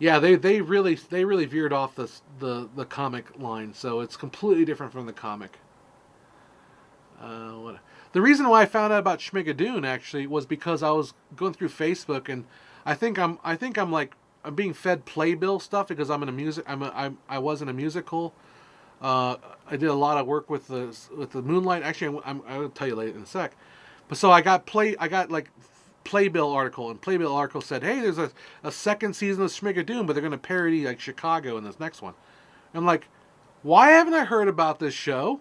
Yeah, they really veered off the comic line, so it's completely different from the comic. The reason why I found out about Schmigadoon actually was because I was going through Facebook, and I think I'm being fed playbill stuff because I'm in a music. I was in a musical. I did a lot of work with the Moonlight. Actually, I'll tell you later in a sec. But so I got Playbill article, and Playbill article said, hey, there's a second season of Schmigadoon, but they're going to parody like Chicago in this next one. I'm like, why haven't I heard about this show?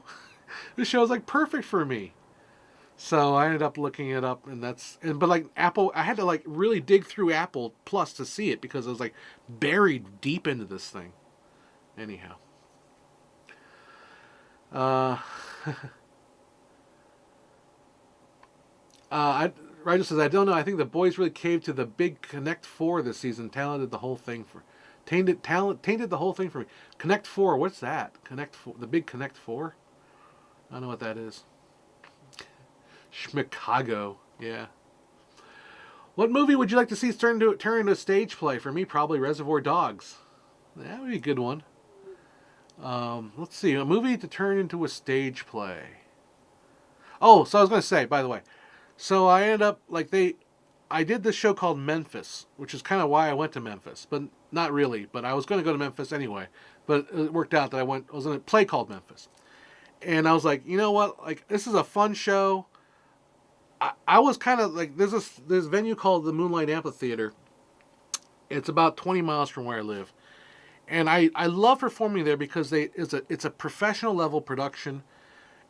This show's like perfect for me. So I ended up looking it up, but like Apple, I had to like really dig through Apple Plus to see it because I was like buried deep into this thing. Anyhow. Ryder says, I don't know. I think The Boys really caved to the big Connect 4 this season. Tainted the whole thing for me. Connect 4, what's that? Connect 4, the big Connect 4? I don't know what that is. Schmicago, yeah. What movie would you like to see turn into a stage play? For me, probably Reservoir Dogs. That would be a good one. Let's see, a movie to turn into a stage play. Oh, so I was going to say, by the way, so I ended up, I did this show called Memphis, which is kind of why I went to Memphis, but not really, but I was going to go to Memphis anyway, but it worked out that I was in a play called Memphis, and I was like, you know what, like, this is a fun show. I was kind of, like, there's this venue called the Moonlight Amphitheater. It's about 20 miles from where I live, and I love performing there because it's a professional level production.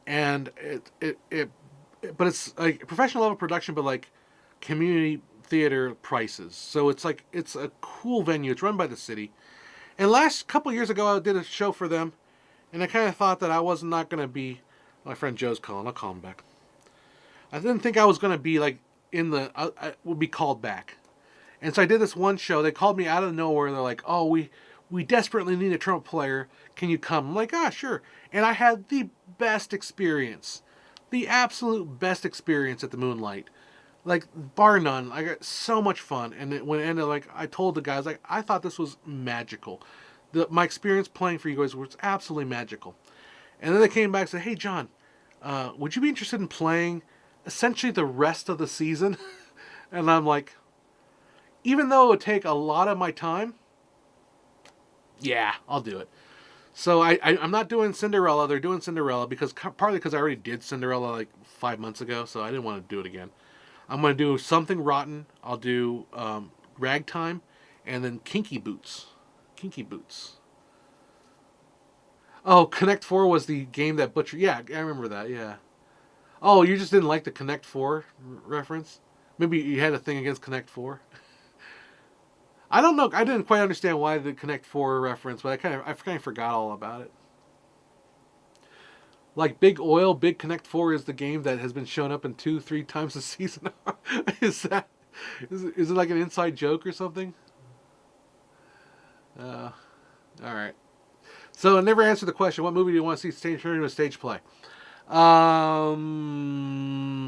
and but it's like professional level production, but like community theater prices. So it's like it's a cool venue. It's run by the city. And last couple years ago, I did a show for them, and I kind of thought that I was not going to be. My friend Joe's calling. I'll call him back. I didn't think I was going to be like in the. I would be called back, and so I did this one show. They called me out of nowhere. They're like, "Oh, we desperately need a trumpet player. Can you come?" I'm like, "Ah, sure." And I had the best experience, the absolute best experience at the Moonlight. Like, bar none. I got so much fun. And when it ended, like, I told the guys, like, I thought this was magical. My experience playing for you guys was absolutely magical. And then they came back and said, "Hey, John, would you be interested in playing essentially the rest of the season?" And I'm like, even though it would take a lot of my time, yeah, I'll do it. So I'm not doing Cinderella. They're doing Cinderella partly because I already did Cinderella like 5 months ago, so I didn't want to do it again. I'm going to do Something Rotten. I'll do Ragtime, and then Kinky Boots. Kinky Boots. Oh, Connect 4 was the game that Butcher... Yeah, I remember that, yeah. Oh, you just didn't like the Connect 4 reference? Maybe you had a thing against Connect 4? I don't know. I didn't quite understand why the Connect 4 reference, but I kind of forgot all about it. Like Big Oil, Big Connect 4 is the game that has been shown up in 2-3 times a season. Is it like an inside joke or something? All right. So I never answered the question. What movie do you want to see turned into a stage play?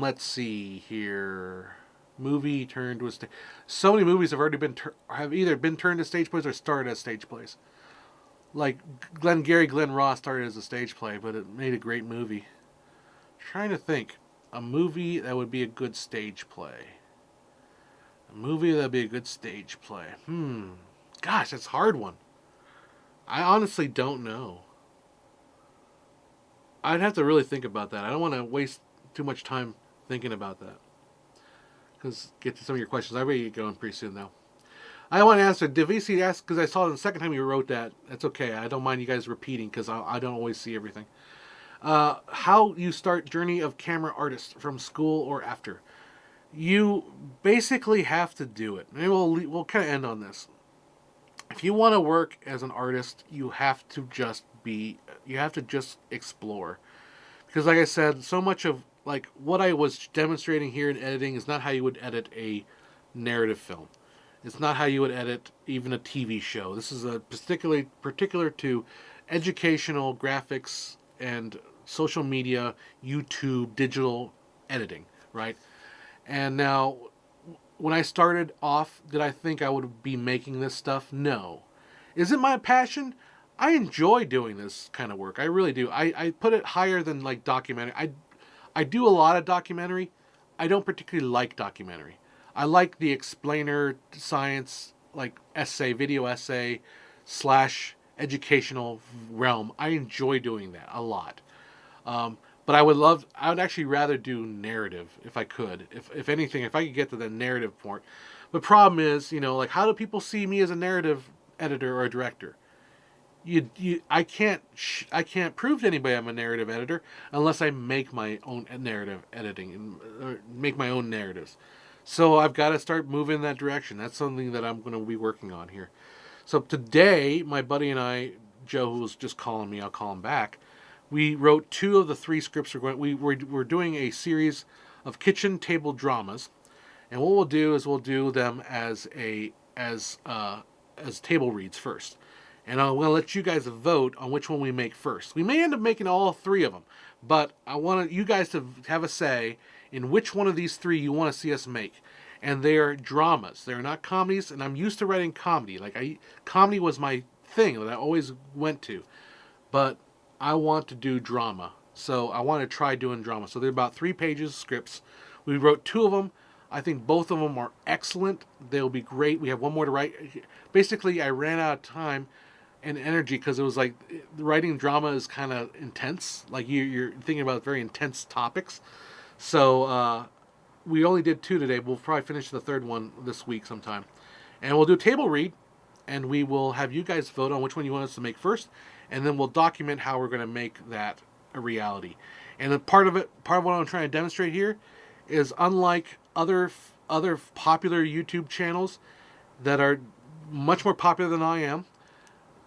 Let's see here. Movie turned to a stage. So many movies have already have either been turned to stage plays or started as stage plays. Like Glenn Ross started as a stage play, but it made a great movie. Trying to think. A movie that would be a good stage play. A movie that would be a good stage play. Gosh, that's a hard one. I honestly don't know. I'd have to really think about that. I don't want to waste too much time thinking about that. Because get to some of your questions. I ready to get going pretty soon, though. I want to answer. Davisi asked, because I saw it the second time you wrote that. That's okay. I don't mind you guys repeating, because I don't always see everything. How you start journey of camera artist, from school or after? You basically have to do it. Maybe we'll kind of end on this. If you want to work as an artist, you have to just explore. Because like I said, so much of like what I was demonstrating here in editing is not how you would edit a narrative film. It's not how you would edit even a TV show. This is a particular to educational graphics and social media, YouTube, digital editing, right? And now, when I started off, did I think I would be making this stuff? No. Is it my passion? I enjoy doing this kind of work. I really do. I put it higher than like documentary. I do a lot of documentary. I don't particularly like documentary. I like the explainer science, like video essay / educational realm. I enjoy doing that a lot. But I would actually rather do narrative if I could. If anything, if I could get to the narrative part. The problem is, like how do people see me as a narrative editor or a director? I can't prove to anybody I'm a narrative editor unless I make my own narrative editing or make my own narratives. So I've got to start moving in that direction. That's something that I'm going to be working on here. So today, my buddy and I, Joe, who was just calling me, I'll call him back. We wrote 2 of the 3 scripts we're doing a series of kitchen table dramas, and what we'll do is we'll do them as table reads first. And I'm going to let you guys vote on which one we make first. We may end up making all 3 of them, but I want you guys to have a say in which one of these 3 you want to see us make. And they are dramas. They're not comedies, and I'm used to writing comedy. Comedy was my thing that I always went to. But I want to do drama. So I want to try doing drama. So they're about 3 pages of scripts. We wrote 2 of them. I think both of them are excellent. They'll be great. We have one more to write. Basically, I ran out of time and energy because it was like writing drama is kind of intense. Like you're thinking about very intense topics. So we only did 2 today. We'll probably finish the 3rd one this week sometime. And we'll do a table read, and we will have you guys vote on which one you want us to make first, and then we'll document how we're going to make that a reality. And part of what I'm trying to demonstrate here is, unlike other popular YouTube channels that are much more popular than I am,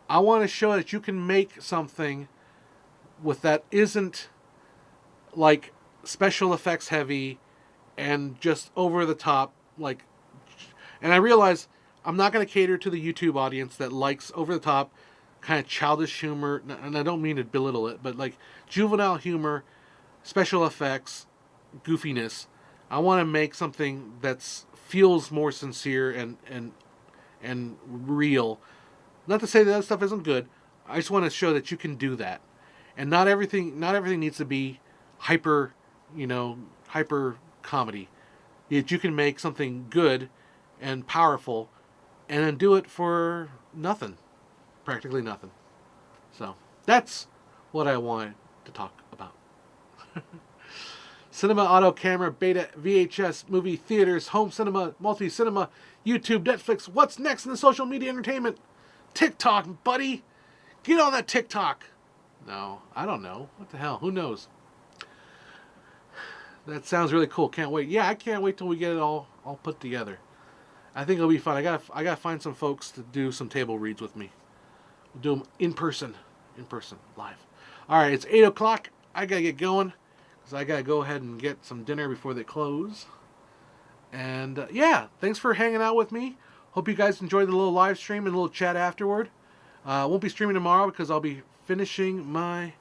I want to show that you can make something with that isn't like special effects heavy and just over the top. Like, and I realize I'm not going to cater to the YouTube audience that likes over the top, kind of childish humor, and I don't mean to belittle it, but like juvenile humor, special effects, goofiness. I want to make something that feels more sincere and real. Not to say that stuff isn't good. I just want to show that you can do that, and not everything needs to be hyper comedy. Yet you can make something good and powerful, and then do it for nothing, practically nothing. So that's what I wanted to talk about. Cinema, auto, camera, beta, VHS, movie, theaters, home cinema, multi-cinema, YouTube, Netflix. What's next in the social media entertainment? TikTok, buddy. Get on that TikTok. No, I don't know. What the hell? Who knows? That sounds really cool. Can't wait. Yeah, I can't wait till we get it all put together. I think it'll be fun. I gotta find some folks to do some table reads with me. We'll do them in person, live. All right, it's 8 o'clock. I gotta get going because I gotta go ahead and get some dinner before they close. And yeah, thanks for hanging out with me. Hope you guys enjoyed the little live stream and a little chat afterward. Won't be streaming tomorrow because I'll be finishing my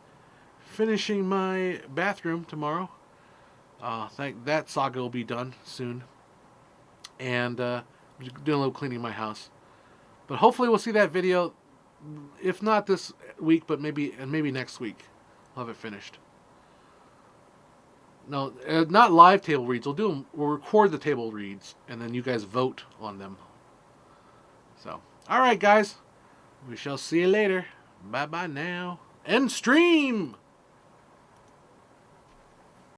bathroom tomorrow. Think that saga will be done soon. And I'm just doing a little cleaning in my house. But hopefully we'll see that video, if not this week, but maybe next week. I'll have it finished. No, not live table reads. We'll record the table reads, and then you guys vote on them. So, all right, guys. We shall see you later. Bye-bye now. End stream!